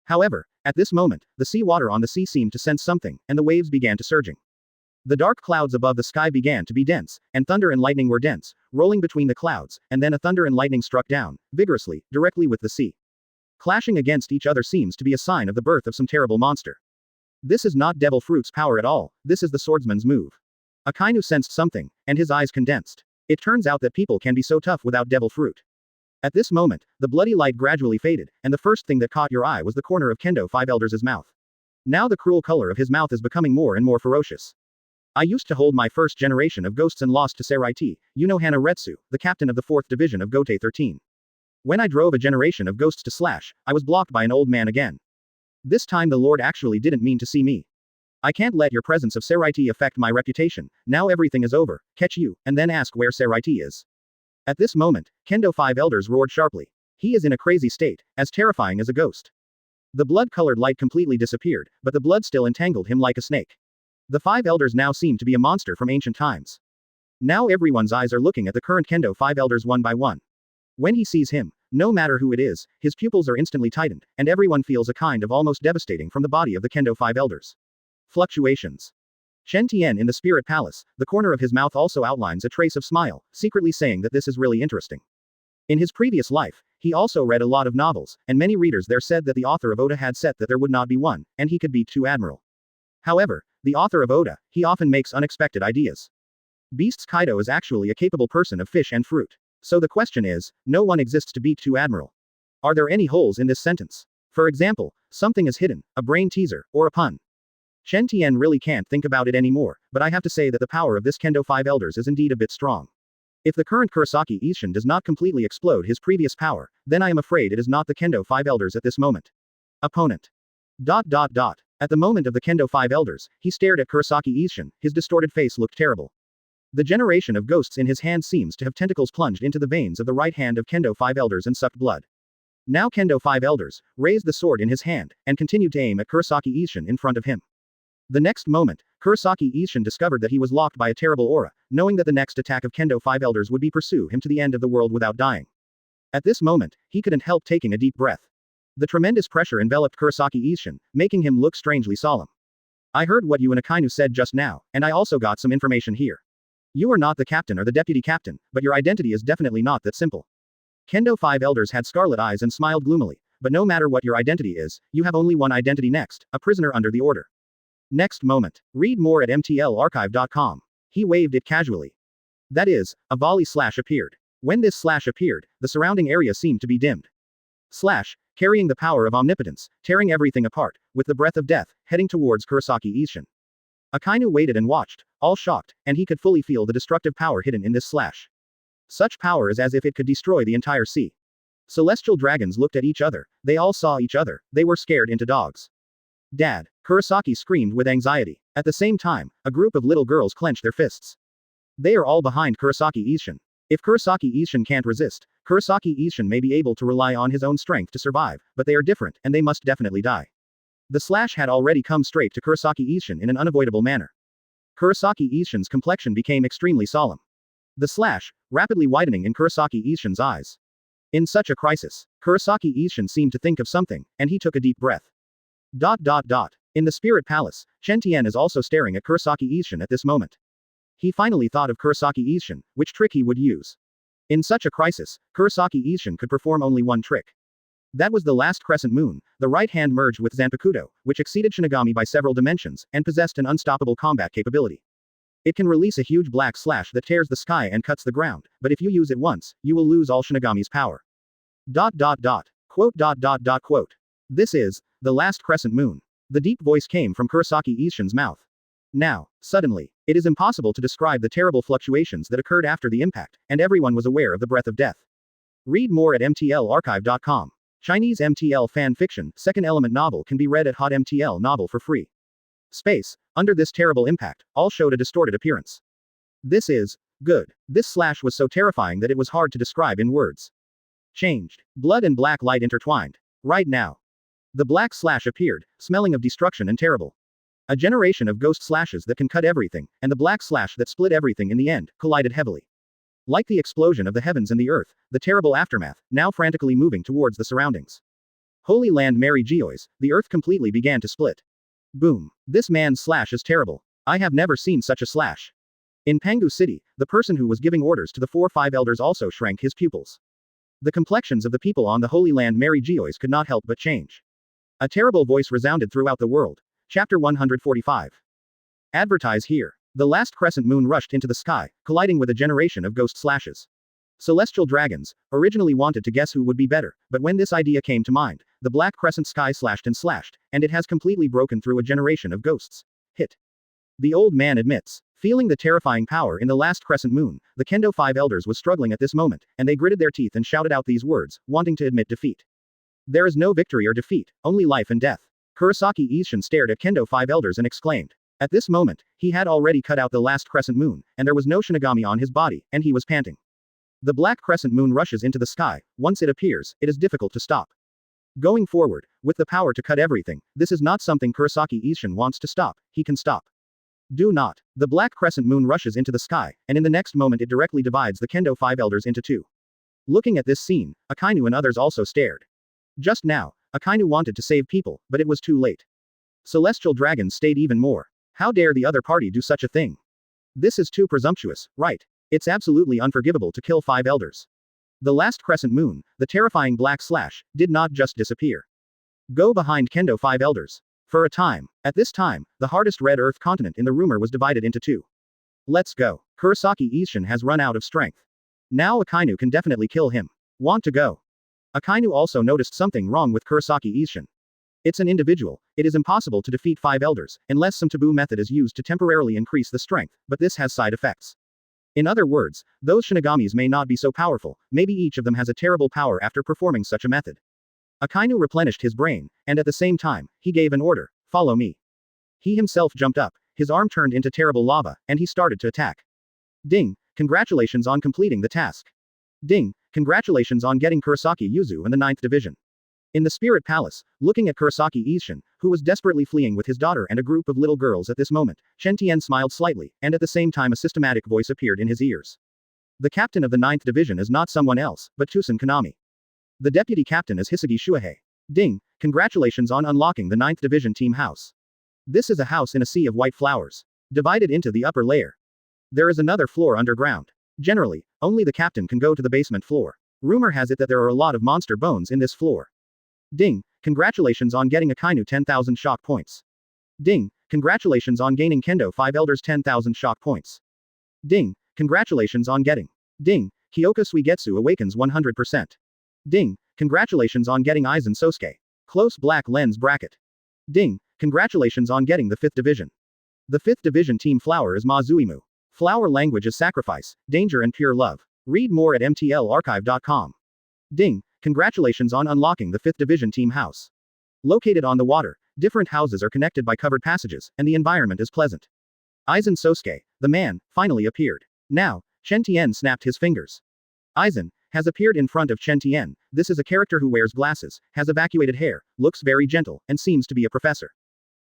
However, at this moment, the sea water on the sea seemed to sense something, and the waves began to surging. The dark clouds above the sky began to be dense, and thunder and lightning were dense, rolling between the clouds, and then a thunder and lightning struck down, vigorously, directly with the sea. Clashing against each other seems to be a sign of the birth of some terrible monster. This is not Devil Fruit's power at all, this is the swordsman's move. Akainu sensed something, and his eyes condensed. It turns out that people can be so tough without Devil Fruit. At this moment, the bloody light gradually faded, and the first thing that caught your eye was the corner of Kendo 5 elders' mouth. Now the cruel color of his mouth is becoming more and more ferocious. I used to hold my first generation of ghosts and lost to Seireitei, Hana Retsu, the captain of the 4th division of Gotei 13. When I drove a generation of ghosts to slash, I was blocked by an old man again. This time the Lord actually didn't mean to see me. I can't let your presence of Seireitei affect my reputation. Now everything is over, catch you, and then ask where Seireitei is. At this moment, Kendo 5 elders roared sharply. He is in a crazy state, as terrifying as a ghost. The blood-colored light completely disappeared, but the blood still entangled him like a snake. The 5 elders now seem to be a monster from ancient times. Now everyone's eyes are looking at the current Kendo 5 elders one by one. When he sees him, No matter who it is, his pupils are instantly tightened, and everyone feels a kind of almost devastating from the body of the Kendo Five Elders. Fluctuations. Chen Tian in the Spirit Palace, the corner of his mouth also outlines a trace of smile, secretly saying that this is really interesting. In his previous life, he also read a lot of novels, and many readers there said that the author of Oda had said that there would not be one, and he could beat two admiral. However, the author of Oda, he often makes unexpected ideas. Beasts Kaido is actually a capable person of fish and fruit. So the question is, no one exists to beat two admiral. Are there any holes in this sentence? For example, something is hidden, a brain teaser, or a pun. Chen Tian really can't think about it anymore, but I have to say that the power of this Kendo Five Elders is indeed a bit strong. If the current Kurosaki Isshin does not completely explode his previous power, then I am afraid it is not the Kendo Five Elders at this moment. Opponent. At the moment of the Kendo Five Elders, he stared at Kurosaki Isshin, his distorted face looked terrible. The generation of ghosts in his hand seems to have tentacles plunged into the veins of the right hand of Kendo Five Elders and sucked blood. Now Kendo Five Elders raised the sword in his hand, and continued to aim at Kurosaki Isshin in front of him. The next moment, Kurosaki Isshin discovered that he was locked by a terrible aura, knowing that the next attack of Kendo Five Elders would be pursue him to the end of the world without dying. At this moment, he couldn't help taking a deep breath. The tremendous pressure enveloped Kurosaki Isshin, making him look strangely solemn. I heard what you and Akainu said just now, and I also got some information here. You are not the captain or the deputy captain, but your identity is definitely not that simple. Kendo Five Elders had scarlet eyes and smiled gloomily, but no matter what your identity is, you have only one identity next, a prisoner under the order. Next moment. Read more at mtlarchive.com. He waved it casually. That is, a volley slash appeared. When this slash appeared, the surrounding area seemed to be dimmed. Slash, carrying the power of omnipotence, tearing everything apart, with the breath of death, heading towards Kurosaki Isshin. Akainu waited and watched, all shocked, and he could fully feel the destructive power hidden in this slash. Such power is as if it could destroy the entire sea. Celestial dragons looked at each other, they all saw each other, they were scared into dogs. Dad! Kurosaki screamed with anxiety. At the same time, a group of little girls clenched their fists. They are all behind Kurosaki Isshin. If Kurosaki Isshin can't resist, Kurosaki Isshin may be able to rely on his own strength to survive, but they are different, and they must definitely die. The slash had already come straight to Kurosaki Isshin in an unavoidable manner. Kurosaki Isshin's complexion became extremely solemn. The slash, rapidly widening in Kurosaki Isshin's eyes. In such a crisis, Kurosaki Isshin seemed to think of something, and he took a deep breath. In the Spirit Palace, Chen Tian is also staring at Kurosaki Isshin at this moment. He finally thought of Kurosaki Isshin, which trick he would use. In such a crisis, Kurosaki Isshin could perform only one trick. That was the last crescent moon, the right hand merged with Zanpakuto, which exceeded Shinigami by several dimensions, and possessed an unstoppable combat capability. It can release a huge black slash that tears the sky and cuts the ground, but if you use it once, you will lose all Shinigami's power. Quote. This is the last crescent moon. The deep voice came from Kurosaki Isshin's mouth. Now, suddenly, it is impossible to describe the terrible fluctuations that occurred after the impact, and everyone was aware of the breath of death. Read more at mtlarchive.com. Chinese MTL fan fiction, second element novel can be read at Hot MTL novel for free. Space, under this terrible impact, all showed a distorted appearance. This is good. This slash was so terrifying that it was hard to describe in words. Changed. Blood and black light intertwined. Right now. The black slash appeared, smelling of destruction and terrible. A generation of ghost slashes that can cut everything, and the black slash that split everything in the end, collided heavily. Like the explosion of the heavens and the earth, the terrible aftermath, now frantically moving towards the surroundings. Holy Land Mary Geoise, the earth completely began to split. Boom. This man's slash is terrible. I have never seen such a slash. In Pangu City, the person who was giving orders to the 4-5 elders also shrank his pupils. The complexions of the people on the Holy Land Mary Geoise could not help but change. A terrible voice resounded throughout the world. Chapter 145. Advertise here. The last crescent moon rushed into the sky, colliding with a generation of ghost slashes. Celestial dragons originally wanted to guess who would be better, but when this idea came to mind, the black crescent sky slashed, and it has completely broken through a generation of ghosts. Hit. The old man admits. Feeling the terrifying power in the last crescent moon, the Kendo Five Elders was struggling at this moment, and they gritted their teeth and shouted out these words, wanting to admit defeat. There is no victory or defeat, only life and death. Kurosaki Isshin stared at Kendo Five Elders and exclaimed. At this moment, he had already cut out the last crescent moon, and there was no Shinigami on his body, and he was panting. The black crescent moon rushes into the sky. Once it appears, it is difficult to stop. Going forward, with the power to cut everything, this is not something Kurosaki Isshin wants to stop, he can stop. Do not. The black crescent moon rushes into the sky, and in the next moment it directly divides the Kendo Five Elders into two. Looking at this scene, Akainu and others also stared. Just now, Akainu wanted to save people, but it was too late. Celestial dragons stayed even more. How dare the other party do such a thing? This is too presumptuous, right? It's absolutely unforgivable to kill 5 elders. The last crescent moon, the terrifying black slash, did not just disappear. Go behind Kendo 5 elders. For a time. At this time, the hardest red earth continent in the rumor was divided into 2. Let's go. Kurosaki Isshin has run out of strength. Now Akainu can definitely kill him. Want to go? Akainu also noticed something wrong with Kurosaki Isshin. It's an individual. It is impossible to defeat 5 elders, unless some taboo method is used to temporarily increase the strength, but this has side effects. In other words, those Shinigamis may not be so powerful, maybe each of them has a terrible power after performing such a method. Akainu replenished his brain, and at the same time, he gave an order, follow me. He himself jumped up, his arm turned into terrible lava, and he started to attack. Ding, congratulations on completing the task. Ding, congratulations on getting Kurosaki Yuzu in the 9th division. In the Spirit Palace, looking at Kurosaki Isshin, who was desperately fleeing with his daughter and a group of little girls at this moment, Chen Tian smiled slightly, and at the same time a systematic voice appeared in his ears. The captain of the 9th division is not someone else, but Tusen Konami. The deputy captain is Hitsugaya Shuhei. Ding, congratulations on unlocking the 9th division team house. This is a house in a sea of white flowers. Divided into the upper layer. There is another floor underground. Generally, only the captain can go to the basement floor. Rumor has it that there are a lot of monster bones in this floor. Ding, congratulations on getting Akainu 10,000 shock points. Ding, congratulations on gaining Kendo 5 elders 10,000 shock points. Ding, congratulations on getting. Ding, Kyoka Suigetsu awakens 100%. Ding, congratulations on getting Aizen Sosuke. Close black lens bracket. Ding, congratulations on getting the 5th division. The 5th division team flower is Mazuimu. Flower language is sacrifice, danger and pure love. Read more at mtlarchive.com. Ding, congratulations on unlocking the 5th division team house. Located on the water, different houses are connected by covered passages, and the environment is pleasant. Aizen Sosuke, the man, finally appeared. Now, Chen Tian snapped his fingers. Aizen has appeared in front of Chen Tian. This is a character who wears glasses, has evacuated hair, looks very gentle, and seems to be a professor.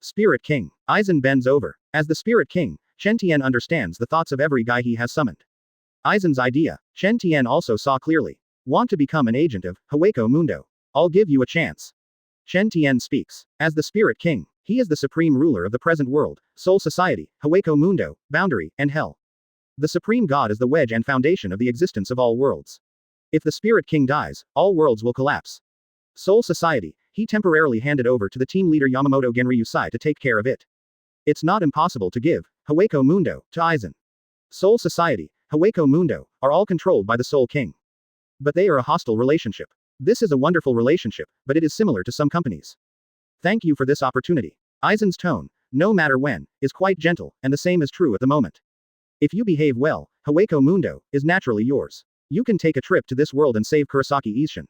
Spirit King. Aizen bends over. As the Spirit King, Chen Tian understands the thoughts of every guy he has summoned. Aizen's idea, Chen Tian also saw clearly. Want to become an agent of Hueco Mundo? I'll give you a chance. Chen Tian speaks. As the Spirit King, he is the supreme ruler of the present world, Soul Society, Hueco Mundo, Boundary, and Hell. The supreme god is the wedge and foundation of the existence of all worlds. If the Spirit King dies, all worlds will collapse. Soul Society, he temporarily handed over to the team leader Yamamoto Genryūsai to take care of it. It's not impossible to give Hueco Mundo to Aizen. Soul Society, Hueco Mundo, are all controlled by the Soul King. But they are a hostile relationship. This is a wonderful relationship, but it is similar to some companies. Thank you for this opportunity. Aizen's tone, no matter when, is quite gentle, and the same is true at the moment. If you behave well, Hueco Mundo is naturally yours. You can take a trip to this world and save Kurosaki Isshin.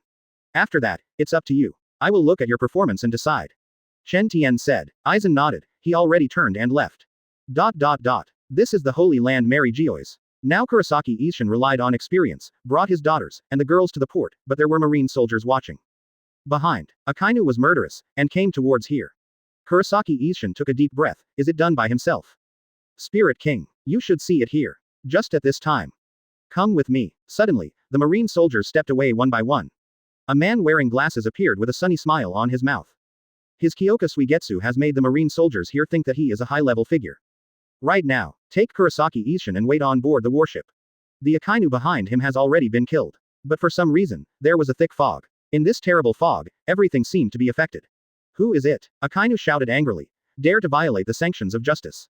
After that, it's up to you. I will look at your performance and decide. Chen Tian said. Aizen nodded, he already turned and left. This is the Holy Land Mary Geoise. Now Kurosaki Isshin relied on experience, brought his daughters, and the girls to the port, but there were marine soldiers watching. Behind, Akainu was murderous, and came towards here. Kurosaki Isshin took a deep breath, is it done by himself? Spirit King, you should see it here. Just at this time. Come with me. Suddenly, the marine soldiers stepped away one by one. A man wearing glasses appeared with a sunny smile on his mouth. His Kyoka Suigetsu has made the marine soldiers here think that he is a high-level figure. Right now, take Kurosaki Isshin and wait on board the warship. The Akainu behind him has already been killed. But for some reason, there was a thick fog. In this terrible fog, everything seemed to be affected. Who is it? Akainu shouted angrily. Dare to violate the sanctions of justice.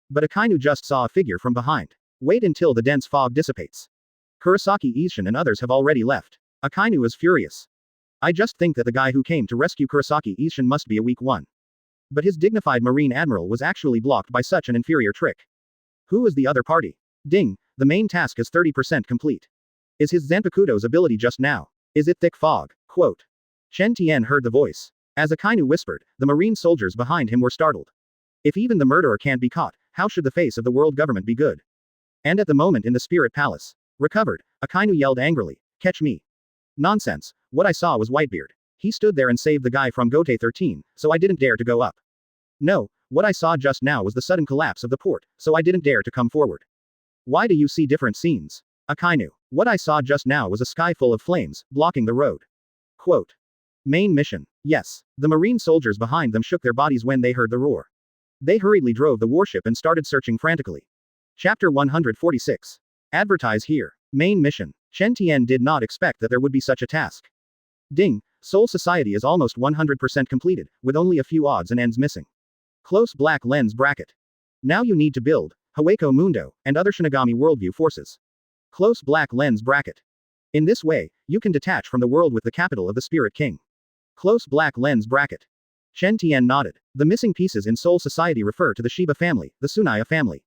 But Akainu just saw a figure from behind. Wait until the dense fog dissipates. Kurosaki Isshin and others have already left. Akainu is furious. I just think that the guy who came to rescue Kurosaki Isshin must be a weak one. But his dignified marine admiral was actually blocked by such an inferior trick. Who is the other party? Ding, the main task is 30% complete. Is his Zanpakudo's ability just now? Is it thick fog? Quote. Chen Tian heard the voice. As Akainu whispered, the marine soldiers behind him were startled. If even the murderer can't be caught, how should the face of the world government be good? And at the moment in the Spirit Palace. Recovered, Akainu yelled angrily, catch me. Nonsense, what I saw was Whitebeard. He stood there and saved the guy from Gotei 13, so I didn't dare to go up. No, what I saw just now was the sudden collapse of the port, so I didn't dare to come forward. Why do you see different scenes? Akainu. What I saw just now was a sky full of flames, blocking the road. Quote. Main mission. Yes. The marine soldiers behind them shook their bodies when they heard the roar. They hurriedly drove the warship and started searching frantically. Chapter 146. Advertise here. Main mission. Chen Tian did not expect that there would be such a task. Ding. Soul Society is almost 100% completed, with only a few odds and ends missing. Close black lens bracket. Now you need to build Hueco Mundo and other Shinigami worldview forces. Close black lens bracket. In this way, you can detach from the world with the capital of the Spirit King. Close black lens bracket. Chen Tian nodded. The missing pieces in Soul Society refer to the Shiba family, the Tsunaya family.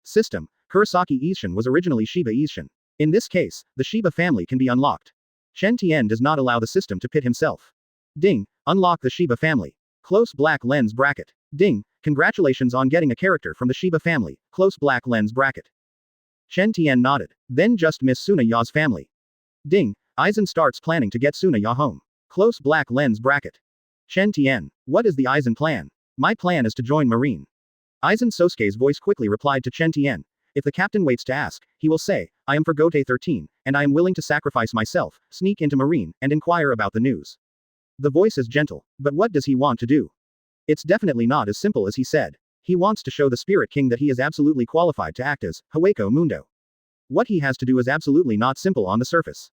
System. Kurosaki Ishin was originally Shiba Ishin. In this case, the Shiba family can be unlocked. Chen Tian does not allow the system to pit himself. Ding. Unlock the Shiba family. Close black lens bracket. Ding. Congratulations on getting a character from the Shiba family. Close black lens bracket. Chen Tian nodded. Then just miss Tsunaya's family. Ding. Aizen starts planning to get Tsunaya home. Close black lens bracket. Chen Tian. What is the Aizen plan? My plan is to join Marine. Aizen Sosuke's voice quickly replied to Chen Tian. If the captain waits to ask, he will say, I am for Gotei 13, and I am willing to sacrifice myself, sneak into Marine, and inquire about the news. The voice is gentle, but what does he want to do? It's definitely not as simple as he said. He wants to show the Spirit King that he is absolutely qualified to act as Hueco Mundo. What he has to do is absolutely not simple on the surface.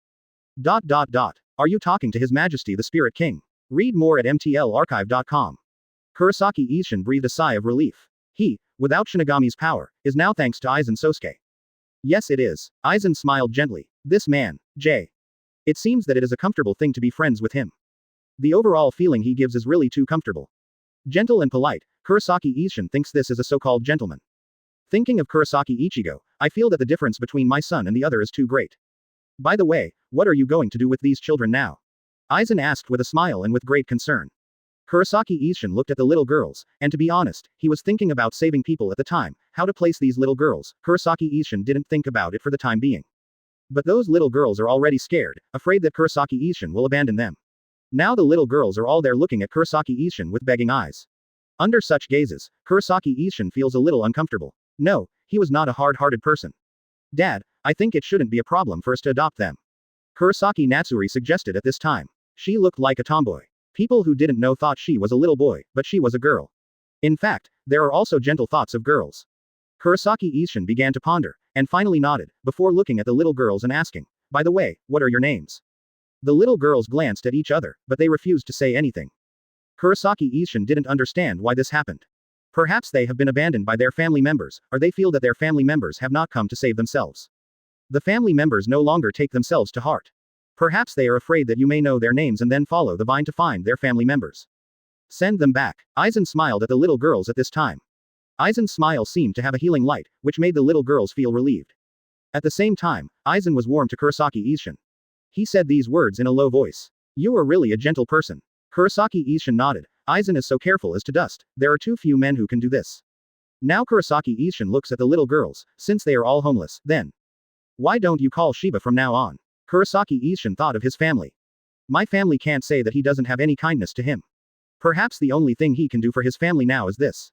Are you talking to His Majesty the Spirit King? Read more at mtlarchive.com. Kurosaki Ishin breathed a sigh of relief. He, without Shinigami's power, is now thanks to Aizen Sosuke. Yes it is. Aizen smiled gently. This man, Jay. It seems that it is a comfortable thing to be friends with him. The overall feeling he gives is really too comfortable. Gentle and polite, Kurosaki Ishin thinks this is a so-called gentleman. Thinking of Kurosaki Ichigo, I feel that the difference between my son and the other is too great. By the way, what are you going to do with these children now? Aizen asked with a smile and with great concern. Kurosaki Ishin looked at the little girls, and to be honest, he was thinking about saving people at the time, how to place these little girls. Kurosaki Ishin didn't think about it for the time being. But those little girls are already scared, afraid that Kurosaki Ishin will abandon them. Now the little girls are all there looking at Kurosaki Ishin with begging eyes. Under such gazes, Kurosaki Ishin feels a little uncomfortable. No, he was not a hard-hearted person. Dad, I think it shouldn't be a problem for us to adopt them. Kurosaki Natsuri suggested at this time. She looked like a tomboy. People who didn't know thought she was a little boy, but she was a girl. In fact, there are also gentle thoughts of girls. Kurosaki Ishin began to ponder, and finally nodded, before looking at the little girls and asking, by the way, what are your names? The little girls glanced at each other, but they refused to say anything. Kurosaki Ishin didn't understand why this happened. Perhaps they have been abandoned by their family members, or they feel that their family members have not come to save themselves. The family members no longer take themselves to heart. Perhaps they are afraid that you may know their names and then follow the vine to find their family members. Send them back. Aizen smiled at the little girls at this time. Aizen's smile seemed to have a healing light, which made the little girls feel relieved. At the same time, Aizen was warm to Kurosaki Ishin. He said these words in a low voice. You are really a gentle person. Kurosaki Ishin nodded. Aizen is so careful as to dust. There are too few men who can do this. Now Kurosaki Ishin looks at the little girls, since they are all homeless, then. Why don't you call Shiba from now on? Kurosaki Ishin thought of his family. My family can't say that he doesn't have any kindness to him. Perhaps the only thing he can do for his family now is this.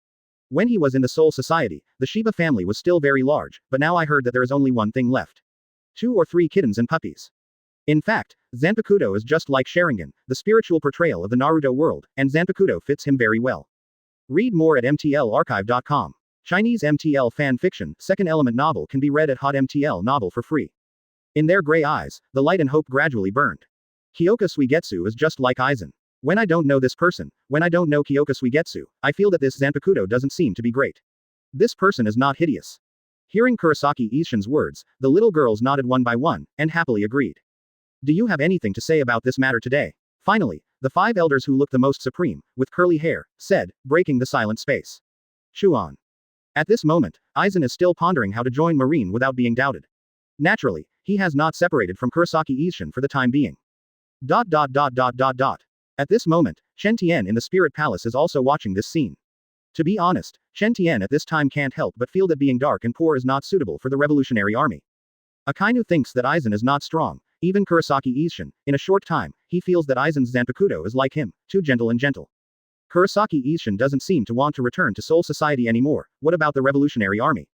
When he was in the Soul Society, the Shiba family was still very large, but now I heard that there is only one thing left. 2 or 3 kittens and puppies. In fact, Zanpakuto is just like Sharingan, the spiritual portrayal of the Naruto world, and Zanpakuto fits him very well. Read more at mtlarchive.com. Chinese MTL fan fiction, second element novel can be read at Hot MTL novel for free. In their gray eyes, the light and hope gradually burned. Kyoka Suigetsu is just like Aizen. When I don't know this person, when I don't know Kyoka Suigetsu, I feel that this Zanpakuto doesn't seem to be great. This person is not hideous. Hearing Kurosaki Ishin's words, the little girls nodded one by one, and happily agreed. Do you have anything to say about this matter today? Finally, the 5 elders who looked the most supreme, with curly hair, said, breaking the silent space. Chuan. At this moment, Aizen is still pondering how to join Marine without being doubted. Naturally, he has not separated from Kurosaki Ishin for the time being. At this moment, Chen Tian in the Spirit Palace is also watching this scene. To be honest, Chen Tian at this time can't help but feel that being dark and poor is not suitable for the revolutionary army. Akainu thinks that Aizen is not strong, even Kurosaki Ishin. In a short time, he feels that Aizen's Zanpakuto is like him, too gentle and gentle. Kurosaki Ishin doesn't seem to want to return to Soul Society anymore. What about the revolutionary army?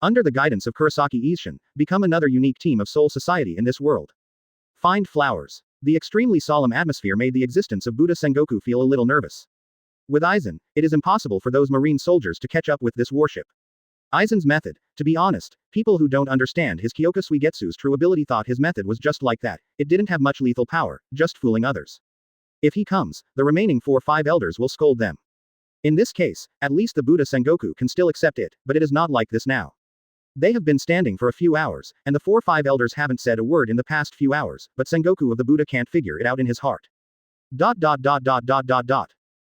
Under the guidance of Kurosaki Ishin, become another unique team of soul society in this world. Find flowers. The extremely solemn atmosphere made the existence of Buddha Sengoku feel a little nervous. With Aizen, it is impossible for those marine soldiers to catch up with this warship. Aizen's method, to be honest, people who don't understand his Kyoka Suigetsu's true ability thought his method was just like that, it didn't have much lethal power, just fooling others. If he comes, the remaining 4-5 elders will scold them. In this case, at least the Buddha Sengoku can still accept it, but it is not like this now. They have been standing for a few hours, and the 4-5 elders haven't said a word in the past few hours, but Sengoku of the Buddha can't figure it out in his heart.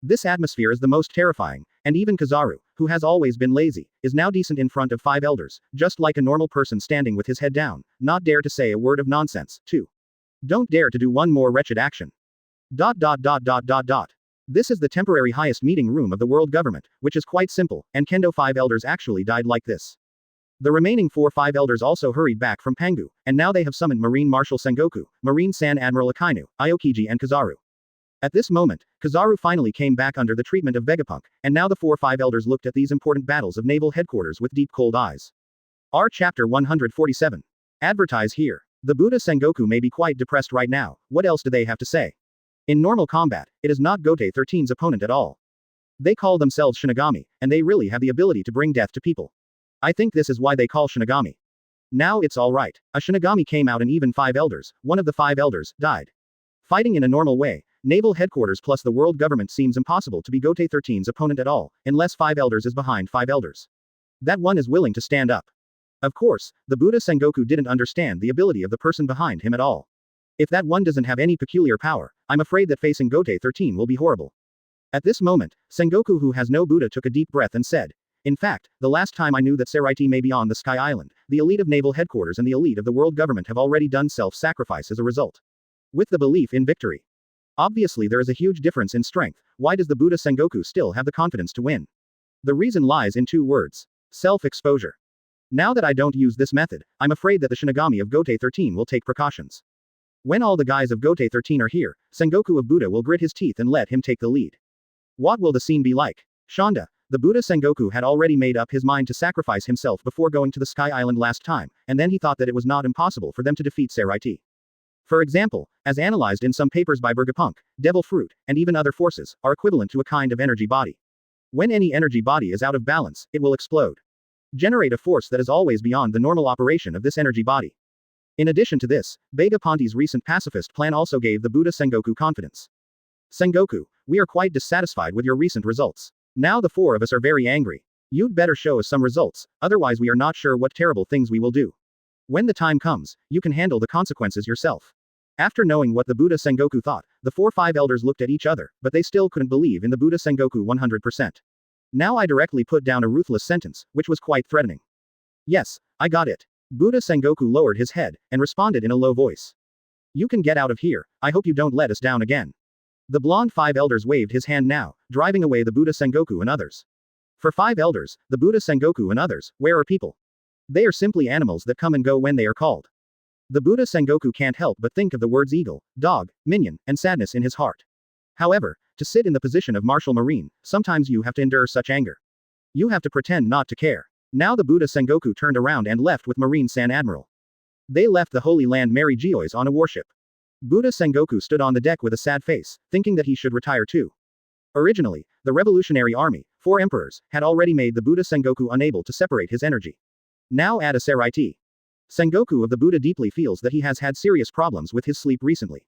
This atmosphere is the most terrifying, and even Kizaru, who has always been lazy, is now decent in front of 5 elders, just like a normal person standing with his head down, not dare to say a word of nonsense, too. Don't dare to do one more wretched action. This is the temporary highest meeting room of the world government, which is quite simple, and Kendo 5 elders actually died like this. The remaining 4-5 elders also hurried back from Pangu, and now they have summoned Marine Marshal Sengoku, Marine San Admiral Akainu, Aokiji and Kizaru. At this moment, Kizaru finally came back under the treatment of Vegapunk, and now the 4-5 elders looked at these important battles of naval headquarters with deep cold eyes. R. Chapter 147. Advertise here. The Buddha Sengoku may be quite depressed right now, what else do they have to say? In normal combat, it is not Gotei 13's opponent at all. They call themselves Shinigami, and they really have the ability to bring death to people. I think this is why they call Shinigami. Now it's alright. A Shinigami came out and even 5 elders, one of the 5 elders, died. Fighting in a normal way, naval headquarters plus the world government seems impossible to be Gotei 13's opponent at all, unless 5 elders is behind 5 elders. That one is willing to stand up. Of course, the Buddha Sengoku didn't understand the ability of the person behind him at all. If that one doesn't have any peculiar power, I'm afraid that facing Gotei 13 will be horrible. At this moment, Sengoku who has no Buddha took a deep breath and said, in fact, the last time I knew that Seireitei may be on the Sky Island, the elite of naval headquarters and the elite of the world government have already done self-sacrifice as a result. With the belief in victory. Obviously there is a huge difference in strength, why does the Buddha Sengoku still have the confidence to win? The reason lies in 2 words. Self-exposure. Now that I don't use this method, I'm afraid that the Shinigami of Gotei 13 will take precautions. When all the guys of Gotei 13 are here, Sengoku of Buddha will grit his teeth and let him take the lead. What will the scene be like? Shonda. The Buddha Sengoku had already made up his mind to sacrifice himself before going to the Sky Island last time, and then he thought that it was not impossible for them to defeat Seireitei. For example, as analyzed in some papers by Bergapunk, Devil Fruit, and even other forces, are equivalent to a kind of energy body. When any energy body is out of balance, it will explode. Generate a force that is always beyond the normal operation of this energy body. In addition to this, Vegapunki's recent pacifist plan also gave the Buddha Sengoku confidence. Sengoku, we are quite dissatisfied with your recent results. Now the 4 of us are very angry. You'd better show us some results, otherwise we are not sure what terrible things we will do. When the time comes, you can handle the consequences yourself. After knowing what the Buddha Sengoku thought, the 4-5 elders looked at each other, but they still couldn't believe in the Buddha Sengoku 100%. Now I directly put down a ruthless sentence, which was quite threatening. Yes, I got it. Buddha Sengoku lowered his head, and responded in a low voice. You can get out of here, I hope you don't let us down again. The blonde 5 elders waved his hand now, driving away the Buddha Sengoku and others. For 5 elders, the Buddha Sengoku and others, where are people? They are simply animals that come and go when they are called. The Buddha Sengoku can't help but think of the words eagle, dog, minion, and sadness in his heart. However, to sit in the position of Marshal Marine, sometimes you have to endure such anger. You have to pretend not to care. Now the Buddha Sengoku turned around and left with Marine San Admiral. They left the Holy Land Mary Geoise on a warship. Buddha Sengoku stood on the deck with a sad face, thinking that he should retire too. Originally, the Revolutionary Army, 4 emperors, had already made the Buddha Sengoku unable to separate his energy. Now add a Seireitei. Sengoku of the Buddha deeply feels that he has had serious problems with his sleep recently.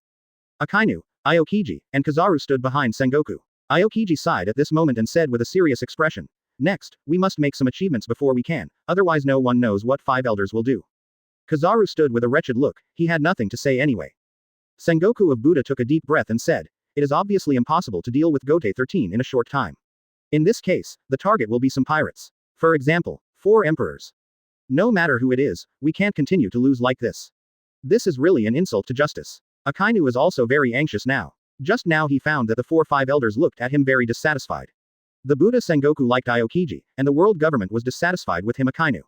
Akainu, Aokiji, and Kizaru stood behind Sengoku. Aokiji sighed at this moment and said with a serious expression, next, we must make some achievements before we can, otherwise no one knows what 5 elders will do. Kizaru stood with a wretched look, he had nothing to say anyway. Sengoku of Buddha took a deep breath and said, it is obviously impossible to deal with Gotei 13 in a short time. In this case, the target will be some pirates. For example, 4 emperors. No matter who it is, we can't continue to lose like this. This is really an insult to justice. Akainu is also very anxious now. Just now he found that the 4-5 elders looked at him very dissatisfied. The Buddha Sengoku liked Aokiji, and the world government was dissatisfied with him Akainu.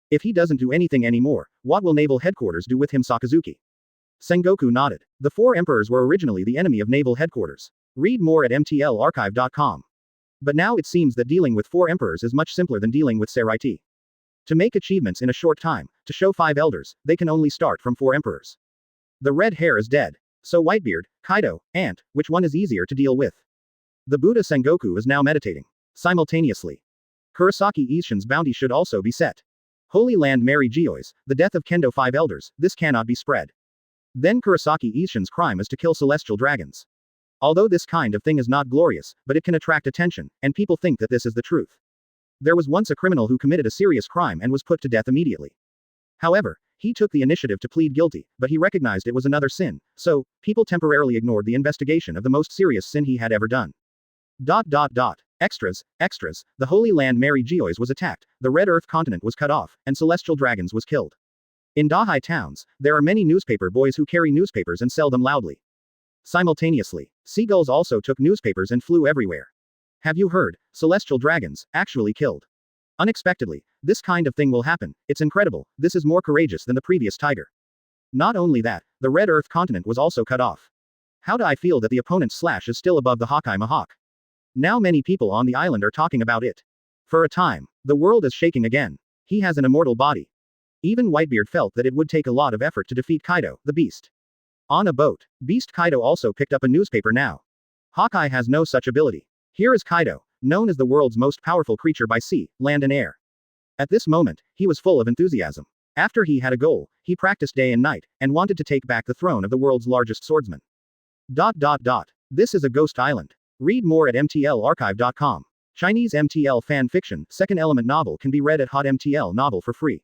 If he doesn't do anything anymore, what will naval headquarters do with him Sakazuki? Sengoku nodded. The 4 emperors were originally the enemy of naval headquarters. Read more at mtlarchive.com. But now it seems that dealing with 4 emperors is much simpler than dealing with Seireitei. To make achievements in a short time, to show 5 elders, they can only start from 4 emperors. The red hair is dead. So Whitebeard, Kaido, Ant, which one is easier to deal with? The Buddha Sengoku is now meditating. Simultaneously. Kurosaki Isshin's bounty should also be set. Holy Land Mary Geoise, the death of Kendo 5 elders, this cannot be spread. Then Kurosaki Isshin's crime is to kill celestial dragons. Although this kind of thing is not glorious, but it can attract attention, and people think that this is the truth. There was once a criminal who committed a serious crime and was put to death immediately. However, he took the initiative to plead guilty, but he recognized it was another sin, so, people temporarily ignored the investigation of the most serious sin he had ever done. Extras, the Holy Land Mary Geoise was attacked, the Red Earth continent was cut off, and celestial dragons was killed. In Dahai towns, there are many newspaper boys who carry newspapers and sell them loudly. Simultaneously, seagulls also took newspapers and flew everywhere. Have you heard? Celestial dragons, actually killed. Unexpectedly, this kind of thing will happen, it's incredible, this is more courageous than the previous tiger. Not only that, the Red Earth continent was also cut off. How do I feel that the opponent's slash is still above the Hawkeye Mahawk? Now many people on the island are talking about it. For a time, the world is shaking again. He has an immortal body. Even Whitebeard felt that it would take a lot of effort to defeat Kaido, the beast. On a boat, Beast Kaido also picked up a newspaper now. Hawkeye has no such ability. Here is Kaido, known as the world's most powerful creature by sea, land and air. At this moment, he was full of enthusiasm. After he had a goal, he practiced day and night, and wanted to take back the throne of the world's largest swordsman. This is a ghost island. Read more at mtlarchive.com. Chinese MTL fan fiction, second element novel can be read at Hot MTL novel for free.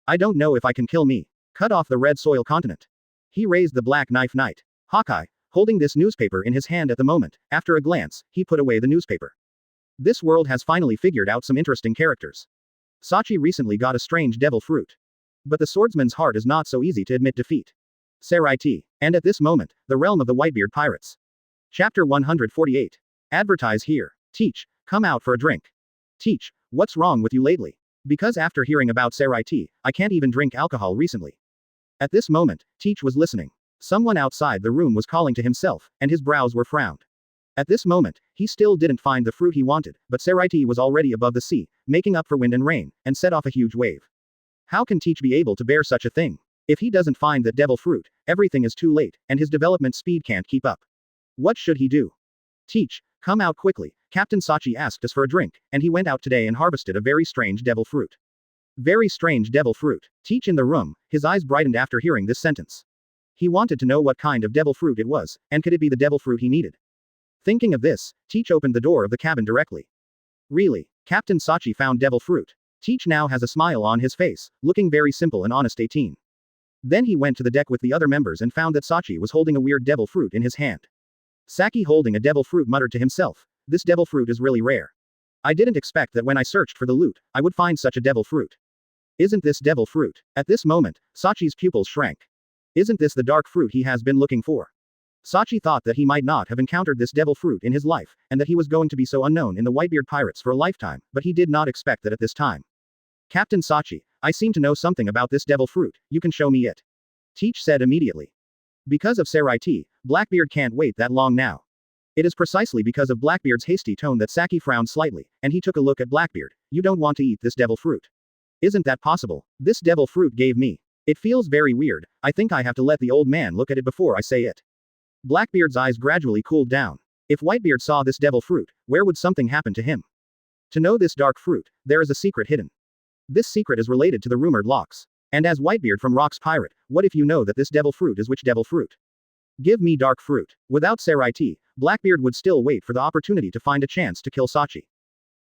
I don't know if I can kill me. Cut off the red soil continent. He raised the black knife knight. Hawkeye, holding this newspaper in his hand at the moment, after a glance, he put away the newspaper. This world has finally figured out some interesting characters. Sachi recently got a strange devil fruit. But the swordsman's heart is not so easy to admit defeat. Seireitei. And at this moment, the realm of the Whitebeard pirates. Chapter 148. Advertise here. Teach, come out for a drink. Teach, what's wrong with you lately? Because after hearing about Seireitei, I can't even drink alcohol recently. At this moment, Teach was listening. Someone outside the room was calling to himself, and his brows were frowned. At this moment, he still didn't find the fruit he wanted, but Seireitei was already above the sea, making up for wind and rain, and set off a huge wave. How can Teach be able to bear such a thing? If he doesn't find that devil fruit, everything is too late, and his development speed can't keep up. What should he do? Teach, come out quickly. Captain Sachi asked us for a drink, and he went out today and harvested a very strange devil fruit. Very strange devil fruit. Teach in the room, his eyes brightened after hearing this sentence. He wanted to know what kind of devil fruit it was, and could it be the devil fruit he needed? Thinking of this, Teach opened the door of the cabin directly. Really? Captain Sachi found devil fruit. Teach now has a smile on his face, looking very simple and honest 18. Then he went to the deck with the other members and found that Sachi was holding a weird devil fruit in his hand. Saki holding a devil fruit muttered to himself, this devil fruit is really rare. I didn't expect that when I searched for the loot, I would find such a devil fruit. Isn't this devil fruit? At this moment, Sachi's pupils shrank. Isn't this the dark fruit he has been looking for? Sachi thought that he might not have encountered this devil fruit in his life, and that he was going to be so unknown in the Whitebeard pirates for a lifetime, but he did not expect that at this time. Captain Sachi, I seem to know something about this devil fruit, you can show me it. Teach said immediately. Because of Seireitei, Blackbeard can't wait that long now. It is precisely because of Blackbeard's hasty tone that Saki frowned slightly, and he took a look at Blackbeard. You don't want to eat this devil fruit. Isn't that possible? This devil fruit gave me. It feels very weird, I think I have to let the old man look at it before I say it. Blackbeard's eyes gradually cooled down. If Whitebeard saw this devil fruit, where would something happen to him? To know this dark fruit, there is a secret hidden. This secret is related to the rumored locks. And as Whitebeard from Rock's pirate, what if you know that this devil fruit is which devil fruit? Give me dark fruit. Without Seireitei, Blackbeard would still wait for the opportunity to find a chance to kill Sachi.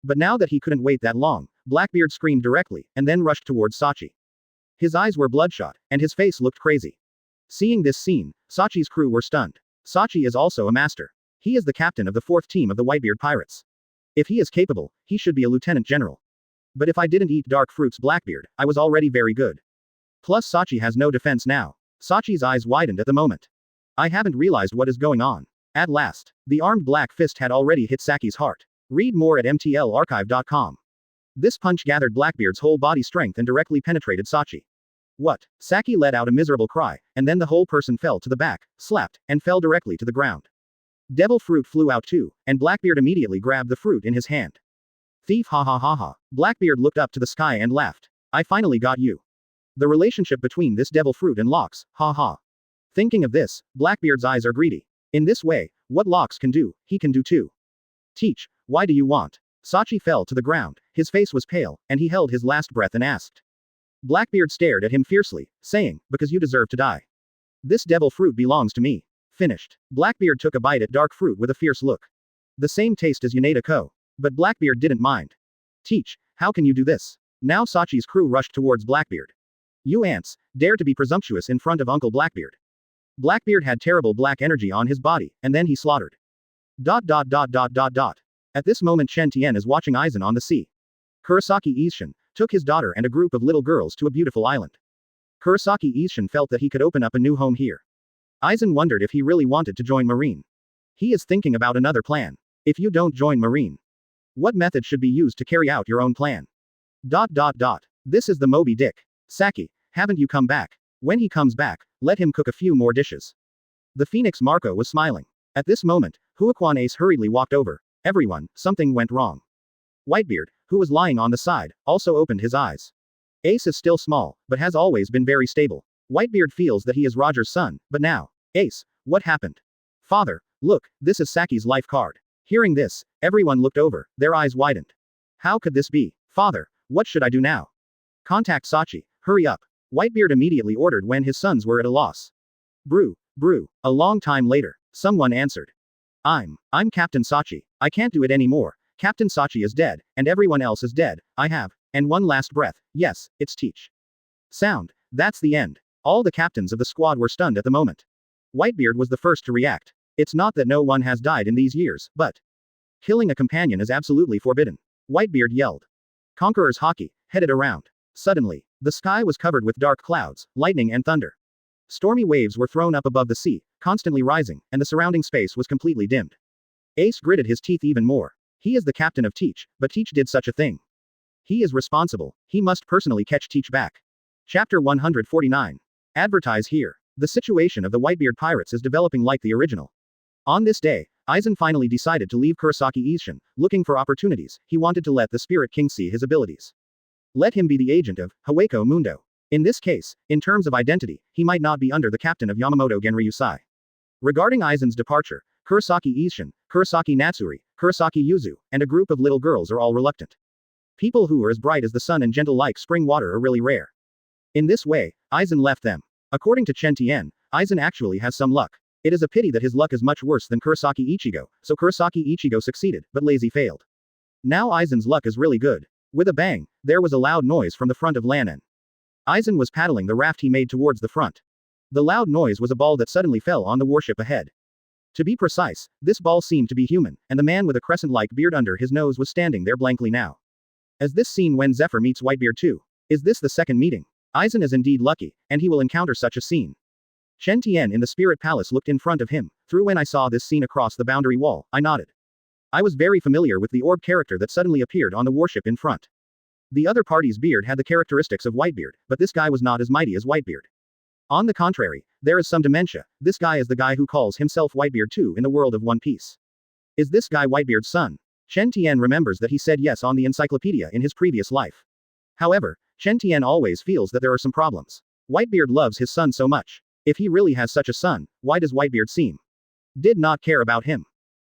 But now that he couldn't wait that long, Blackbeard screamed directly, and then rushed towards Sachi. His eyes were bloodshot, and his face looked crazy. Seeing this scene, Sachi's crew were stunned. Sachi is also a master. He is the captain of the 4th team of the Whitebeard pirates. If he is capable, he should be a lieutenant general. But if I didn't eat dark fruits Blackbeard, I was already very good. Plus Sachi has no defense now. Sachi's eyes widened at the moment. I haven't realized what is going on. At last, the armed black fist had already hit Saki's heart. Read more at mtlarchive.com. This punch gathered Blackbeard's whole body strength and directly penetrated Sachi. What? Saki let out a miserable cry, and then the whole person fell to the back, slapped, and fell directly to the ground. Devil fruit flew out too, and Blackbeard immediately grabbed the fruit in his hand. Thief ha ha ha ha. Blackbeard looked up to the sky and laughed. I finally got you. The relationship between this devil fruit and Locks, ha ha. Thinking of this, Blackbeard's eyes are greedy. In this way, what Locks can do, he can do too. Teach, why do you want? Sachi fell to the ground, his face was pale, and he held his last breath and asked. Blackbeard stared at him fiercely, saying, because you deserve to die. This devil fruit belongs to me. Finished. Blackbeard took a bite at dark fruit with a fierce look. The same taste as Yaneda-ko. But Blackbeard didn't mind. Teach, how can you do this? Now Sachi's crew rushed towards Blackbeard. You ants, dare to be presumptuous in front of Uncle Blackbeard. Blackbeard had terrible black energy on his body, and then he slaughtered. ... At this moment Chen Tian is watching Aizen on the sea. Kurosaki Isshin took his daughter and a group of little girls to a beautiful island. Kurosaki Isshin felt that he could open up a new home here. Aizen wondered if he really wanted to join Marine. He is thinking about another plan. If you don't join Marine, what method should be used to carry out your own plan? ... This is the Moby Dick. Saki, haven't you come back? When he comes back, let him cook a few more dishes. The Phoenix Marco was smiling. At this moment, Huaquan Ace hurriedly walked over. Everyone, something went wrong. Whitebeard, who was lying on the side, also opened his eyes. Ace is still small, but has always been very stable. Whitebeard feels that he is Roger's son, but now, Ace, what happened? Father, look, this is Saki's life card. Hearing this, everyone looked over, their eyes widened. How could this be? Father, what should I do now? Contact Sachi, hurry up. Whitebeard immediately ordered when his sons were at a loss. Brew. A long time later, someone answered. I'm Captain Sachi. I can't do it anymore. Captain Sachi is dead, and everyone else is dead. I have, and one last breath. Yes, it's Teach. Sound. That's the end. All the captains of the squad were stunned at the moment. Whitebeard was the first to react. It's not that no one has died in these years, but killing a companion is absolutely forbidden. Whitebeard yelled. Conqueror's Haki headed around. Suddenly, the sky was covered with dark clouds, lightning and thunder. Stormy waves were thrown up above the sea, constantly rising, and the surrounding space was completely dimmed. Ace gritted his teeth even more. He is the captain of Teach, but Teach did such a thing. He is responsible. He must personally catch Teach back. Chapter 149. Advertise here. The situation of the Whitebeard pirates is developing like the original. On this day, Aizen finally decided to leave Kurosaki Isshin, looking for opportunities. He wanted to let the Spirit King see his abilities. Let him be the agent of Hueco Mundo. In this case, in terms of identity, he might not be under the captain of Yamamoto Genryūsai. Regarding Aizen's departure, Kurosaki Isshin, Kurosaki Natsuri, Kurosaki Yuzu, and a group of little girls are all reluctant. People who are as bright as the sun and gentle like spring water are really rare. In this way, Aizen left them. According to Chen Tian, Aizen actually has some luck. It is a pity that his luck is much worse than Kurosaki Ichigo, so Kurosaki Ichigo succeeded, but Lazy failed. Now Aizen's luck is really good. With a bang, there was a loud noise from the front of Lannen. Aizen was paddling the raft he made towards the front. The loud noise was a ball that suddenly fell on the warship ahead. To be precise, this ball seemed to be human, and the man with a crescent-like beard under his nose was standing there blankly now. As this scene when Zephyr meets Whitebeard too. Is this the second meeting? Aizen is indeed lucky, and he will encounter such a scene. Chen Tian in the Spirit Palace looked in front of him. Through when I saw this scene across the boundary wall, I nodded. I was very familiar with the orb character that suddenly appeared on the warship in front. The other party's beard had the characteristics of Whitebeard, but this guy was not as mighty as Whitebeard. On the contrary, there is some dementia. This guy is the guy who calls himself Whitebeard too in the world of One Piece. Is this guy Whitebeard's son? Chen Tian remembers that he said yes on the encyclopedia in his previous life. However, Chen Tian always feels that there are some problems. Whitebeard loves his son so much. If he really has such a son, why does Whitebeard seem did not care about him?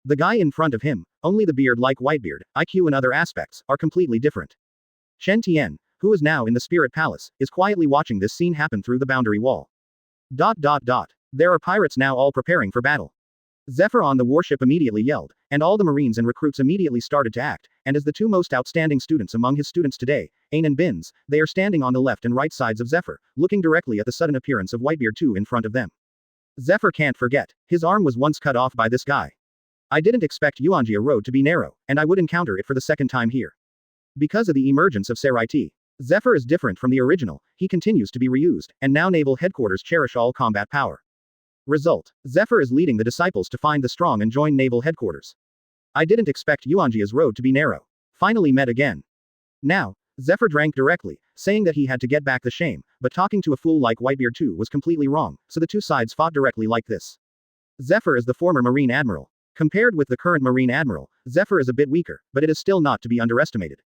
The guy in front of him, only the beard like Whitebeard, IQ and other aspects, are completely different. Chen Tian, who is now in the Spirit Palace, is quietly watching this scene happen through the boundary wall. There are pirates now all preparing for battle. Zephyr on the warship immediately yelled, and all the marines and recruits immediately started to act, and as the two most outstanding students among his students today, Ain and Bins, they are standing on the left and right sides of Zephyr, looking directly at the sudden appearance of Whitebeard too in front of them. Zephyr can't forget, his arm was once cut off by this guy. I didn't expect Yuanjia Road to be narrow, and I would encounter it for the second time here. Because of the emergence of Seireitei, Zephyr is different from the original, he continues to be reused, and now naval headquarters cherish all combat power. Result, Zephyr is leading the disciples to find the strong and join naval headquarters. I didn't expect Yuanjia's road to be narrow. Finally met again. Now, Zephyr drank directly, saying that he had to get back the shame, but talking to a fool like Whitebeard too was completely wrong, so the two sides fought directly like this. Zephyr is the former Marine Admiral. Compared with the current Marine Admiral, Zephyr is a bit weaker, but it is still not to be underestimated.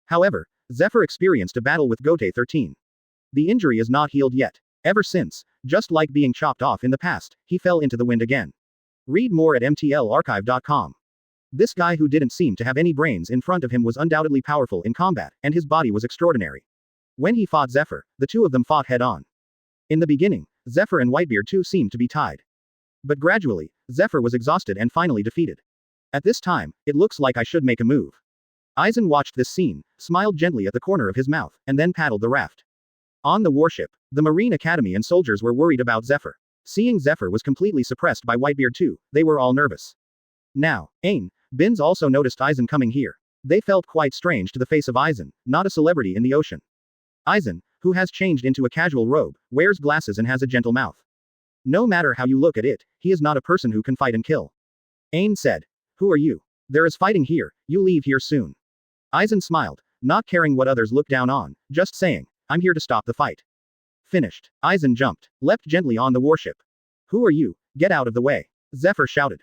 However, Zephyr experienced a battle with Gotei 13. The injury is not healed yet. Ever since, just like being chopped off in the past, he fell into the wind again. Read more at mtlarchive.com. This guy who didn't seem to have any brains in front of him was undoubtedly powerful in combat, and his body was extraordinary. When he fought Zephyr, the two of them fought head-on. In the beginning, Zephyr and Whitebeard too seemed to be tied. But gradually, Zephyr was exhausted and finally defeated. At this time, it looks like I should make a move. Aizen watched this scene, smiled gently at the corner of his mouth, and then paddled the raft. On the warship, the Marine Academy and soldiers were worried about Zephyr. Seeing Zephyr was completely suppressed by Whitebeard too, they were all nervous. Now, Ain, Bins also noticed Aizen coming here. They felt quite strange to the face of Aizen, not a celebrity in the ocean. Aizen, who has changed into a casual robe, wears glasses and has a gentle mouth. No matter how you look at it, he is not a person who can fight and kill. Ain said. Who are you? There is fighting here, you leave here soon. Aizen smiled, not caring what others look down on, just saying, I'm here to stop the fight. Finished. Aizen jumped, leapt gently on the warship. Who are you? Get out of the way. Zephyr shouted.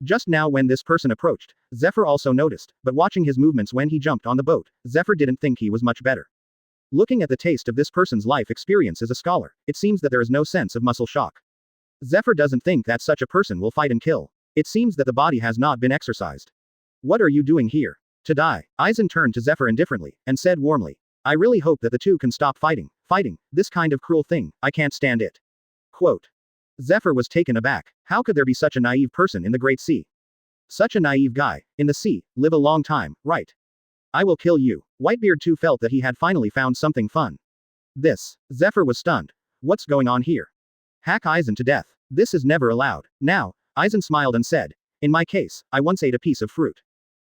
Just now when this person approached, Zephyr also noticed, but watching his movements when he jumped on the boat, Zephyr didn't think he was much better. Looking at the taste of this person's life experience as a scholar, it seems that there is no sense of muscle shock. Zephyr doesn't think that such a person will fight and kill. It seems that the body has not been exercised. What are you doing here? To die. Aizen turned to Zephyr indifferently, and said warmly. I really hope that the two can stop fighting, this kind of cruel thing, I can't stand it. Quote. Zephyr was taken aback. How could there be such a naive person in the Great Sea? Such a naive guy, in the sea, live a long time, right? I will kill you. Whitebeard too felt that he had finally found something fun. This. Zephyr was stunned. What's going on here? Hack Aizen to death. This is never allowed. Now, Aizen smiled and said, in my case, I once ate a piece of fruit.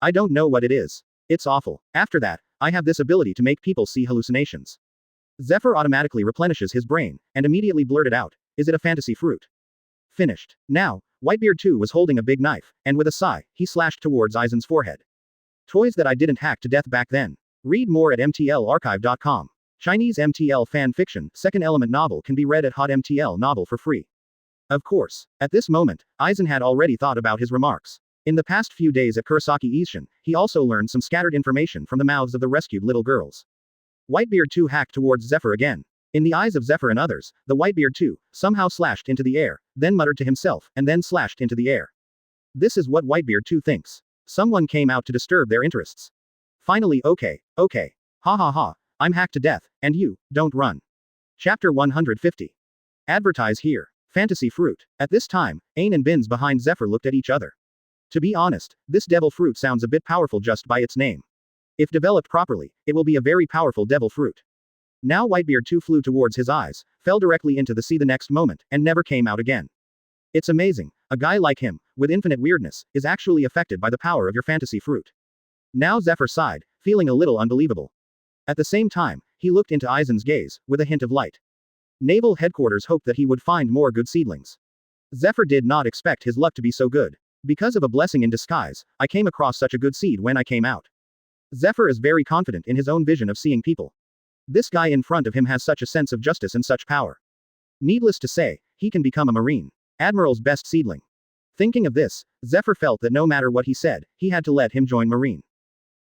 I don't know what it is. It's awful. After that, I have this ability to make people see hallucinations. Zephyr automatically replenishes his brain, and immediately blurted out, is it a fantasy fruit? Finished. Now, Whitebeard too was holding a big knife, and with a sigh, he slashed towards Aizen's forehead. Toys that I didn't hack to death back then. Read more at mtlarchive.com. Chinese MTL fan fiction, second element novel can be read at Hot MTL novel for free. Of course, at this moment, Aizen had already thought about his remarks. In the past few days at Kurosaki Ishin, he also learned some scattered information from the mouths of the rescued little girls. Whitebeard too hacked towards Zephyr again. In the eyes of Zephyr and others, the Whitebeard too somehow slashed into the air, then muttered to himself, and then slashed into the air. This is what Whitebeard too thinks. Someone came out to disturb their interests. Finally, okay. Ha ha ha, I'm hacked to death, and you, don't run. Chapter 150. Advertise here. Fantasy fruit. At this time, Ain and Bins behind Zephyr looked at each other. To be honest, this devil fruit sounds a bit powerful just by its name. If developed properly, it will be a very powerful devil fruit. Now Whitebeard too flew towards his eyes, fell directly into the sea the next moment, and never came out again. It's amazing, a guy like him, with infinite weirdness, is actually affected by the power of your fantasy fruit. Now Zephyr sighed, feeling a little unbelievable. At the same time, he looked into Aizen's gaze, with a hint of light. Naval headquarters hoped that he would find more good seedlings. Zephyr did not expect his luck to be so good. Because of a blessing in disguise, I came across such a good seed when I came out. Zephyr is very confident in his own vision of seeing people. This guy in front of him has such a sense of justice and such power. Needless to say, he can become a Marine Admiral's best seedling. Thinking of this, Zephyr felt that no matter what he said, he had to let him join Marine.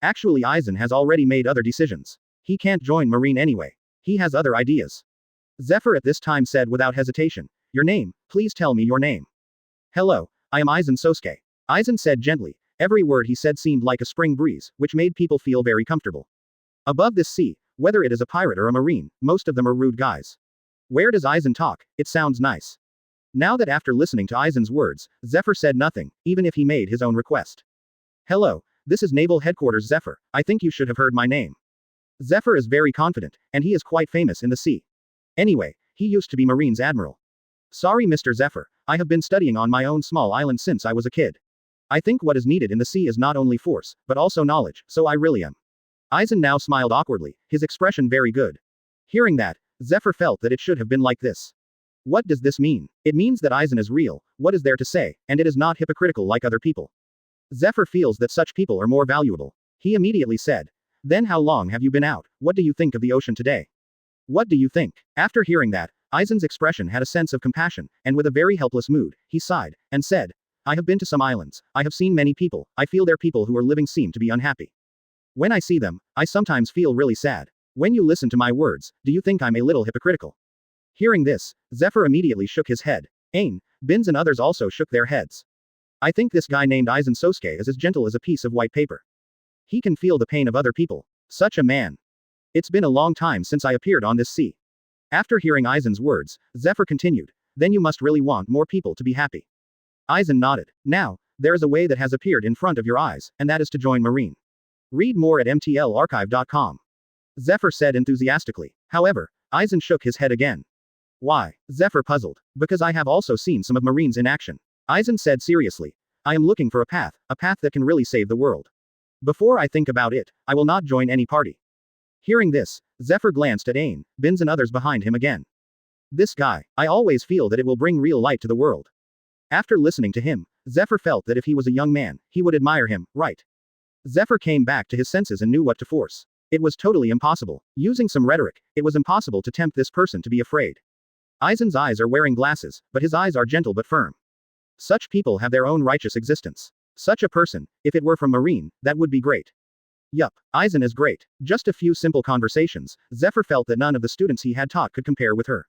Actually, Aizen has already made other decisions. He can't join Marine anyway. He has other ideas. Zephyr at this time said without hesitation, your name, please tell me your name. Hello, I am Aizen Sosuke. Aizen said gently. Every word he said seemed like a spring breeze, which made people feel very comfortable. Above this sea, whether it is a pirate or a Marine, most of them are rude guys. Where does Aizen talk? It sounds nice. Now that after listening to Aizen's words, Zephyr said nothing, even if he made his own request. Hello, this is Naval Headquarters Zephyr, I think you should have heard my name. Zephyr is very confident, and he is quite famous in the sea. Anyway, he used to be Marine's admiral. Sorry Mr. Zephyr, I have been studying on my own small island since I was a kid. I think what is needed in the sea is not only force, but also knowledge, so I really am. Aizen now smiled awkwardly, his expression very good. Hearing that, Zephyr felt that it should have been like this. What does this mean? It means that Aizen is real, what is there to say, and it is not hypocritical like other people. Zephyr feels that such people are more valuable. He immediately said. Then how long have you been out? What do you think of the ocean today? What do you think? After hearing that, Aizen's expression had a sense of compassion, and with a very helpless mood, he sighed, and said, I have been to some islands, I have seen many people, I feel their people who are living seem to be unhappy. When I see them, I sometimes feel really sad. When you listen to my words, do you think I'm a little hypocritical? Hearing this, Zephyr immediately shook his head. Ain, Bins and others also shook their heads. I think this guy named Aizen Sosuke is as gentle as a piece of white paper. He can feel the pain of other people. Such a man. It's been a long time since I appeared on this sea. After hearing Aizen's words, Zephyr continued, then you must really want more people to be happy. Aizen nodded. Now, there is a way that has appeared in front of your eyes, and that is to join Marine. Read more at mtlarchive.com. Zephyr said enthusiastically. However, Aizen shook his head again. Why? Zephyr puzzled. Because I have also seen some of Marines in action. Aizen said seriously. I am looking for a path that can really save the world. Before I think about it, I will not join any party. Hearing this, Zephyr glanced at Ain, Bins and others behind him again. This guy, I always feel that it will bring real light to the world. After listening to him, Zephyr felt that if he was a young man, he would admire him, right? Zephyr came back to his senses and knew what to force. It was totally impossible. Using some rhetoric, it was impossible to tempt this person to be afraid. Aizen's eyes are wearing glasses, but his eyes are gentle but firm. Such people have their own righteous existence. Such a person, if it were from Marine, that would be great. Yup, Aizen is great. Just a few simple conversations, Zephyr felt that none of the students he had taught could compare with her.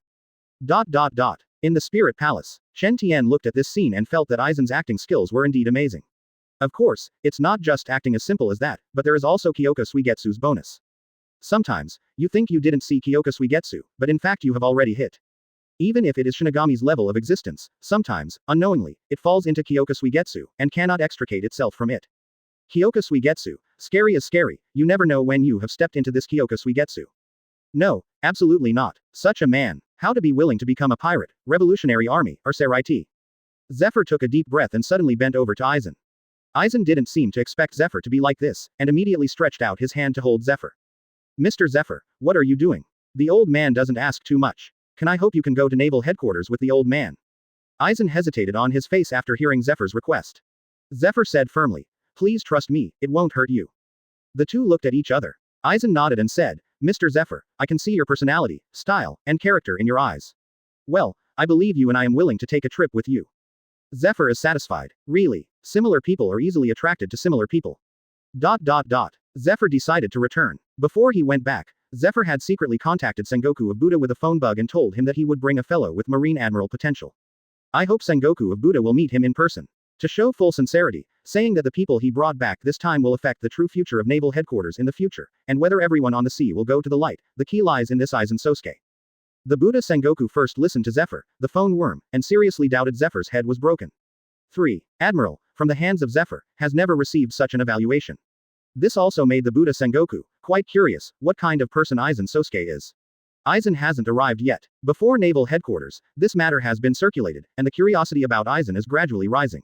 In the Spirit Palace, Chen Tian looked at this scene and felt that Aizen's acting skills were indeed amazing. Of course, it's not just acting as simple as that, but there is also Kyoka Suigetsu's bonus. Sometimes, you think you didn't see Kyoka Suigetsu, but in fact you have already hit. Even if it is Shinigami's level of existence, sometimes, unknowingly, it falls into Kyoka Suigetsu, and cannot extricate itself from it. Kyoka Suigetsu, scary as scary, you never know when you have stepped into this Kyoka Suigetsu. No, absolutely not. Such a man. How to be willing to become a pirate, revolutionary army, or Seireitei. Zephyr took a deep breath and suddenly bent over to Aizen. Aizen didn't seem to expect Zephyr to be like this, and immediately stretched out his hand to hold Zephyr. Mr. Zephyr, what are you doing? The old man doesn't ask too much. Can I hope you can go to naval headquarters with the old man? Aizen hesitated on his face after hearing Zephyr's request. Zephyr said firmly, please trust me, it won't hurt you. The two looked at each other. Aizen nodded and said, Mr. Zephyr, I can see your personality, style, and character in your eyes. Well, I believe you and I am willing to take a trip with you. Zephyr is satisfied. Really, similar people are easily attracted to similar people. Zephyr decided to return. Before he went back, Zephyr had secretly contacted Sengoku of Buddha with a phone bug and told him that he would bring a fellow with Marine Admiral potential. I hope Sengoku of Buddha will meet him in person. To show full sincerity, saying that the people he brought back this time will affect the true future of naval headquarters in the future, and whether everyone on the sea will go to the light, the key lies in this Aizen Sosuke. The Buddha Sengoku first listened to Zephyr, the phone worm, and seriously doubted Zephyr's head was broken. 3. Admiral, from the hands of Zephyr, has never received such an evaluation. This also made the Buddha Sengoku quite curious what kind of person Aizen Sosuke is. Aizen hasn't arrived yet. Before naval headquarters, this matter has been circulated, and the curiosity about Aizen is gradually rising.